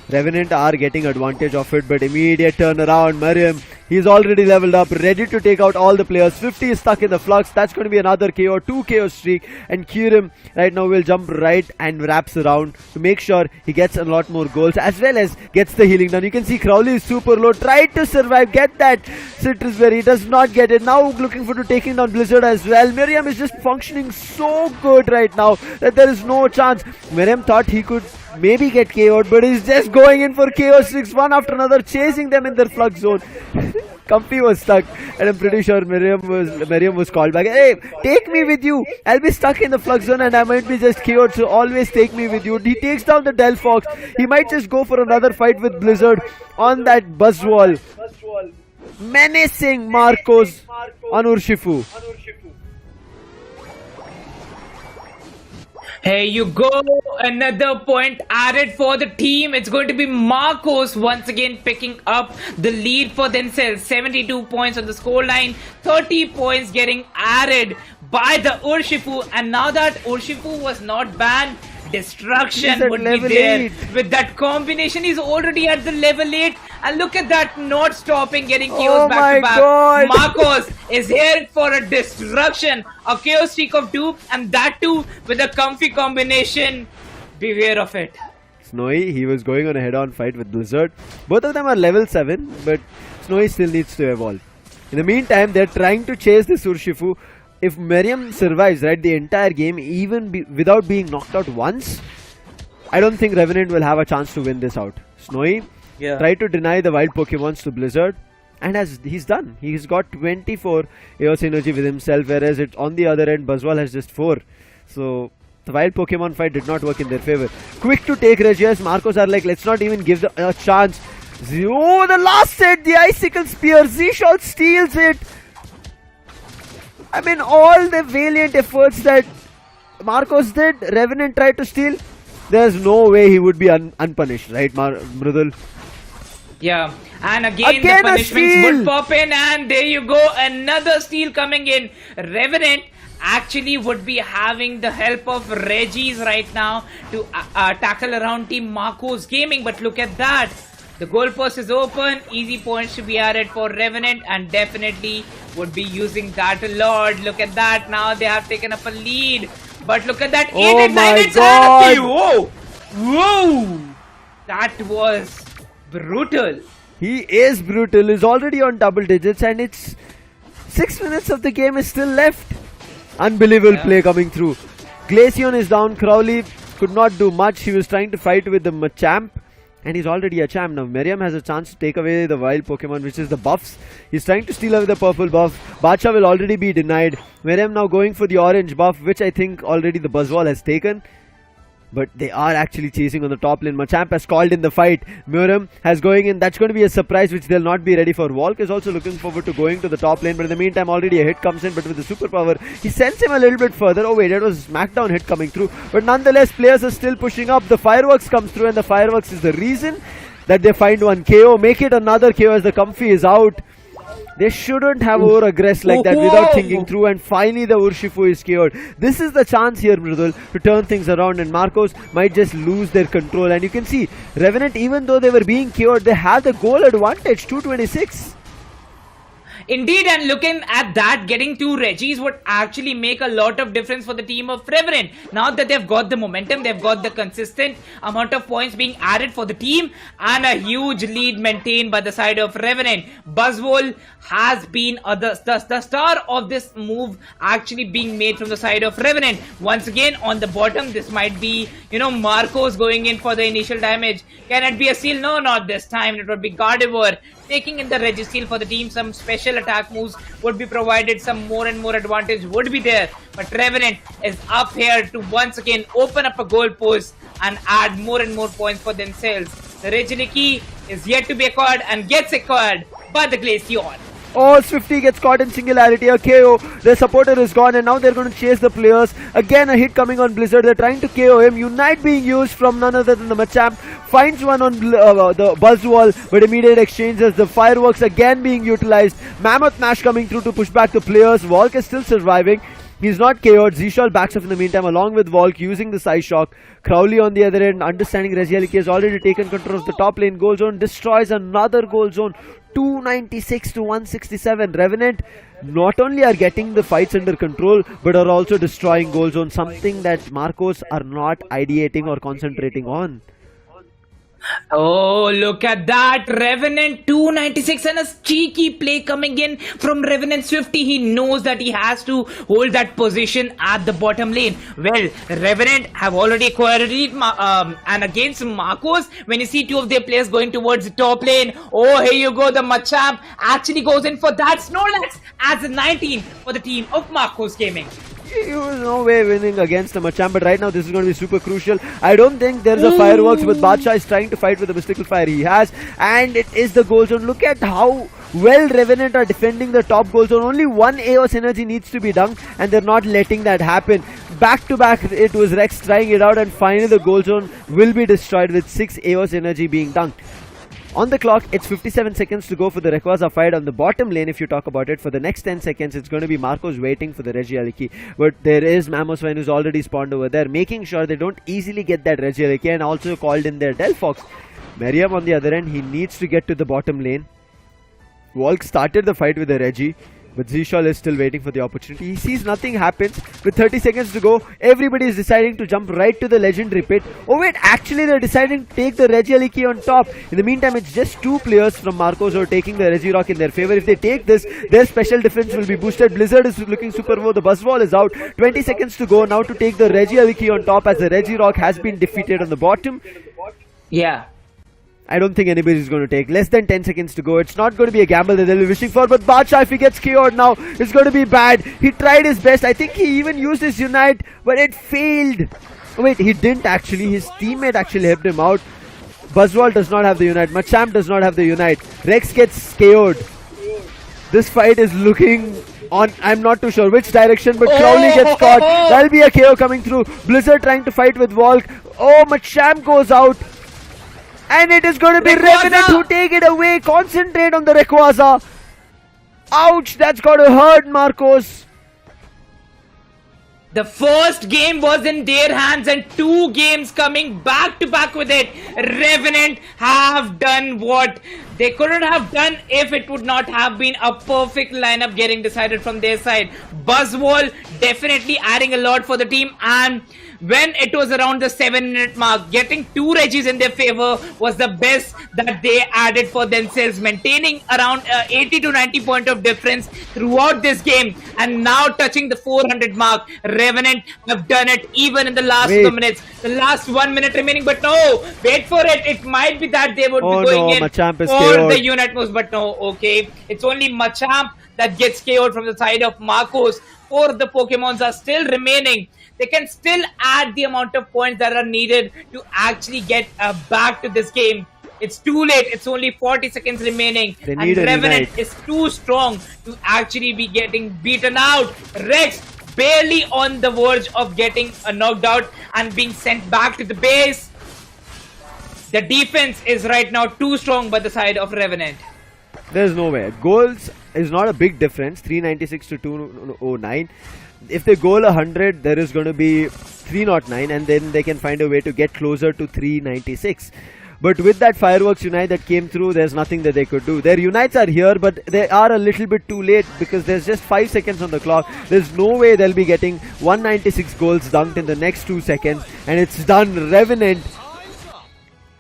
Revenant are getting advantage of it, but immediate turnaround. Mariam, he's already leveled up, ready to take out all the players. 50 is stuck in the flux. That's going to be another KO, 2 KO streak, and Kyurem right now will jump right and wraps around to make sure he gets a lot more goals as well as gets the healing done. You can see Crowley is super low, tried to survive, get that Citrus Berry, does not get it. Now looking for to taking down Blizzard as well. Miriam is just functioning so good right now that there is no chance. Miriam thought he could maybe get KO'd, but he's just going in for KO 6 one after another, chasing them in their flux zone. Comfy was stuck, and I'm pretty sure Miriam was called back. Hey, take me with you. I'll be stuck in the flux zone and I might be just KO'd, so always take me with you. He takes down the Delphox. He might just go for another fight with Blizzard on that Buzzwole. Menacing Marcos on Urshifu. Here you go, another point added for the team. It's going to be Marcos once again picking up the lead for themselves. 72 points on the scoreline, 30 points getting added by the Urshifu. And now that Urshifu was not banned, Destruction would be there. 8. With that combination, he's already at the level 8. And look at that, not stopping, getting KOs back to back. God. Marcos is here for a destruction. A KO streak of 2, and that too with a comfy combination. Beware of it. Snowy, he was going on a head-on fight with Blizzard. Both of them are level 7, but Snowy still needs to evolve. In the meantime, they're trying to chase this Urshifu. If Miriam survives, right, the entire game, even without being knocked out once, I don't think Revenant will have a chance to win this out. Snowy, try to deny the wild Pokemons to Blizzard. And he's done. He's got 24 Eos energy with himself, whereas it's on the other end, Buzzwole has just 4. So the wild Pokemon fight did not work in their favor. Quick to take Regias. Marcos are like, let's not even give a chance. Oh, the last set, the Icicle Spear. Z-Shot steals it. I mean, all the valiant efforts that Marcos did, Revenant tried to steal. There's no way he would be unpunished, right, Mrudul? Yeah, and again the punishments would pop in, and there you go, another steal coming in. Revenant actually would be having the help of Regis right now to tackle around Team Marcos Gaming, but look at that. The goalpost is open, easy points to be added for Revenant, and definitely would be using that a lot. Look at that, now they have taken up a lead. But look at that, 8 and 9 and 7. Whoa! Whoa! That was brutal. He is brutal. He's already on double digits, and it's 6 minutes of the game is still left. Unbelievable play coming through. Glaceon is down. Crowley could not do much. He was trying to fight with the Machamp, and he's already a champ now. Miriam has a chance to take away the wild Pokemon, which is the buffs. He's trying to steal away the purple buff. Bacha will already be denied. Miriam now going for the orange buff, which I think already the Buzzwole has taken. But they are actually chasing on the top lane. Machamp has called in the fight. Miriam has going in. That's going to be a surprise which they'll not be ready for. Volk is also looking forward to going to the top lane. But in the meantime, already a hit comes in. But with the superpower, he sends him a little bit further. Oh wait, that was Smackdown hit coming through. But nonetheless, players are still pushing up. The fireworks comes through, and the fireworks is the reason that they find one KO. Make it another KO as the Comfy is out. They shouldn't have over-aggressed like that without thinking through, and finally the Urshifu is KO'd. This is the chance here, Mridul, to turn things around, and Marcos might just lose their control. And you can see, Revenant, even though they were being KO'd, they had the goal advantage, 226. Indeed, and looking at that, getting 2 Regis would actually make a lot of difference for the team of Revenant. Now that they've got the momentum, they've got the consistent amount of points being added for the team, and a huge lead maintained by the side of Revenant. Buzzwole has been the star of this move actually being made from the side of Revenant. Once again, on the bottom, this might be, Marcos going in for the initial damage. Can it be a steal? No, not this time. It would be Gardevoir taking in the Registeel for the team. Some special attack moves would be provided, some more and more advantage would be there, but Revenant is up here to once again open up a goal post and add more and more points for themselves. The Regieleki is yet to be acquired and gets acquired by the Glaceon. Oh, Swifty gets caught in singularity, a KO. Their supporter is gone, and now they're going to chase the players. Again, a hit coming on Blizzard. They're trying to KO him. Unite being used from none other than the Machamp. Finds one on the Buzzwole, but immediate exchanges. The fireworks again being utilized. Mammoth Mash coming through to push back the players. Volk is still surviving. He's not KO'd. Z-Shot backs up in the meantime along with Volk using the Psy Shock. Crowley on the other end, understanding Regieleki has already taken control of the top lane. Goal zone destroys another goal zone. 296 to 167. Revenant not only are getting the fights under control, but are also destroying goal zone. Something that Marcos are not ideating or concentrating on. Oh, look at that. Revenant 296, and a cheeky play coming in from Revenant Swifty. He knows that he has to hold that position at the bottom lane. Well, Revenant have already acquired it, and against Marcos, when you see 2 of their players going towards the top lane, oh, here you go. The Machamp actually goes in for that. Snorlax as a 19 for the team of Marcos Gaming. He was no way winning against the Machamp, but right now this is going to be super crucial. I don't think there's a fireworks, but Badshah is trying to fight with the mystical fire he has, and it is the goal zone. Look at how well Revenant are defending the top goal zone. Only 1 Eos energy needs to be dunked, and they're not letting that happen. Back to back, it was Rex trying it out, and finally the goal zone will be destroyed with 6 Eos energy being dunked. On the clock, it's 57 seconds to go for the Rayquaza fight on the bottom lane. If you talk about it, for the next 10 seconds, it's going to be Marcos waiting for the Regieleki. But there is Mamoswine who's already spawned over there, making sure they don't easily get that Regieleki, and also called in their Delphox. Miriam on the other end, he needs to get to the bottom lane. Volk started the fight with the Regi, but Z-Shot is still waiting for the opportunity. He sees nothing happens. With 30 seconds to go, everybody is deciding to jump right to the legendary pit. Oh wait, actually they're deciding to take the Regieleki on top. In the meantime, it's just 2 players from Marcos who are taking the Regirock in their favor. If they take this, their special defense will be boosted. Blizzard is looking super low. The Buzzwole is out. 20 seconds to go now to take the Regieleki on top, as the Regirock has been defeated on the bottom. Yeah. I don't think anybody's going to take. Less than 10 seconds to go. It's not going to be a gamble that they'll be wishing for. But Badshah, if he gets KO'd now, it's going to be bad. He tried his best. I think he even used his Unite, but it failed. Oh, wait, he didn't actually. His teammate actually helped him out. Buzzwall does not have the Unite. Machamp does not have the Unite. Rex gets KO'd. This fight is looking on, I'm not too sure which direction, but Crowley gets caught. That'll be a KO coming through. Blizzard trying to fight with Volk. Oh, Machamp goes out. And it is going to be Revenant who take it away. Concentrate on the Rayquaza. Ouch, that's got to hurt Marcos. The first game was in their hands and 2 games coming back to back with it. Revenant have done what they couldn't have done if it would not have been a perfect lineup getting decided from their side. Buzzwall definitely adding a lot for the team, and when it was around the 7-minute mark, getting 2 Regis in their favor was the best that they added for themselves, maintaining around 80 to 90 point of difference throughout this game, and now touching the 400 mark. Revenant have done it even in the last 2 minutes. The last 1 minute remaining, but no, wait for it. It might be that they would be going in for the unit moves, but no, okay. It's only Machamp that gets KO'd from the side of Marcos. 4 of the Pokemons are still remaining. They can still add the amount of points that are needed to actually get back to this game. It's too late. It's only 40 seconds remaining. And Revenant is too strong to actually be getting beaten out. Rex barely on the verge of getting knocked out and being sent back to the base. The defense is right now too strong by the side of Revenant. There's no way. Goals is not a big difference. 396 to 209. If they goal 100, there is going to be 309, and then they can find a way to get closer to 396. But with that Fireworks Unite that came through, there's nothing that they could do. Their Unites are here, but they are a little bit too late because there's just 5 seconds on the clock. There's no way they'll be getting 196 goals dunked in the next 2 seconds. And it's done. Revenant,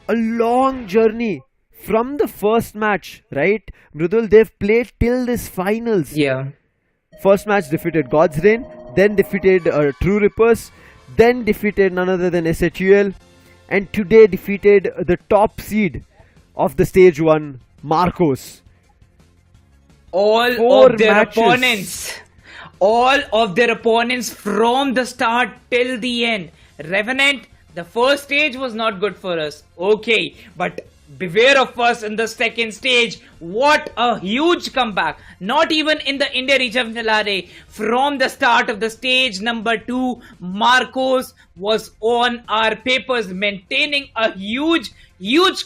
a long journey from the first match, right? Mridul, they've played till this finals. Yeah. First match defeated God's Reign, then defeated True Rippers, then defeated none other than SHUL, and today defeated the top seed of the stage 1, Marcos. All of their opponents from the start till the end. Revenant, the first stage was not good for us. Okay, but beware of us in the second stage. What a huge comeback. Not even in the India regional array. From the start of the stage number 2, Marcos was on our papers, maintaining a huge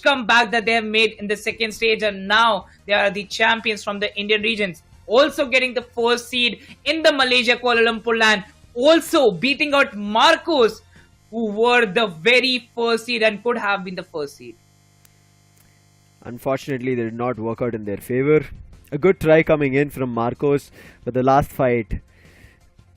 comeback that they have made in the second stage, and now they are the champions from the Indian regions. Also getting the first seed in the Malaysia Kuala Lumpur land. Also beating out Marcos, who were the very first seed and could have been the first seed. Unfortunately, they did not work out in their favor. A good try coming in from Marcos, but the last fight,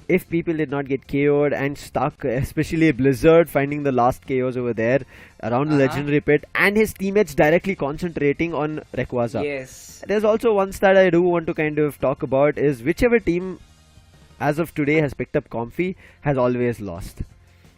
if people did not get KO'd and stuck, especially Blizzard finding the last KOs over there around the legendary pit, and his teammates directly concentrating on Rayquaza. Yes. There's also one stat I do want to kind of talk about is whichever team as of today has picked up Comfy has always lost.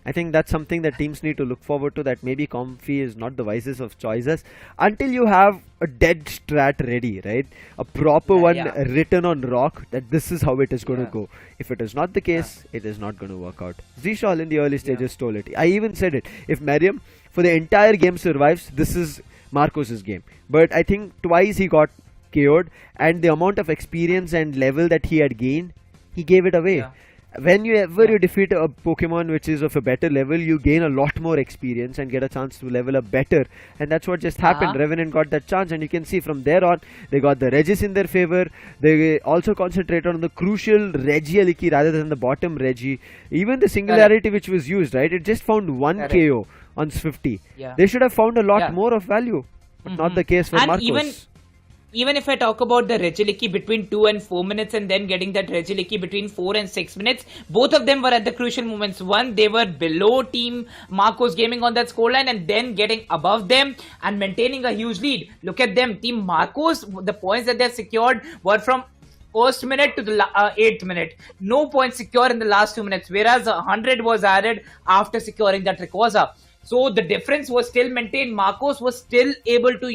I think that's something that teams need to look forward to, that maybe Comfy is not the wisest of choices until you have a dead strat ready, right? A proper one written on rock that this is how it is going to go. If it is not the case, it is not going to work out. Zishal in the early stages stole it. I even said it. If Mariam for the entire game survives, this is Marcos's game. But I think twice he got KO'd, and the amount of experience and level that he had gained, he gave it away. When you defeat a Pokemon which is of a better level, you gain a lot more experience and get a chance to level up better, and that's what just happened. Revenant got that chance, and you can see from there on they got the Regis in their favor. They also concentrated on the crucial Regieleki rather than the bottom Regi. Even the singularity which was used, right, it just found 1 KO on Swifty. They should have found a lot more of value, but not the case for Marcos. Even if I talk about the Regieleki between 2 and 4 minutes, and then getting that Regieleki between 4 and 6 minutes, both of them were at the crucial moments. One, they were below Team Marcos Gaming on that scoreline, and then getting above them and maintaining a huge lead. Look at them. Team Marcos, the points that they secured were from first minute to the 8th minute. No points secured in the last 2 minutes, whereas 100 was added after securing that Rayquaza. So the difference was still maintained. Marcos was still able to,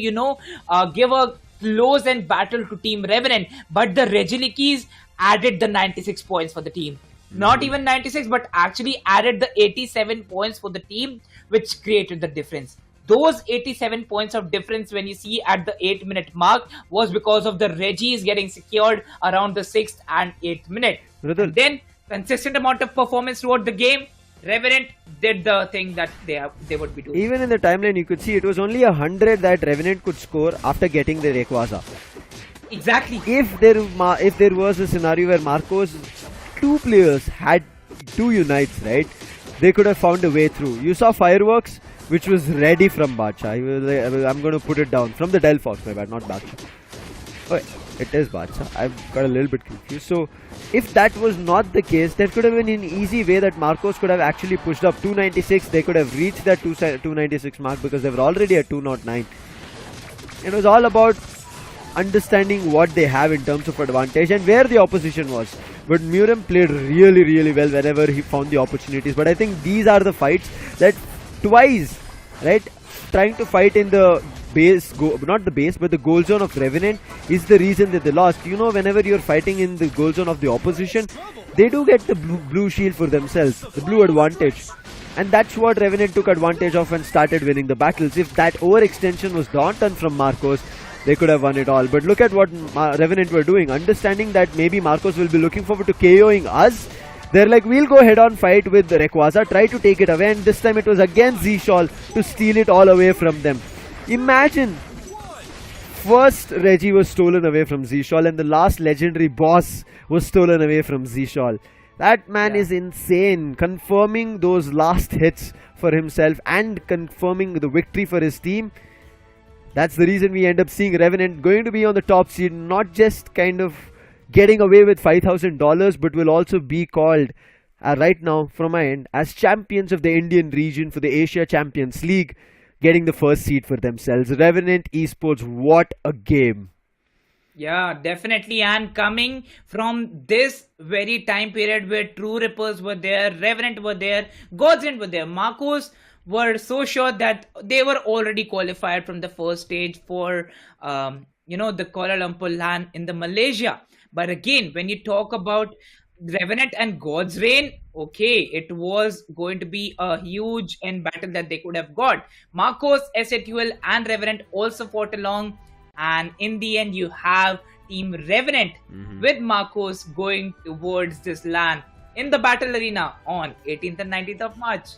give a close and battle to Team Revenant, but the Regilikis added the 96 points for the team. Not even 96, but actually added the 87 points for the team, which created the difference. Those 87 points of difference, when you see at the 8-minute mark, was because of the Regis getting secured around the 6th and 8th minute. And then consistent amount of performance throughout the game. Revenant did the thing that they would be doing. Even in the timeline, you could see it was only 100 that Revenant could score after getting the Rayquaza. Exactly. If there was a scenario where Marcos, two players had two unites, right, they could have found a way through. You saw Fireworks, which was ready from Bacha. I'm going to put it down. From the Delphox, my bad, not Bacha. Oh, it is Bacha. I've got a little bit confused. So, if that was not the case, there could have been an easy way that Marcos could have actually pushed up 296. They could have reached that 296 mark because they were already at 209. It was all about understanding what they have in terms of advantage and where the opposition was. But Murim played really well whenever he found the opportunities. But I think these are the fights that twice, right, trying to fight in the base, not the base, but the goal zone of Revenant is the reason that they lost. You know, whenever you're fighting in the goal zone of the opposition, they do get the blue shield for themselves, the blue advantage. And that's what Revenant took advantage of and started winning the battles. If that overextension was not done from Marcos, they could have won it all. But look at what Revenant were doing, understanding that maybe Marcos will be looking forward to KOing us. They're like, we'll go head on fight with Rayquaza, try to take it away, and this time it was against Z-Shawl to steal it all away from them. Imagine, first Reggie was stolen away from Z-Shawl and the last legendary boss was stolen away from Z-Shawl. That man is insane, confirming those last hits for himself and confirming the victory for his team. That's the reason we end up seeing Revenant going to be on the top seed, not just kind of getting away with $5,000, but will also be called right now from my end as champions of the Indian region for the Asia Champions League, getting the first seed for themselves. Revenant Esports, what a game. Yeah, definitely. And coming from this very time period where True Rippers were there, Revenant were there, Godsend were there, Marcos were so sure that they were already qualified from the first stage for, the Kuala Lumpur LAN in the Malaysia. But again, when you talk about Revenant and God's Reign, okay, it was going to be a huge end battle that they could have got. Marcos, SATUL and Revenant also fought along, and in the end you have Team Revenant with Marcos going towards this LAN in the battle arena on 18th and 19th of March.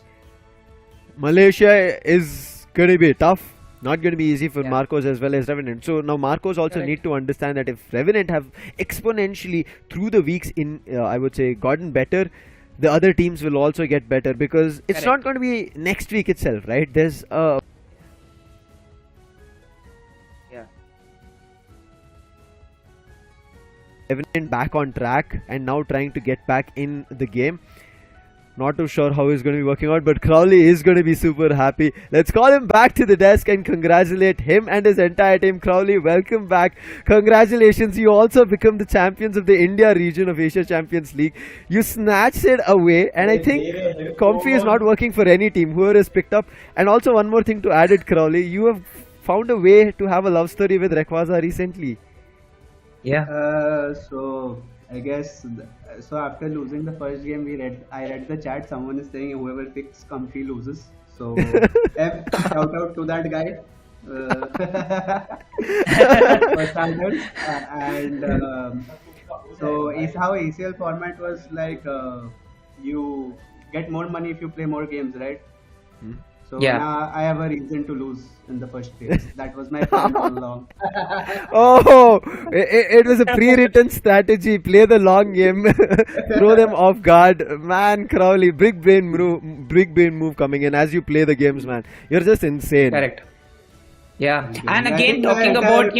Malaysia is going to be tough. Not going to be easy for Marcos as well as Revenant. So now Marcos also need to understand that if Revenant have exponentially through the weeks I would say gotten better, the other teams will also get better, because it's not going to be next week itself, right? There's Revenant back on track and now trying to get back in the game. Not too sure how he's going to be working out, but Crowley is going to be super happy. Let's call him back to the desk and congratulate him and his entire team. Crowley, welcome back. Congratulations. You also become the champions of the India region of Asia Champions League. You snatched it away, and I think Comfy is not working for any team. Whoever is picked up. And also one more thing to add it, Crowley. You have found a way to have a love story with Rayquaza recently. Yeah. So I guess so. After losing the first game, I read the chat. Someone is saying whoever picks Comfy loses. So shout out to that guy. For starters, so is how ACL format was like. You get more money if you play more games, right? So now I have a reason to lose in the first place. That was my plan all along. Oh, it was a pre-written strategy. Play the long game, throw them off guard. Man, Crowley, big brain move coming in as you play the games, man. You're just insane. Correct. Yeah, and again talking about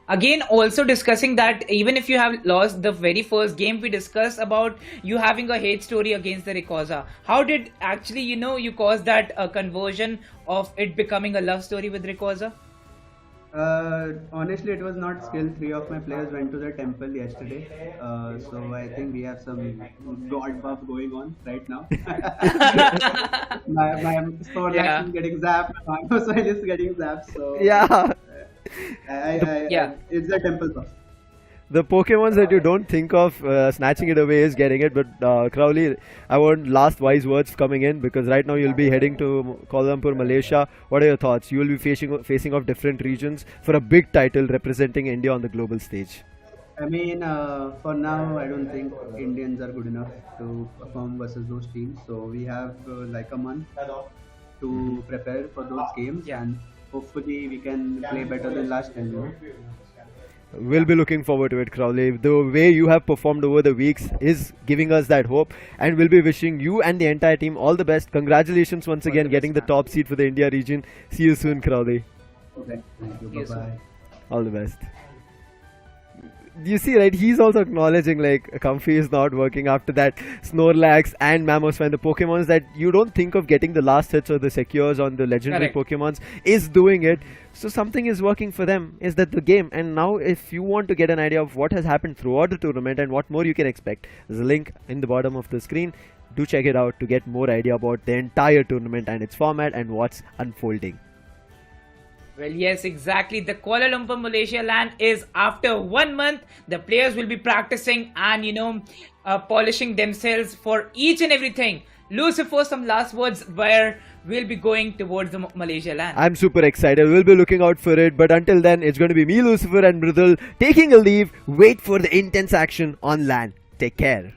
Again, also discussing that even if you have lost the very first game, we discussed about you having a hate story against the Rayquaza. How did actually, you cause that conversion of it becoming a love story with Rayquaza? Honestly, it was not skill. 3 of my players went to the temple yesterday. So I think we have some god buff going on right now. my Snorlax Yeah. is getting zapped. My Soil is getting zapped. So Yeah. Yeah. it's the temple buff. The Pokemons that you don't think of snatching it away is getting it, but Crowley, I want last wise words coming in because right now you'll be heading to Kuala Lumpur, Malaysia. What are your thoughts? You will be facing off different regions for a big title representing India on the global stage. I mean, for now, I don't think Indians are good enough to perform versus those teams. So we have like a month to prepare for those games, Yeah. and hopefully we can play better than last time. We'll be looking forward to it, Crowley. The way you have performed over the weeks is giving us that hope, and we'll be wishing you and the entire team all the best. Congratulations once again, getting the top seed for the India region. See you soon, Crowley. Okay, thank you. Yes, Bye bye. All the best. You see, right? He's also acknowledging like Comfy is not working after that Snorlax and Mamoswine, the Pokemons that you don't think of getting the last hits or the secures on the legendary Correct. Pokemons is doing it. So something is working for them. Is that the game? And now, if you want to get an idea of what has happened throughout the tournament and what more you can expect, there's a link in the bottom of the screen. Do check it out to get more idea about the entire tournament and its format and what's unfolding. Well, yes, exactly. The Kuala Lumpur, Malaysia land is after 1 month. The players will be practicing and, polishing themselves for each and everything. Lucifer, some last words where we'll be going towards the Malaysia land. I'm super excited. We'll be looking out for it. But until then, it's going to be me, Lucifer, and Mridul taking a leave. Wait for the intense action on LAN. Take care.